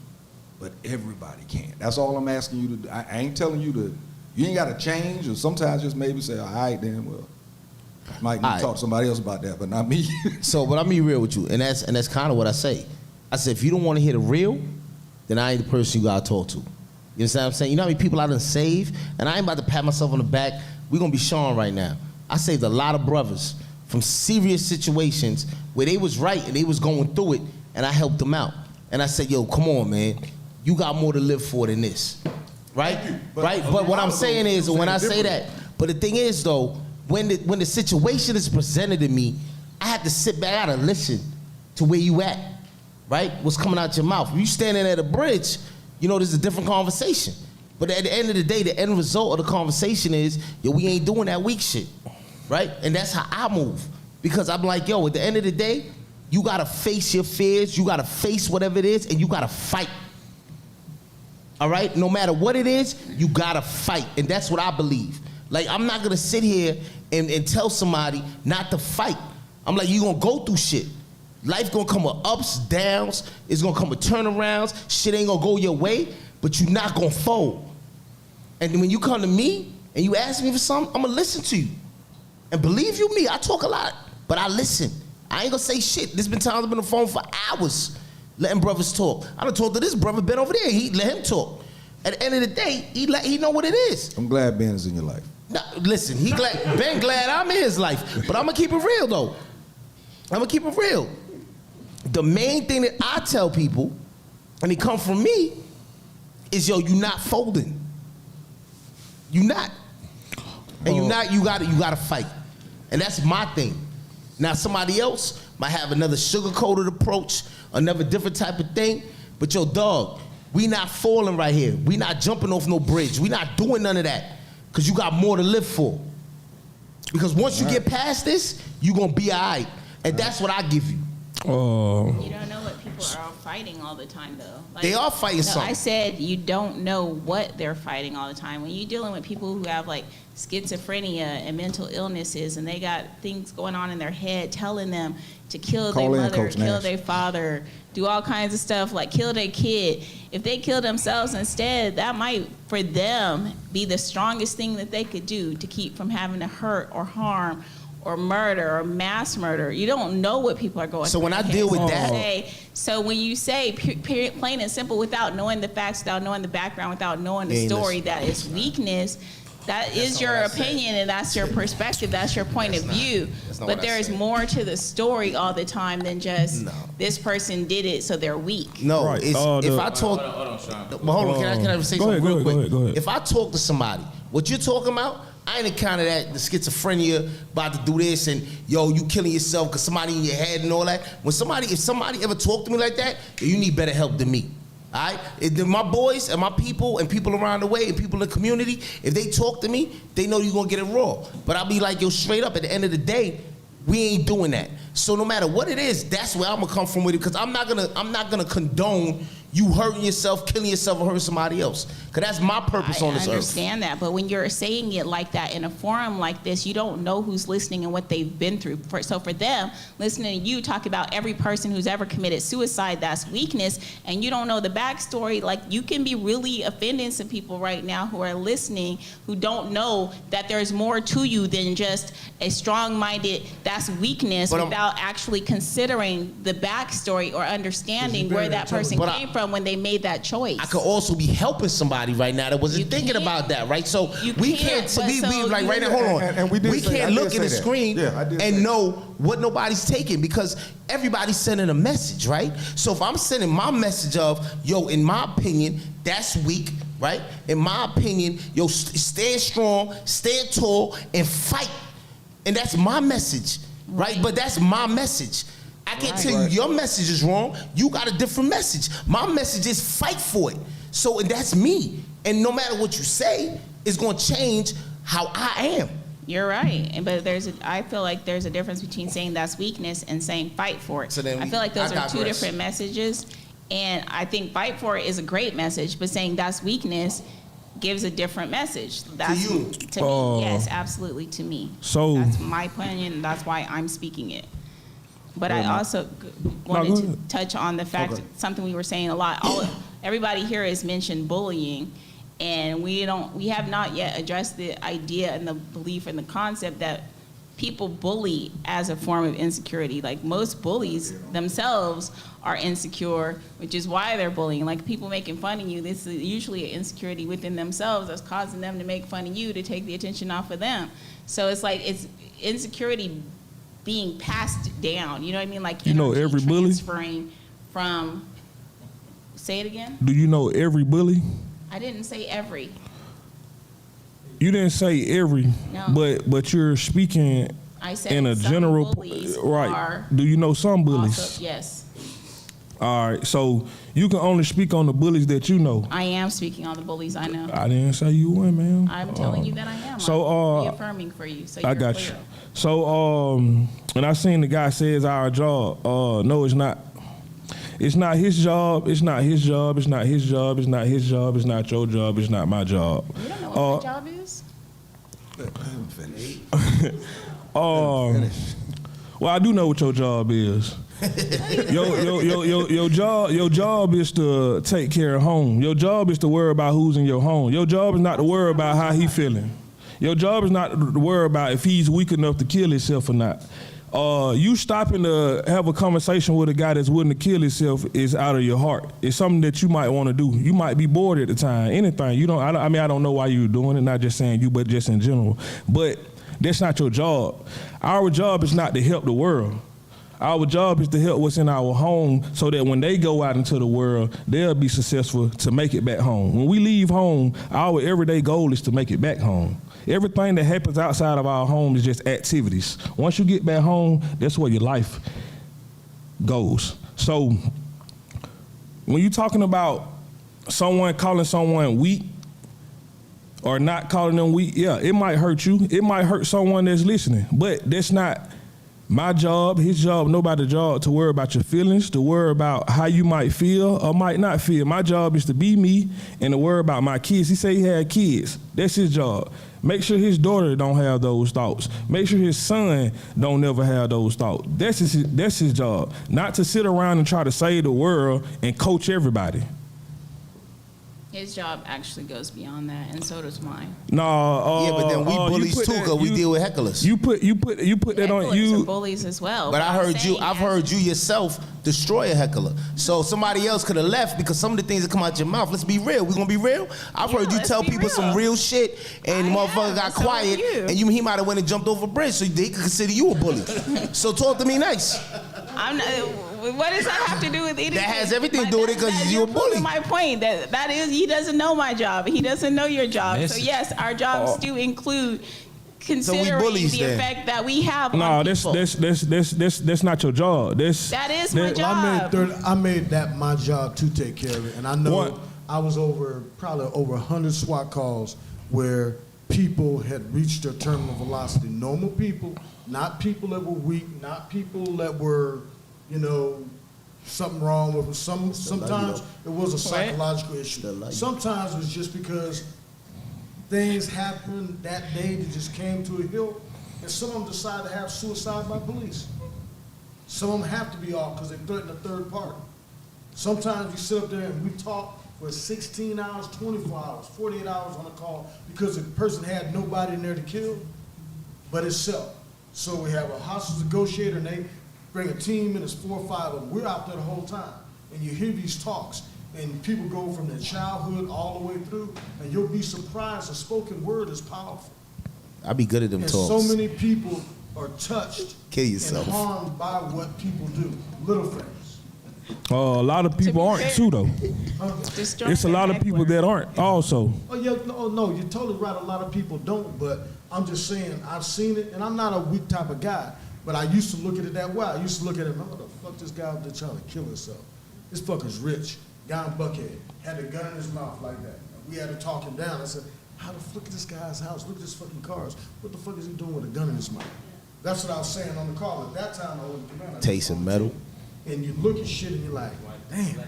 but everybody can't. That's all I'm asking you to do. I ain't telling you you ain't got to change, or sometimes just maybe say, all right, then, well, might need to talk to somebody else about that, but not me. So, but I'm be real with you, and that's kind of what I say. I said, if you don't want to hear the real, then I ain't the person you gotta talk to. You understand what I'm saying? You know how many people I done saved? And I ain't about to pat myself on the back. We're gonna be Sean right now. I saved a lot of brothers from serious situations where they was right and they was going through it, and I helped them out. And I said, yo, come on, man. You got more to live for than this. Right? Right? But what I'm saying is, when I say that, but the thing is, though, when the situation is presented to me, I have to sit back, I gotta listen to where you at, right? What's coming out your mouth. If you standing at a bridge, you know, there's a different conversation. But at the end of the day, the end result of the conversation is, yo, we ain't doing that weak shit, right? And that's how I move. Because I'm like, yo, at the end of the day, you gotta face your fears, you gotta face whatever it is, and you gotta fight. All right? No matter what it is, you gotta fight. And that's what I believe. Like, I'm not gonna sit here and tell somebody not to fight. I'm like, you gonna go through shit. Life gonna come with ups, downs, it's gonna come with turnarounds, shit ain't gonna go your way, but you're not gonna fold. And when you come to me and you ask me for something, I'm gonna listen to you. And believe you me, I talk a lot, but I listen. I ain't gonna say shit. There's been times I've been on the phone for hours letting brothers talk. I done talked to this brother, been over there, he let him talk. At the end of the day, he know what it is. I'm glad Ben is in your life. No, listen, Ben glad I'm in his life, but I'm gonna keep it real though. I'm gonna keep it real. The main thing that I tell people, and it come from me, is yo, you not folding. You not. And you gotta fight. And that's my thing. Now somebody else might have another sugar-coated approach, another different type of thing, but yo, dog, we not falling right here. We not jumping off no bridge. We not doing none of that, because you got more to live for. Because once you get past this, you gonna be all right. And that's what I give you. You don't know what people are fighting all the time, though. Like, They are fighting something. I said you don't know what they're fighting all the time. When you're dealing with people who have like schizophrenia and mental illnesses, and they got things going on in their head telling them to kill their mother, kill their father, do all kinds of stuff, like kill their kid. If they kill themselves instead, that might, for them, be the strongest thing that they could do to keep from having to hurt or harm or murder or mass murder. You don't know what people are going through. So when I deal with that, so when you say plain and simple, without knowing the facts, without knowing the background, without knowing the story, that is weakness. That is your opinion, and that's your perspective, that's your point of view. But there is more to the story all the time than just this person did it, so they're weak. No, Right. if I talk, hold on, can I say something real quick? Go ahead. If I talk to somebody, what you're talking about, I ain't encountered that, the schizophrenia, about to do this, and yo, you killing yourself because somebody in your head and all that. If somebody ever talk to me like that, you need better help than me. All right? My boys and my people and people around the way and people in the community, if they talk to me, they know you're gonna get it raw. But I'll be like, yo, straight up, at the end of the day, we ain't doing that. So no matter what it is, that's where I'm gonna come from with it, because I'm not gonna condone you hurting yourself, killing yourself, or hurting somebody else. Because that's my purpose on this earth. I understand that, but when you're saying it like that in a forum like this, you don't know who's listening and what they've been through. So for them, listening to you talk about every person who's ever committed suicide, that's weakness, and you don't know the backstory, like you can be really offending some people right now who are listening, who don't know that there's more to you than just a strong-minded, that's weakness, without actually considering the backstory or understanding where that person came from when they made that choice. I could also be helping somebody right now that wasn't thinking about that, right? So we can't like right now, hold on. And we can't look at the screen and know what nobody's taking, because everybody's sending a message, right? So if I'm sending my message of, yo, in my opinion, that's weak, right? In my opinion, yo, stand strong, stand tall, and fight. And that's my message, right? But that's my message. I can't tell you your message is wrong. You got a different message. My message is fight for it. So, and that's me. And no matter what you say, it's going to change how I am. You're right, but I feel like there's a difference between saying that's weakness and saying fight for it. So then I feel like those are two digress. different messages, and I think fight for it is a great message, but saying that's weakness gives a different message. That's, to you? To me, yes, absolutely, to me. So that's my opinion, and that's why I'm speaking it. But I also wanted to touch on the fact, something we were saying a lot. Everybody here has mentioned bullying, and we have not yet addressed the idea and the belief and the concept that people bully as a form of insecurity. Like most bullies themselves are insecure, which is why they're bullying. Like people making fun of you, this is usually an insecurity within themselves that's causing them to make fun of you, to take the attention off of them. So it's like it's insecurity being passed down. You know what I mean? Like you know every bully transferring from. Say it again. Do you know every bully? I didn't say every. You didn't say every, No. but you're speaking I said in a some general, bullies right? are Do you know some bullies? also, yes, All right, so you can only speak on the bullies that you know. I am speaking on the bullies I know. I didn't say you were, man. I'm telling you that I am. so, I'm reaffirming for you. So I you're got clear. you. So, and I seen the guy say it's our job. No, it's not. It's not his job. It's not his job. It's not his job. It's not his job. It's not your job. It's not my job. You don't know what my job is? Well, I do know what your job is. Your job is to take care of home. Your job is to worry about who's in your home. Your job is not to worry about how he feeling. Your job is not to worry about if he's weak enough to kill himself or not. You stopping to have a conversation with a guy that's willing to kill himself is out of your heart. It's something that you might want to do. You might be bored at the time. Anything. You don't. I mean, I don't know why you're doing it. Not just saying you, but just in general. But that's not your job. Our job is not to help the world. Our job is to help what's in our home so that when they go out into the world, they'll be successful to make it back home. When we leave home, our everyday goal is to make it back home. Everything that happens outside of our home is just activities. Once you get back home, that's where your life goes. So when you're talking about someone calling someone weak or not calling them weak, yeah, it might hurt you. It might hurt someone that's listening, but that's not my job, his job, nobody's job to worry about your feelings, to worry about how you might feel or might not feel. My job is to be me and to worry about my kids. He said he had kids. That's his job. Make sure his daughter don't have those thoughts. Make sure his son don't never have those thoughts. That's his job. Not to sit around and try to save the world and coach everybody. His job actually goes beyond that, and so does mine. Yeah, but then we bullies too, because we deal with hecklers. You put that on Hecklers you. are bullies as well. But I'm I've heard you yourself destroy a heckler. So somebody else could have left because some of the things that come out your mouth, let's be real. We're going to be real? I've heard you let's tell be people some real. real shit and the motherfucker got and so have quiet you. and he might have went and jumped over a bridge so they could consider you a bully. So talk to me nice. I'm not, what does that have to do with anything? That has everything to do with it because you're a bully. My point that is he doesn't know my job. He doesn't know your job. Message. So yes, our jobs do include considering bullies the then. effect that we have No, on that's people. that's not your job. That is my job. I made that my job to take care of it, and I know What? I was probably over 100 SWAT calls where people had reached their terminal velocity. Normal people, not people that were weak, not people that were, something wrong with them. Sometimes it was a psychological issue. Sometimes it was just because things happened that day that just came to a hill, and some of them decided to have suicide by police. Some of them have to be off because they threaten a third party. Sometimes you sit up there and we talk for 16 hours, 24 hours, 48 hours on a call because the person had nobody in there to kill but itself. So we have a hostage negotiator and they bring a team and it's 4 or 5 of them. We're out there the whole time. And you hear these talks and people go from their childhood all the way through and you'll be surprised the spoken word is powerful. I be good at them And talks. so many people are touched Kill yourself. and harmed by what people do. Little things. A lot of people aren't too though. It's a lot of people that aren't also. Oh yeah, no, you're totally right. A lot of people don't, but I'm just saying I've seen it, and I'm not a weak type of guy. But I used to look at it that way. I used to look at it, man, what the fuck this guy out there trying to kill himself? This fucker's rich. Guy in Buckhead had a gun in his mouth like that. We had to talk him down. I said, how the fuck is this guy's house? Look at his fucking cars. What the fuck is he doing with a gun in his mouth? That's what I was saying on the call. At that time, I wasn't commanding. Taste of metal. And you look at shit and you're like, damn.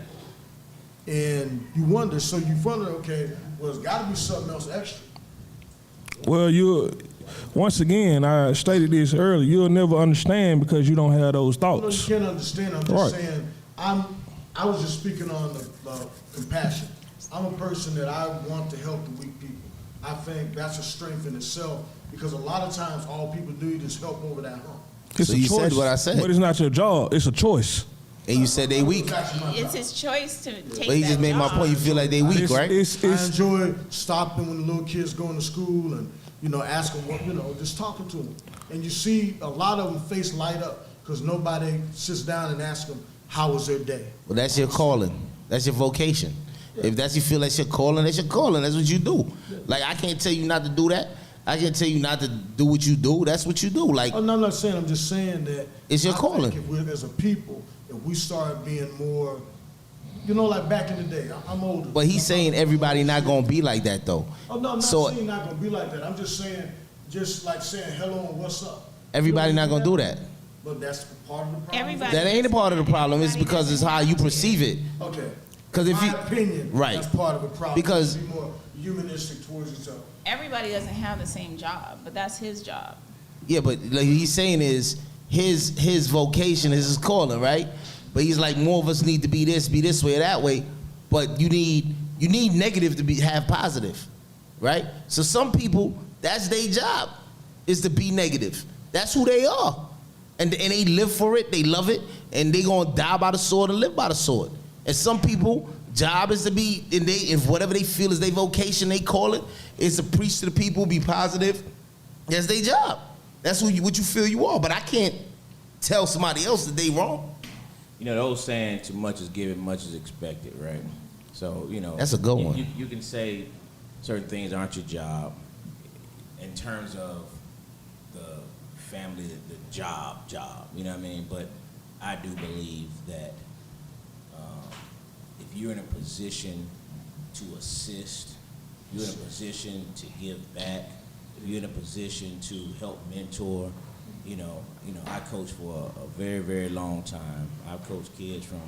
And you wonder, okay, well, there's got to be something else extra. Well, once again, I stated this earlier, you'll never understand because you don't have those No, you thoughts. can't understand. I'm just saying, I was just speaking on the compassion. I'm a person that I want to help the weak people. I think that's a strength in itself because a lot of times all people do is help over that hump. It's So a you choice, said what I said. but it's not your job. It's a choice. And you said they weak. It's his choice to take But he that just made my job. point. You feel like they weak, right? I enjoy stopping when the little kids going to school and, ask them what, just talking to them. And you see a lot of them face light up because nobody sits down and asks them, how was their day? Well, that's your calling. That's your vocation. If you feel that's your calling, that's your calling. That's what you do. Like, I can't tell you not to do that. I can tell you not to do what you do. That's what you do. Like, Oh, no, I'm not saying. I'm just saying that It's your I calling. think if we're, as a people, if we start being more, like back in the day. I'm older. but he's saying everybody not gonna be like that though. Oh no, I'm not So saying not gonna be like that. I'm just saying, just like saying hello and what's up. everybody not gonna do that. But that's part of the problem. Everybody- That ain't a part of the problem. It's because it's how you perceive it. Okay. 'Cause if my you- opinion, Right. that's part of the problem. Because- be more humanistic towards each other. Everybody doesn't have the same job, but that's his job. Yeah, but like he's saying is his vocation is his calling, right? But he's like, more of us need to be this way or that way. But you need negative to have positive, right? So some people, that's their job, is to be negative. That's who they are. And they live for it, they love it, and they gonna die by the sword and live by the sword. And some people, job is to be, and if whatever they feel is their vocation, they call it, is to preach to the people, be positive. That's their job. That's what you feel you are. But I can't tell somebody else that they wrong. You know, the old saying, too much is given, much is expected, right? So, That's a good one. You can say certain things aren't your job in terms of the family, the job, you know what I mean? But I do believe that if you're in a position to assist, you're in a position to give back, if you're in a position to help mentor, I coached for a very, very long time. I've coached kids from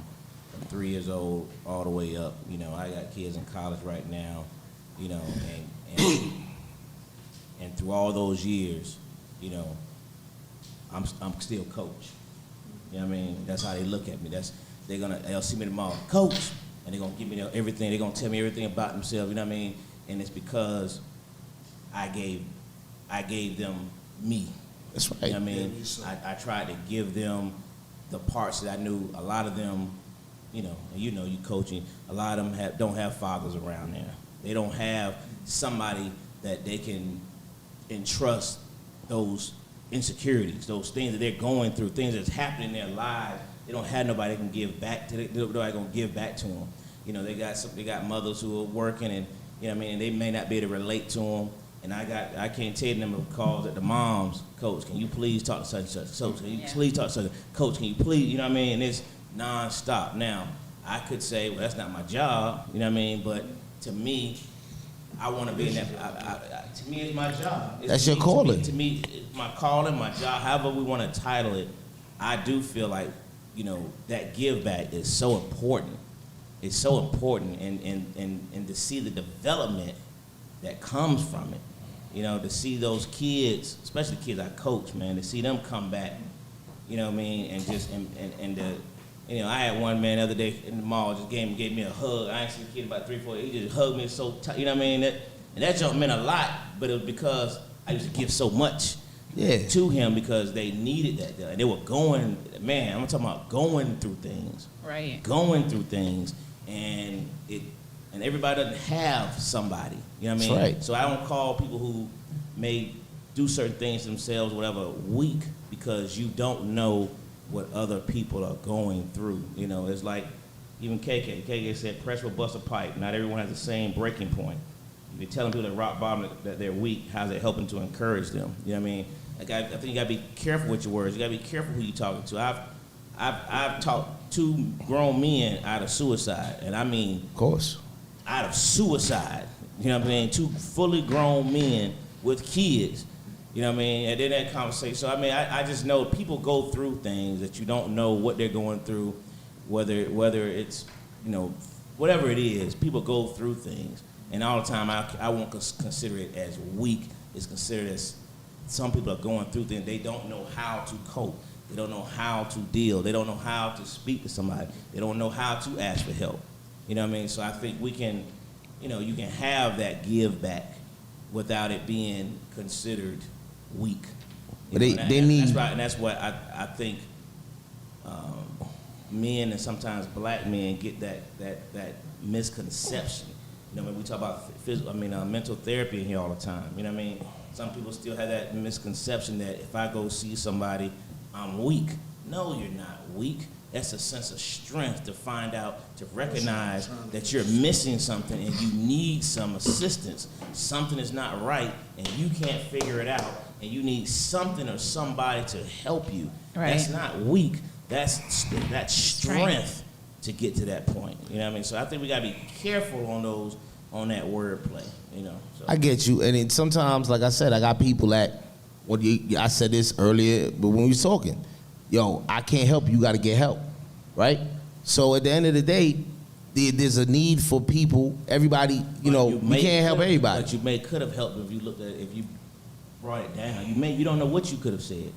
3 years old all the way up. I got kids in college right now, and through all those years, I'm still coach. You know what I mean? That's how they look at me. They'll see me tomorrow, coach, and they're gonna give me everything. They're gonna tell me everything about themselves. You know what I mean? And it's because I gave them me. That's right. You know what I mean? I tried to give them the parts that I knew. A lot of them, you coaching. A lot of them don't have fathers around there. They don't have somebody that they can entrust those insecurities, those things that they're going through, things that's happening in their lives. They don't have nobody that can give back to. Nobody gonna give back to them. They got mothers who are working, and and they may not be able to relate to them. And I can't tell them the calls that the moms, coach, can you please talk to such and such? Coach, can you please talk to such? Coach, can you please? You know what I mean? And it's nonstop. Now, I could say, well, that's not my job. You know what I mean? But to me, I want to be in that. To me, it's my job. That's your calling. To me, it's my calling, my job, however we want to title it. I do feel like, that give back is so important. It's so important, and to see the development that comes from it. To see those kids, especially kids I coach, man, to see them come back, you know what I mean, and just I had one man the other day in the mall just gave me a hug. I ain't seen a kid about 3, 4. He just hugged me so tight, you know what I mean? That jump meant a lot, but it was because I used to give so much to him because they needed that. They were going, man, I'm talking about going through things. Right. Going through things, and everybody doesn't have somebody, you know what I mean? That's right. So I don't call people who may do certain things themselves, whatever, weak, because you don't know what other people are going through. It's like even KK said, press will bust a pipe. Not everyone has the same breaking point. If you're telling people at rock bottom that they're weak, how's it helping to encourage them? You know what I mean? Like I think you gotta be careful with your words. You gotta be careful who you're talking to. I've talked 2 grown men out of suicide, and I mean, Of course. out of suicide. You know what I mean? 2 fully grown men with kids. You know what I mean? And then that conversation. So I mean, I just know people go through things that you don't know what they're going through, whether it's, whatever it is, people go through things. And all the time, I won't consider it as weak. It's considered as some people are going through things. They don't know how to cope. They don't know how to deal. They don't know how to speak to somebody. They don't know how to ask for help. You know what I mean? So I think we can, you can have that give back without it being considered weak. But they need. That's right, and that's what I think men and sometimes black men get that misconception. When we talk about mental therapy in here all the time. You know what I mean? Some people still have that misconception that if I go see somebody, I'm weak. No, you're not weak. That's a sense of strength to find out, to recognize that you're missing something and you need some assistance. Something is not right and you can't figure it out and you need something or somebody to help you. Right. That's not weak. That's strength to get to that point. You know what I mean? So I think we gotta be careful on that wordplay. You know. So. I get you, and sometimes, like I said, I got people that. I said this earlier, but when we was talking, yo, I can't help you. You got to get help, right? So at the end of the day, there's a need for people. Everybody, you can't help everybody. But you could have helped if you looked at it, if you brought it down. You don't know what you could have said.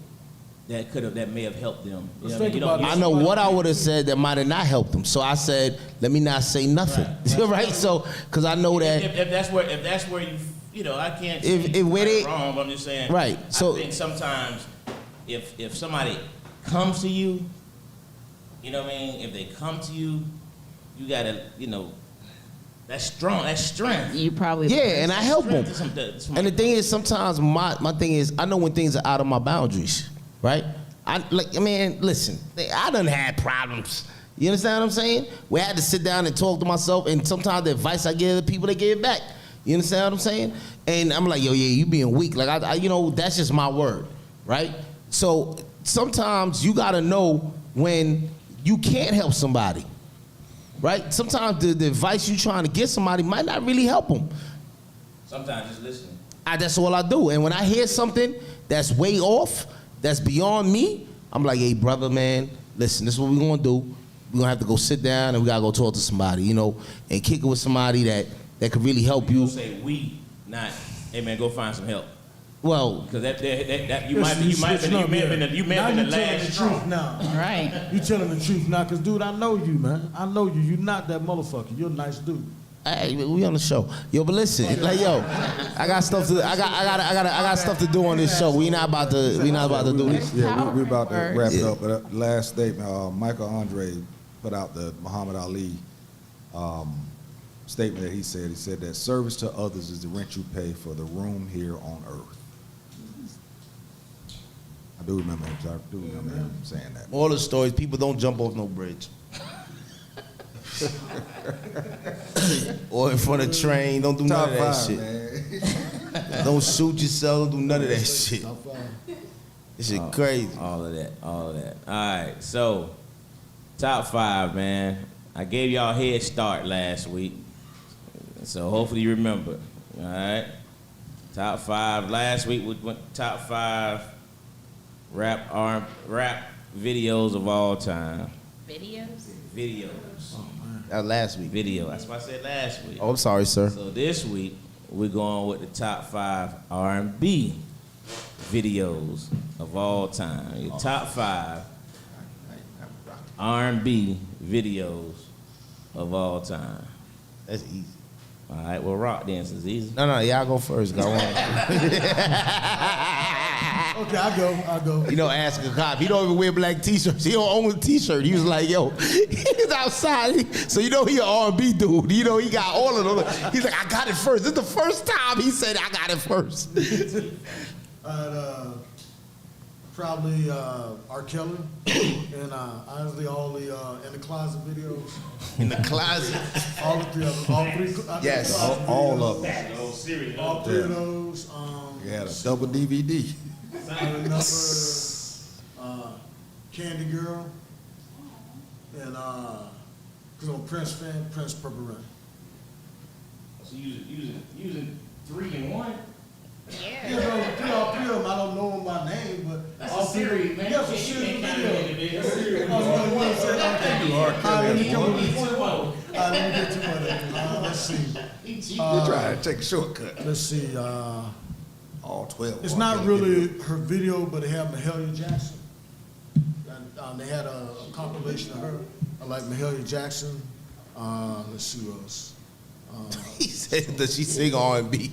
That may have helped them. You know what I mean? I know what I would have said that might have not helped them. So I said, let me not say nothing, right? So, because I know that if that's where you I can't. If where they wrong, but I'm just saying. Right. So I think sometimes if somebody comes to you, you know what I mean. If they come to you, you gotta, that's strong. That's strength. You probably and I help them. And the thing is, sometimes my thing is, I know when things are out of my boundaries. Right? Listen, I done had problems. You understand what I'm saying? We had to sit down and talk to myself, and sometimes the advice I give the people, they give it back. You understand what I'm saying? And I'm like, yo, yeah, you being weak. Like, I that's just my word, right? So sometimes you gotta know when you can't help somebody, right? Sometimes the advice you trying to get somebody might not really help them. Sometimes just listening. That's all I do. And when I hear something that's way off, that's beyond me, I'm like, hey, brother, man, listen, this is what we're going to do. We're going to have to go sit down and we got to go talk to somebody, and kick it with somebody that could really help you. You say we, not, hey, man, go find some help. Well, because you may have been the last truth now. Right. You telling the truth now, because, dude, I know you, man. I know you. You're not that motherfucker. You're a nice dude. Hey, we on the show. Yo, but listen, I got stuff to I got stuff to do on this show. We not about to do this. Yeah, we about to wrap it up. But last statement, Michael Andre put out the Muhammad Ali statement that he said that service to others is the rent you pay for the room here on earth. I do remember him saying that. All the stories, people don't jump off no bridge. Or in front of a train, don't do none of that shit. Man. Don't shoot yourself, don't do none of that shit. This shit crazy. All of that. All right, so top 5, man. I gave y'all a head start last week, so hopefully you remember. All right, top 5 last week. We went top 5 rap videos of all time. Videos. That last week. Video. That's what I said last week. Oh, I'm sorry, sir. So this week, we're going with the top 5 R&B videos of all time. Your top 5 R&B videos of all time. That's easy. All right, well, rock dance is easy. No, y'all go first. Go on. Okay, I'll go. Ask a cop. He don't even wear black t-shirts. He don't own a t-shirt. He was like, yo, he's outside. So he an R&B dude. He got all of them. He's like, I got it first. This is the first time he said I got it first. Probably R. Kelly and honestly all the In the Closet videos. In the closet. All the three of them. All three. Yes. All of them. All three of those. You had a double DVD. I remember Candy Girl and because I'm a Prince fan, Prince Purple Rain. So using 3 in 1? Yeah, all three of them. I don't know them by name, but that's a series, man. Yeah, it's a series video. Let me get to one. Let's see. We're trying to take a shortcut. Let's see. All 12. It's not really her video, but they have Mahalia Jackson. And they had a compilation of her. I like Mahalia Jackson. Let's see what else. He said, does she sing R&B?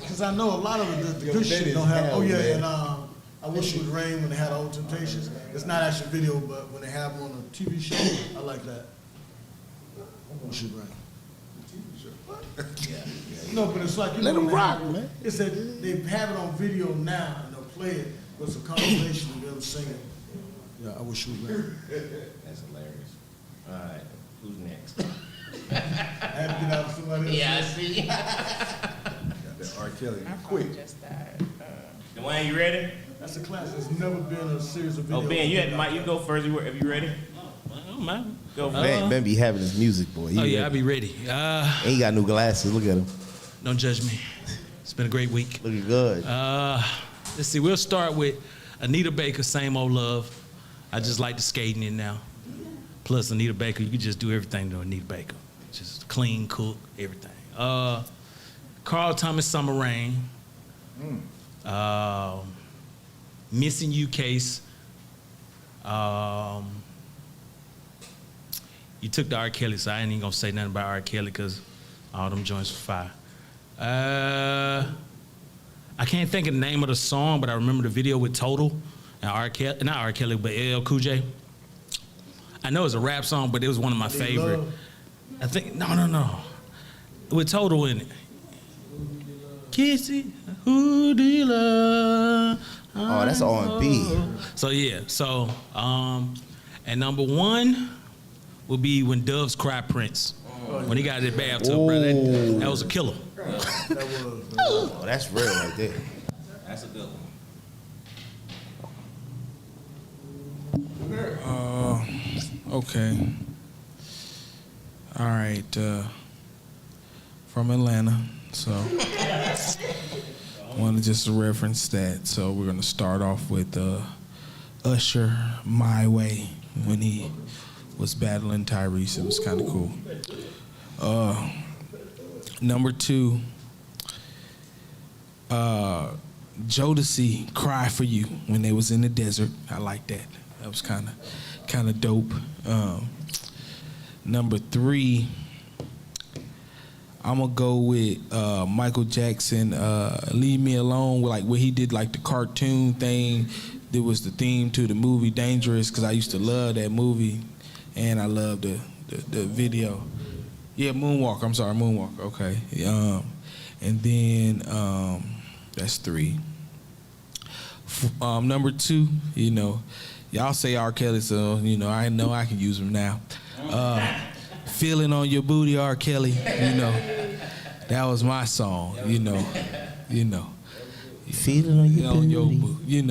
Because I know a lot of the good shit don't have. Oh, yeah, and I Wish It Would Rain when they had Old Temptations. It's not actually a video, but when they have them on a TV show, I like that. I Wish It Would Rain. No, but it's like, let them rock, man. It's that they have it on video now, and they'll play it with some conversation of them singing. Yeah, I wish you would. That's hilarious. All right, who's next? I had to get out somebody else. Yeah, I see. Got that R. Kelly. Quick. Just that. Dwayne, you ready? That's a class. There's never been a series of videos. Oh, Ben, you had Mike. You go first. If you ready? Oh, man. Go first. Ben be having his music, boy. Oh, yeah, I'll be ready. He got new glasses. Look at him. Don't judge me. It's been a great week. Looking good. Let's see. We'll start with Anita Baker, Same Old Love. I just like the skating in now. Plus, Anita Baker, you can just do everything to Anita Baker. Just clean, cook, everything. Carl Thomas, Summer Rain. Missing You Case. You took the R. Kelly, so I ain't even gonna say nothing about R. Kelly because all them joints were fire. I can't think of the name of the song, but I remember the video with Total and R. Kelly, not R. Kelly, but LL Cool J. I know it's a rap song, but it was one of my favorite. I think no, with Total in it. Kissy, who do you love? Oh, that's R&B. So yeah, and number one would be When Doves Cry Prince. When he got in the bathtub, bro, that was a killer. Oh, that's real right there. That's a good one. Okay. All right. From Atlanta, so I want to just reference that. So we're gonna start off with Usher, My Way, when he was battling Tyrese. It was kind of cool. Number two, Jodeci, Cry For You, when they was in the desert. I like that. That was kind of dope. Number three, I'm gonna go with Michael Jackson, Leave Me Alone, like where he did like the cartoon thing. There was the theme to the movie Dangerous, because I used to love that movie, and I love the video. Yeah, Moonwalk. I'm sorry, Moonwalk. Okay. And then that's three. Number two, y'all say R. Kelly, so I know I can use him now. Feeling on Your Booty, R. Kelly. That was my song. Feeling on your booty.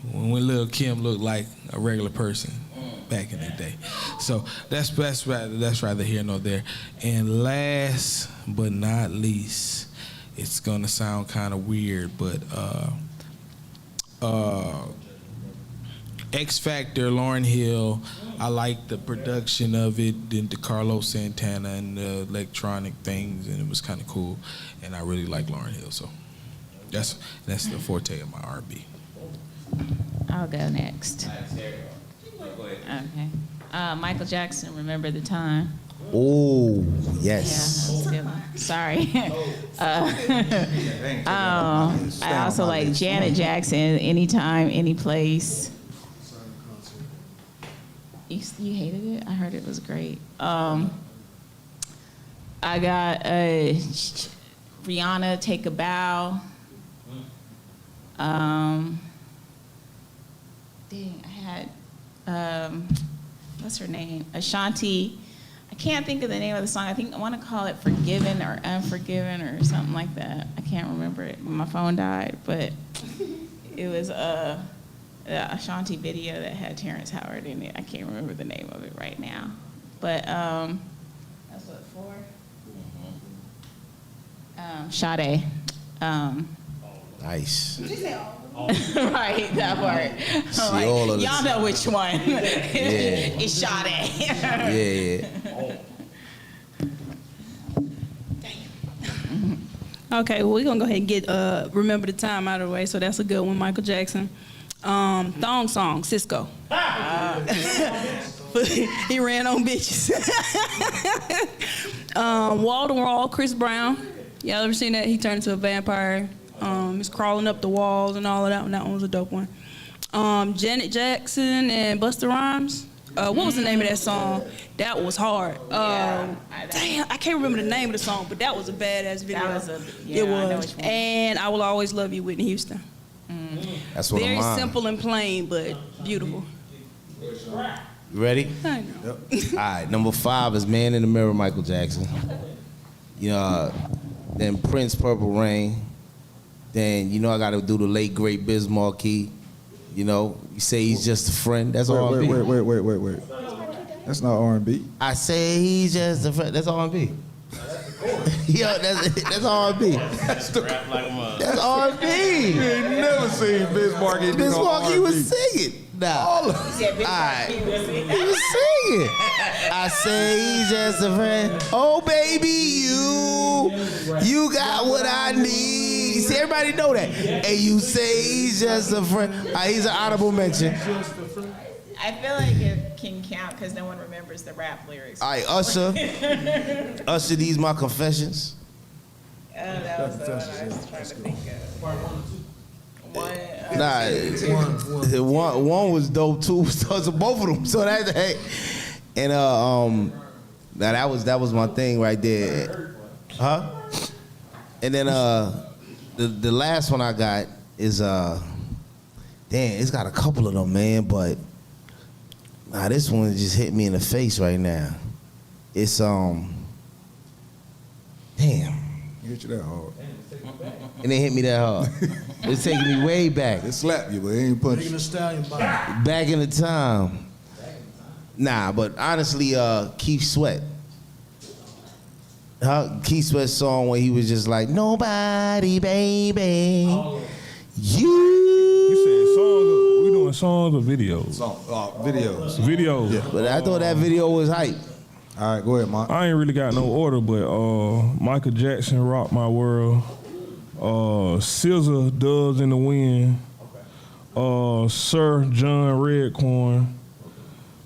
When Lil' Kim looked like a regular person back in the day. So that's rather here nor there. And last but not least, it's gonna sound kind of weird, but X Factor, Lauryn Hill. I like the production of it, then the Carlos Santana and the electronic things, and it was kind of cool. And I really like Lauryn Hill, so that's the forte of my R&B. I'll go next. Okay. Michael Jackson, Remember the Time. Oh, Yeah, yes. that's a good one. Sorry. I also like Janet Jackson, Anytime, Anyplace. You hated it? I heard it was great. I got Rihanna, Take a Bow. Dang, I had, what's her name? Ashanti. I can't think of the name of the song. I want to call it Forgiven or Unforgiven or something like that. I can't remember it. My phone died, but it was the Ashanti video that had Terrence Howard in it. I can't remember the name of it right now. But that's what, 4? Sade. Nice. Right, that part. See all of this. Y'all know which one. Yeah. It's Sade. Yeah. Okay, well, we're going to go ahead and get Remember the Time out of the way. So that's a good one, Michael Jackson. Thong Song, Cisco. He ran on bitches. Wall to Wall, Chris Brown. Y'all ever seen that? He turned into a vampire. He's crawling up the walls and all of that one. That one was a dope one. Janet Jackson and Busta Rhymes. What was the name of that song? That was hard. Damn, I can't remember the name of the song, but that was a badass video. That was it was. And I Will Always Love You, Whitney Houston. That's what Very I'm on. simple and plain, but beautiful. You ready? I know. All right, number 5 is Man in the Mirror, Michael Jackson. Then Prince, Purple Rain. Then, I got to do the late, great Biz Markie. You say he's just a friend. That's R&B. Wait. That's not R&B. I say he's just a friend. That's R&B. Yo, that's R&B. That's R&B. You ain't never seen Biz Markie. Biz Markie was singing. Nah. All right. He was singing. I say he's just a friend. Oh, baby, you got what I need. See, everybody know that. And you say he's just a friend. He's an honorable mention. I feel like it can count because no one remembers the rap lyrics. All right, Usher. Usher, these my confessions. That was the one I was trying to think of. One was dope too. So both of them. So that's hey. And that was my thing right there. Huh? And then the last one I got is damn, it's got a couple of them, man, but this one just hit me in the face right now. It's damn. Hit you that hard. It didn't hit me that hard. It's taking me way back. It slapped you, but it ain't punch Taking you. the stallion body. Back in the time. Nah, but honestly, Keith Sweat. Keith Sweat's song where he was just like, nobody, baby. You said songs? We doing songs or videos? Videos. Videos. Yeah. But I thought that video was hype. All right, go ahead, Mark. I ain't really got no order, but Michael Jackson, Rock My World. SZA, Doves in the Wind. Sir John Redcorn.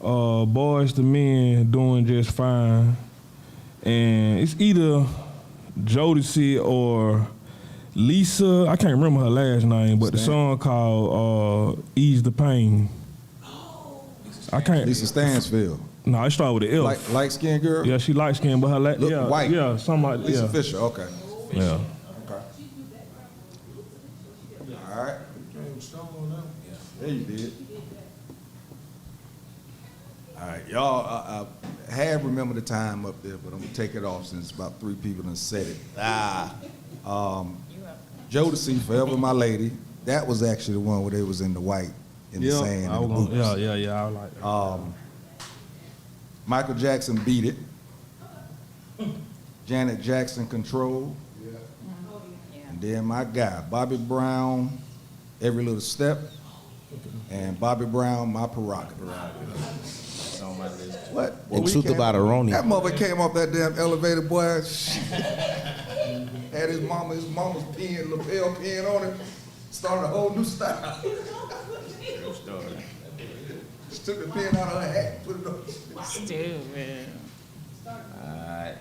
Boys to Men, Doing Just Fine. And it's either Jodeci or Lisa, I can't remember her last name, but the song called Ease the Pain. I can't. Lisa Stansfield. No, it started with an F. Light skinned girl? Yeah, she light skinned, but her Look white. Yeah, something like that. Lisa Yeah. Fisher, okay. Yeah. Okay. All right. Yeah, you did. All right, y'all, I have remember the time up there, but I'm gonna take it off since about 3 people done said it. Jodeci, Forever My Lady, that was actually the one where they was in the white, in the sand, in the boots. Yeah, I like that. Michael Jackson, Beat It. Janet Jackson, Control. And then my guy, Bobby Brown, Every Little Step. And Bobby Brown, My Prerogative. What? And Truth About Aroni. That mother came off that damn elevator, boy. Had his mama's pen, lapel pen on it. Started a whole new style. Just took the pen out of her hat, put it on. Stupid. Alright,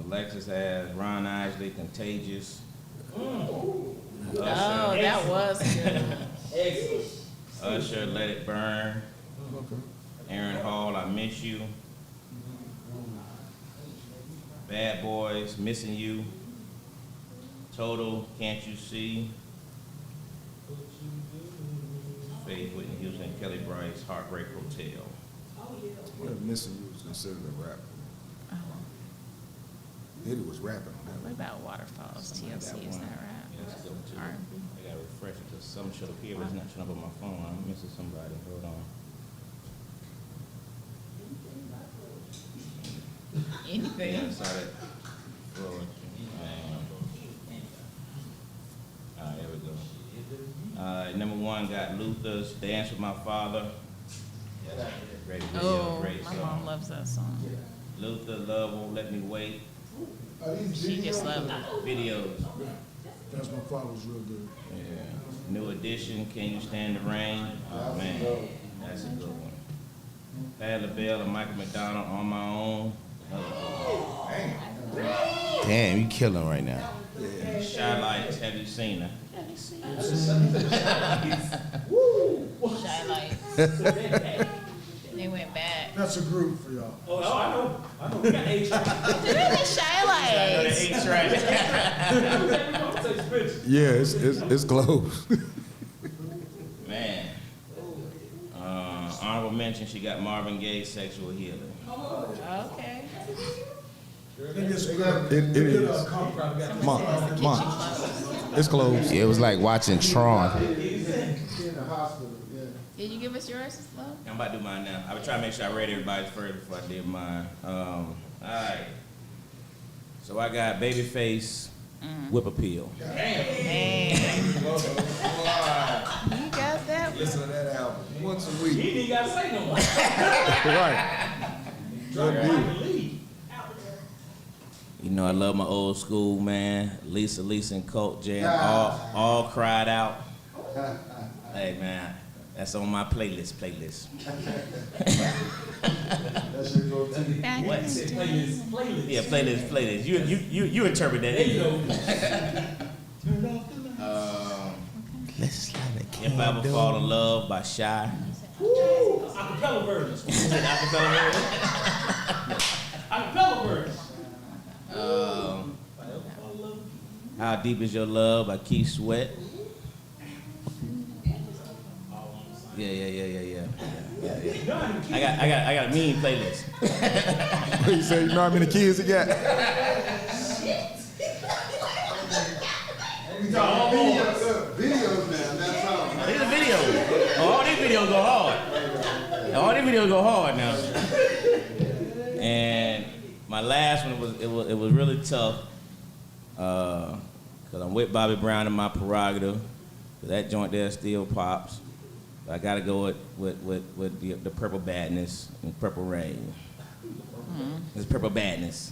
Alexis has Ron Isley, Contagious. Oh, that was good. Usher, Let It Burn. Aaron Hall, I Miss You. Bad Boys, Missing You. Total, Can't You See. Faith, Whitney Houston, Kelly Bryce, Heartbreak Hotel. What Missing You was considered a rap. Diddy was rapping on that What one. about Waterfalls? TLC, is that rap? Let's go to R&B. I gotta refresh it because something should appear, but it's not showing up on my phone. I'm missing somebody. Hold on. Anything. Yeah, I saw that. Alright, there we go. Number 1 got Luther's Dance with My Father. Great video, Oh, great my song. mom loves that song. Luther, Love Won't Let Me Wait. She just loved it. Videos. That's my father's real good. Yeah. New Edition, Can You Stand the Rain? Oh man, that's a good one. Pat LaBelle and Michael McDonald, On My Own. Damn, you killing right now. Shy Lights, have you seen her? Shy Lights. They went back. That's a group for y'all. Shy Lights. Yeah, it's closed. mention she got Marvin Gaye's Sexual Healing. Okay. It is. Mom. It's closed. It was like watching Tron. Did you give us yours, love? I'm about to do mine now. I was trying to make sure I read everybody's first before I did mine. All right. So I got Babyface Whip Appeal. Hey. You got that one? Listen to that album once a week. He ain't got to say no more. Right. You know I love my old school, man. Lisa and Colt Jam, all cried out. Hey, man, that's on my playlist. Back What? in the day. Yeah, playlist. You interpret that. Let's slide a If I Ever Fall in Love by Shy. Acapella version. Acapella version. How Deep Is Your Love by Keith Sweat. Yeah. I got a mean playlist. What you say? You know how many kids he got? Videos now, that's all. These are videos. All these videos go hard now. And my last one was really tough. Cause I'm with Bobby Brown in My Prerogative. That joint there still pops. But I gotta go with the Purple Badness and Purple Rain. It's Purple Badness,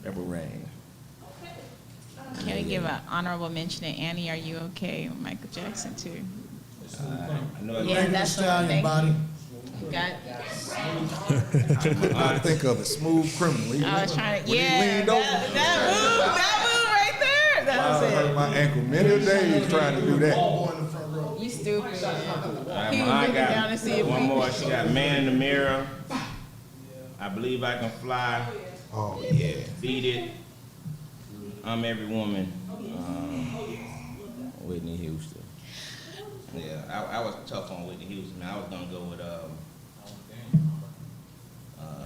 Purple Rain. Can we give an honorable mention to Annie? Are You Okay? With Michael Jackson too. I know Yeah, that's the one. Stallion body. Got. I think of it, Smooth Criminal. I was trying to. When he Yeah, leaned over. that move right there. That I was hurt it. my ankle many days trying to do that. You stupid. All right, He was I looking got down to see if one we- more. She got Man in the Mirror. I Believe I Can Fly. Oh yeah. Beat It. I'm Every Woman. Whitney Houston. Yeah, I was tough on Whitney Houston. I was gonna go with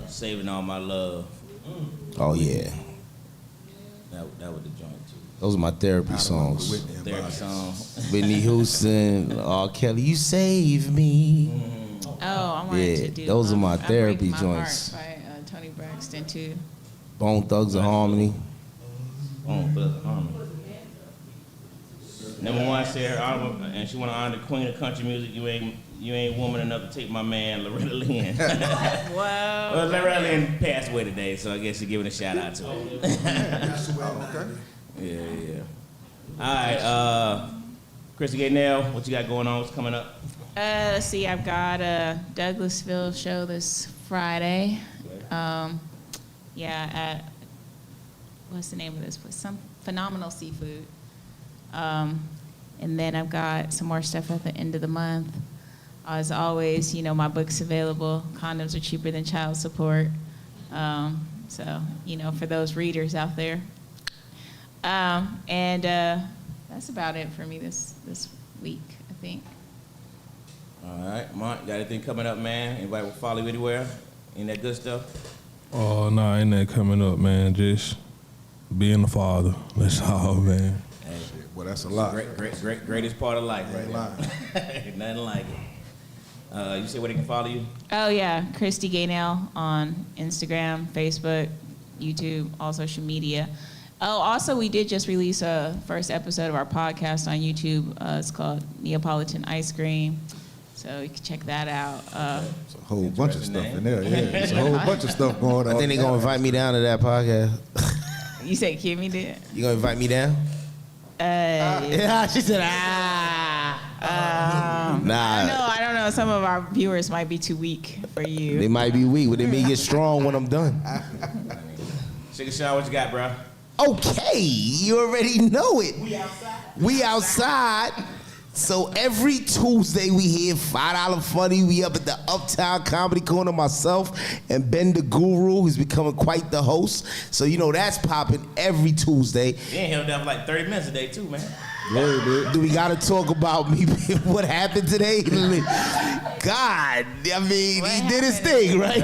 Saving All My Love. Oh yeah, That was the joint too. those are my therapy songs. Therapy song. Whitney Houston, R. Kelly, You Save Me. Oh, I wanted to do. Those are my I Break therapy My joints. Heart by Tony Braxton too. Bone Thugs and Harmony. Number one, Sarah Oliver, and she want to honor the queen of country music. You ain't woman enough to take my man, Loretta Lynn. Wow. Well, Loretta Lynn passed away today, so I guess you're giving a shout out to her. Yeah. All right, Chrissy Gaynell, what you got going on? What's coming up? Let's see. I've got a Douglasville show this Friday. At what's the name of this place? Some Phenomenal Seafood. And then I've got some more stuff at the end of the month. As always, my book's available. Condoms are cheaper than child support. So, for those readers out there. And that's about it for me this week, I think. All right, Mark, got anything coming up, man? Anybody will follow you anywhere? Any that good stuff? Oh, no, ain't that coming up, man. Just being a father. That's all, man. Hey, Well, that's a lot. greatest part of life, right? Ain't lying. There. Nothing like it. You say where they can follow you? Oh, yeah. Christy Gaynell on Instagram, Facebook, YouTube, all social media. Oh, also, we did just release a first episode of our podcast on YouTube. It's called Neapolitan Ice Cream. So you can check that out. It's a whole bunch of stuff in there. Yeah, there's a whole bunch of stuff going on. I think they're gonna invite me down to that podcast. You said Kimmy did? You gonna invite me down? Yeah, she said, I don't know. Some of our viewers might be too weak for you. They might be weak, but they may get strong when I'm done. Sugar Sean, what you got, bro? Okay, you already know it. We outside. So every Tuesday we hear $5 Funny. We up at the Uptown Comedy Corner, myself and Ben the Guru, who's becoming quite the host. So you know that's popping every Tuesday. You ain't held down for like 30 minutes a day too, man. Do we gotta talk about me? What happened today? God, I mean, he did his thing, right?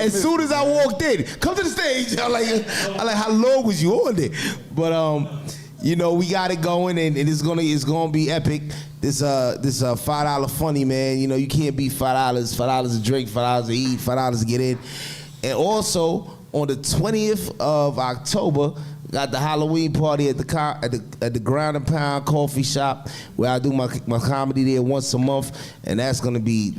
As soon as I walked in, come to the stage. I'm like, how long was you on there? But you know, we got it going, and it's gonna be epic. This $5 Funny, man. You know, you can't beat $5. $5 a drink, $5 to eat, $5 to get in. And also on the 20th of October, got the Halloween party at the Ground and Pound Coffee Shop, where I do my comedy there once a month, and that's gonna be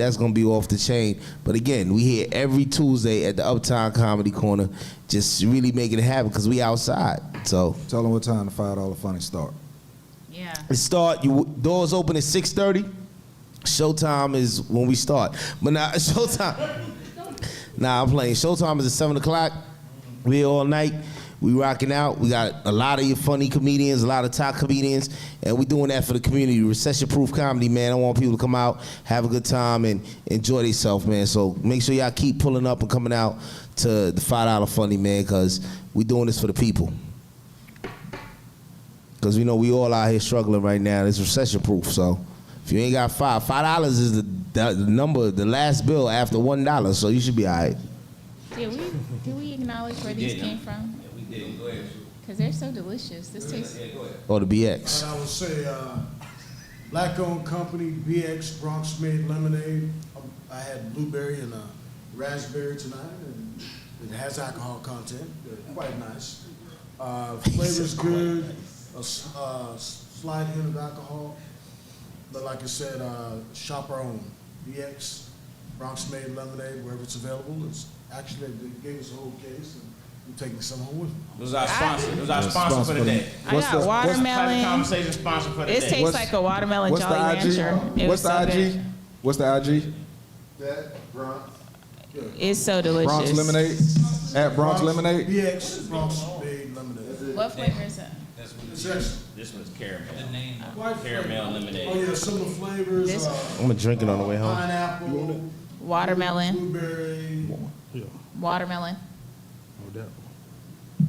off the chain. But again, we here every Tuesday at the Uptown Comedy Corner, just really making it happen because we outside. So tell them what time the $5 Funny start. Yeah. Doors open at 6:30. Showtime is when we start. But now showtime. Nah, I'm playing. Showtime is at 7 o'clock. We here all night. We rocking out. We got a lot of your funny comedians, a lot of top comedians, and we doing that for the community. Recession-proof comedy, man. I want people to come out, have a good time, and enjoy themselves, man. So make sure y'all keep pulling up and coming out to the $5 Funny, man, because we doing this for the people. Because we know we all out here struggling right now. It's recession-proof, so if you ain't got $5 is the number, the last bill after $1, so you should be all right. Did we acknowledge where these came from? Yeah, we did. Go ahead. Because they're so delicious. This tastes. Go ahead. Or the BX. I would say black-owned company, BX Bronx Made Lemonade. I had blueberry and raspberry tonight, and it has alcohol content. They're quite nice. Flavor's good. A slight hint of alcohol, but like I said, shop our own. BX Bronx Made Lemonade, wherever it's available. It's actually, they gave us a whole case, and we're taking some home with them. It was our sponsor. It was our sponsor for the day. I got watermelon. Classic Conversation sponsor for the It day. tastes like a watermelon What's Jolly the IG? Rancher. What's the IG? What's the IG? That Bronx. It's so delicious. Bronx Lemonade? At Bronx Lemonade? BX Bronx Made Lemonade. What flavor is that? This one's caramel. Caramel lemonade. Oh yeah, some of the flavors. I'm gonna drink it on the way home. Pineapple, Watermelon. blueberry. Watermelon.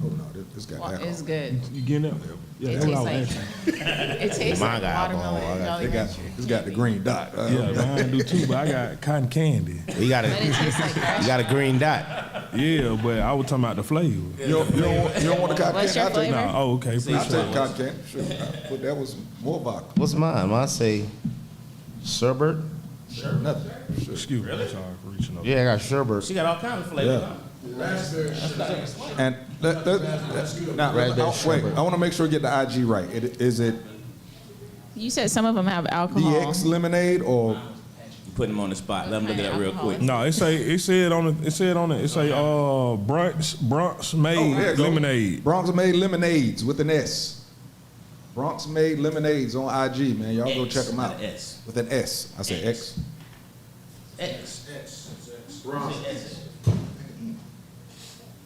Oh no, this got alcohol. It's good. You getting it? Yeah, It that's what I tastes was like asking. it tastes Mine like got alcohol. watermelon Jolly Rancher. It's got the green dot. Yeah, mine do too, but I got cotton candy. You got But it tastes like you got a green dot. Yeah, but I was talking about the flavor. You don't want the cotton What's candy? your I'll take flavor? No, oh, okay. I'll Appreciate take it. cotton candy. Sure. But that was more vodka. What's mine? Mine say sherbet. Nothing. Sure. Excuse me, I'm sorry for reaching over. Yeah, I got sherbet. She got all kinds of flavors. Yeah. Raspberry. And now, Raspberry wait, sherbet. I want to make sure I get the IG right. Is it You said some of them have alcohol. DX lemonade or You put them on the spot. Let them look it up real quick. No, it said on it. It say Bronx made there you go. lemonade. Bronx Made Lemonades with an S. Bronx Made Lemonades on IG, man. Y'all go X, check them out. not S. With an S. I said X. X. Bronx.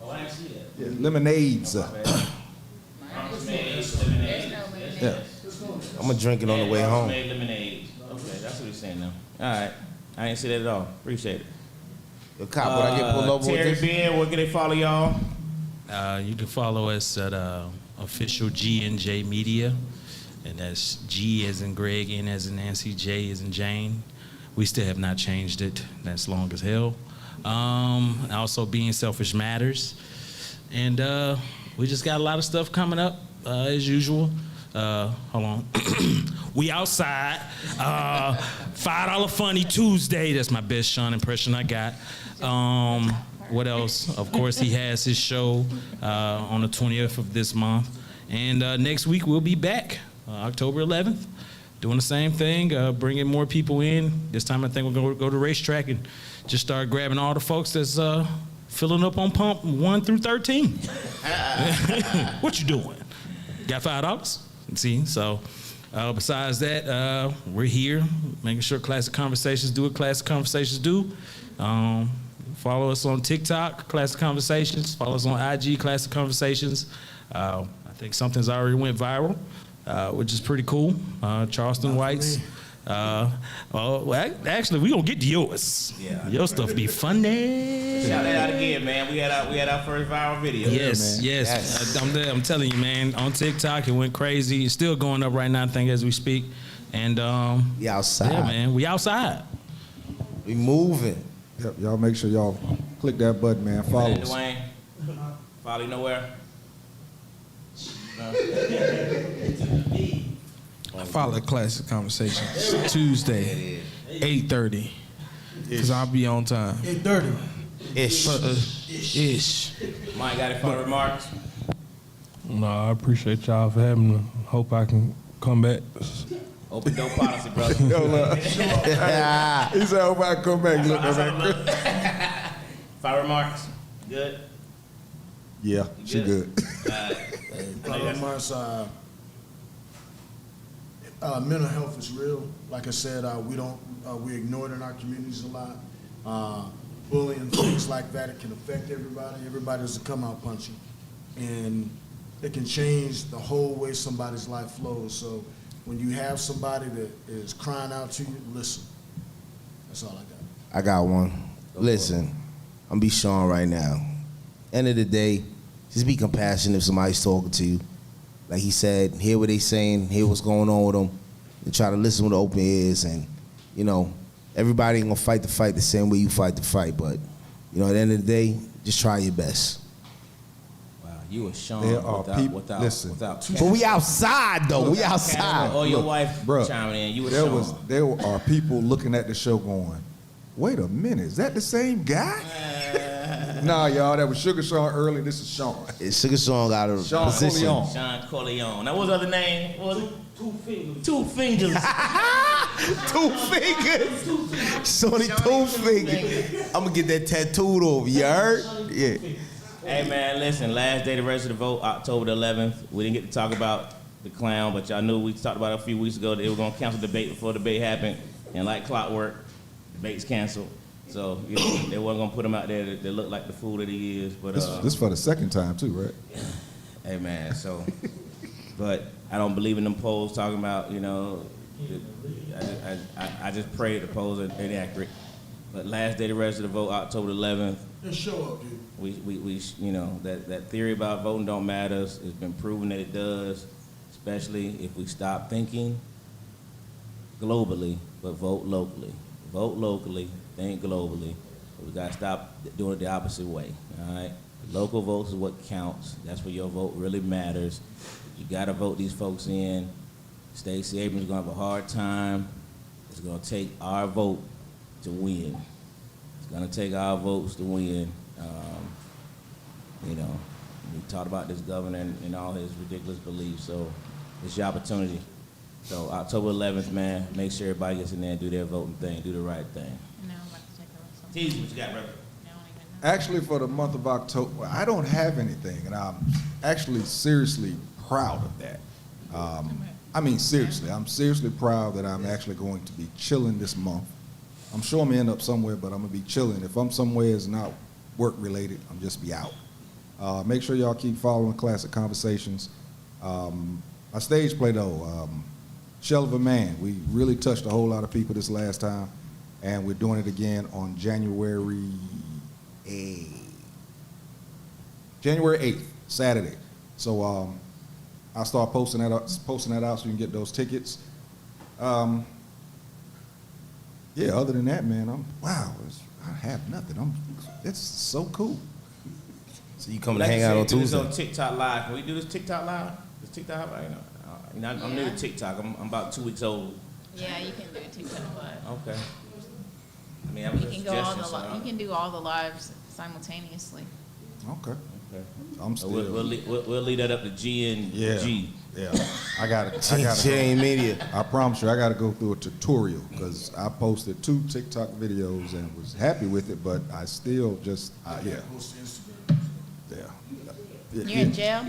Oh, I didn't see that. Yeah, lemonades. Bronx made lemonade. Yeah. I'm gonna drink it on the way Bronx home. made lemonade. Okay, that's what he's saying now. All right. I didn't see that at all. Appreciate it. Yo, cop, would I get pulled over with Terry this? Ben, where can they follow y'all? You can follow us at official G&J Media, and that's G as in Greg, N as in Nancy, J as in Jane. We still have not changed it. That's long as hell. Also, Being Selfish Matters, and we just got a lot of stuff coming up as usual. Hold on. We outside. $5 Funny Tuesday. That's my best Sean impression I got. What else? Of course, he has his show on the 20th of this month. And next week, we'll be back, October 11th, doing the same thing, bringing more people in. This time, I think we're going to go to the racetrack and just start grabbing all the folks that's filling up on pump 1 through 13. What you doing? Got $5? See, so besides that, we're here making sure Classic Conversations do what Classic Conversations do. Follow us on TikTok, Classic Conversations. Follow us on IG, Classic Conversations. I think something's already went viral. which is pretty cool. Charleston Whites. Actually, we gonna get to yours. Yeah. Your stuff be funny. Shout that out again, man. We had our first viral video. Yes. I'm telling you, man. On TikTok, it went crazy. It's still going up right now, I think, as we speak. And we outside. Yeah, man. We outside. We moving. Yep, y'all make sure y'all click that button, man. Follow us. Dwayne, follow you nowhere. I follow Classic Conversations Tuesday, 8:30, because I'll be on time. 8:30. Ish. Mike, got any final remarks? No, I appreciate y'all for having me. Hope I can come back. Open door policy, brother. Yo, look. He said, "Hope I come back." Look, man. Final remarks. Good. Yeah, she good. Mental health is real. Like I said, we ignore it in our communities a lot. Bullying, things like that, it can affect everybody. Everybody doesn't come out punching. And it can change the whole way somebody's life flows. So when you have somebody that is crying out to you, listen. That's all I got. I got one. Listen, I'm gonna be Sean right now. End of the day, just be compassionate if somebody's talking to you. Like he said, hear what they saying, hear what's going on with them, and try to listen with open ears. And, you know, everybody ain't gonna fight the fight the same way you fight the fight, but, you know, at the end of the day, just try your best. Wow, you were Sean There are people. without Listen, But we outside though. We outside. Or your Look, wife bruh, chiming in. You were Sean. There are people looking at the show going, "Wait a minute, is that the same guy?" Nah, y'all, that was Sugar Sean early. This is Sean. It's Sugar Sean got a Sean position. Corleone. Sean Corleone. Now, what's the other name? What was it? Two fingers. Two fingers. Sonny two fingers. I'm gonna get that tattooed over. You heard? Yeah. Hey, man, listen. Last day to register to vote, October the 11th. We didn't get to talk about the clown, but y'all knew we talked about it a few weeks ago that they were gonna cancel the debate before the debate happened, and like clockwork, the debate's canceled. So you know, they weren't gonna put him out there that looked like the fool that he is. But This for the second time too, right? hey, man. So, but I don't believe in them polls talking about, you know. I just pray that the polls are inaccurate. But last day to register to vote, October 11th. Just show up, dude. We you know, that theory about voting don't matter. It's been proven that it does, especially if we stop thinking globally, but vote locally. Vote locally, think globally. We gotta stop doing it the opposite way, all right? Local votes is what counts. That's where your vote really matters. You gotta vote these folks in. Stacey Abrams is gonna have a hard time. It's gonna take our vote to win. It's gonna take our votes to win. You know, we talked about this governor and all his ridiculous beliefs, so it's your opportunity. So October 11th, man, make sure everybody gets in there and do their voting thing, do the right thing. Now I'm about to take a look. Tease, what you got, brother? Actually, for the month of October, I don't have anything, and I'm actually seriously proud of that. I mean, seriously, I'm seriously proud that I'm actually going to be chilling this month. I'm sure I'm gonna end up somewhere, but I'm gonna be chilling. If I'm somewhere it's not work related, I'm just be out. Make sure y'all keep following Classic Konversations. My stage play though, Shell of a Man. We really touched a whole lot of people this last time, and we're doing it again on January 8th, Saturday. So I'll start posting that out so you can get those tickets. Yeah, other than that, man, I have nothing. It's so cool. So you coming to hang out on Do this Tuesday? on TikTok Live. Can we do this TikTok Live? Is TikTok Live? You know, I'm new to TikTok. I'm about 2 weeks old. Yeah, you can do TikTok live. Okay. I mean, that was You a can go all suggestion, so the you can do all the lives simultaneously. Okay. Okay. I'm So still. we'll leave that up to G and G. Yeah, I got it. Chain Media. I promise you, I got to go through a tutorial because I posted 2 TikTok videos and was happy with it, but I still just, yeah. You're in jail?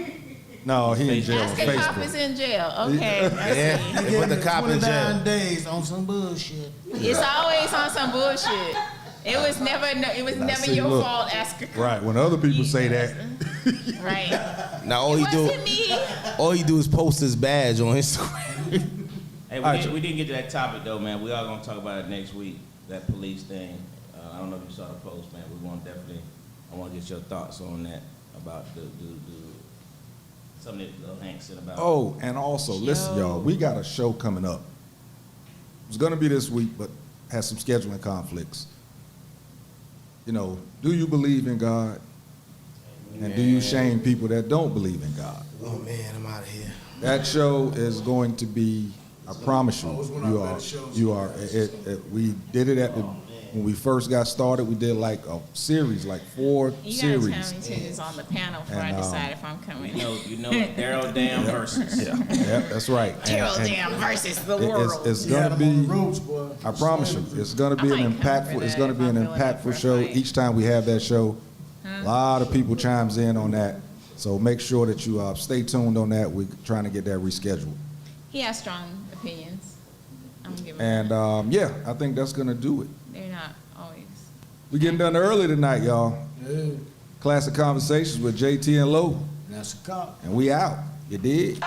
No, he in jail on Ask the cop is Facebook. in jail. Okay. I see. Yeah, they put the cop in jail. 29 days on some bullshit. It's always on some bullshit. It was never. It was Now, never see, your look. fault. Ask a Right. When other people say that, Right. Now all he do is post his badge on Instagram. Hey, we didn't get to that topic though, man. We are gonna talk about it next week. That police thing. I don't know if you saw the post, man. We want definitely. I want to get your thoughts on that about the something that Lil Hank said about. oh, and also, listen, y'all, we got a show coming up. It's going to be this week, but has some scheduling conflicts. You know, do you believe in God? And do you shame people that don't believe in God? Oh man, I'm out of here. That show is going to be, I promise you, we did it when we first got started, we did like a series, like 4 You series. gotta tell me who's on the panel before I decide if I'm coming. You know, Daryl Dam versus. Yeah, that's right. Daryl Dam versus the It's world. gonna be. I promise you, it's gonna be an impactful. It's gonna be an impactful show. Each time we have that show, a lot of people chimes in on that. So make sure that you stay tuned on that. We're trying to get that rescheduled. He has strong opinions. I'm giving. And yeah, I think that's gonna do it. They're not always. We getting done early tonight, y'all. Yeah. Classic Conversations with Jae Tea and Lo, That's a cop. and we out. You dig? I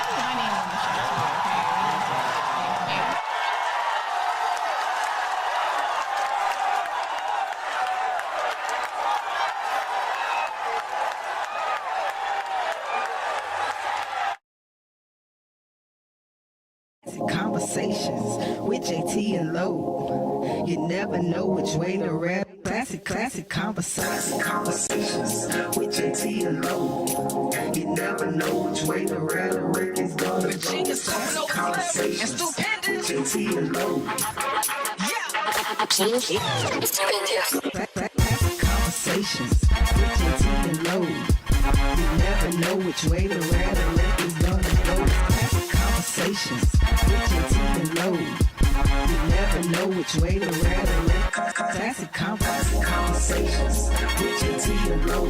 need my name on the show too. Conversations with Jae Tea and Lo. You never know which way to read. Classic conversations with Jae Tea and Lo. You never know which way to read. The record's gonna go. Classic conversations with Jae Tea and Lo. Classic conversations with Jae Tea and Lo. You never know which way to read. The record's gonna go. Classic conversations with Jae Tea and Lo. You never know which way to read a record. Classic conversations with Jae Tea and Lo.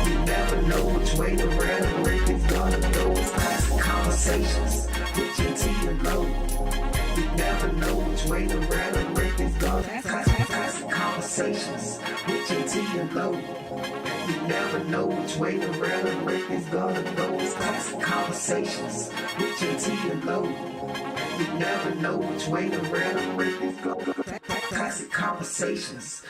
You never know which way to read a record's gonna go. Classic conversations with Jae Tea and Lo. You never know which way to read a record's gonna go. Classic conversations with Jae Tea and Lo. You never know which way to read a record's gonna go. Classic conversations with Jae Tea and Lo. You never know which way to read a record's gonna go. Classic conversations.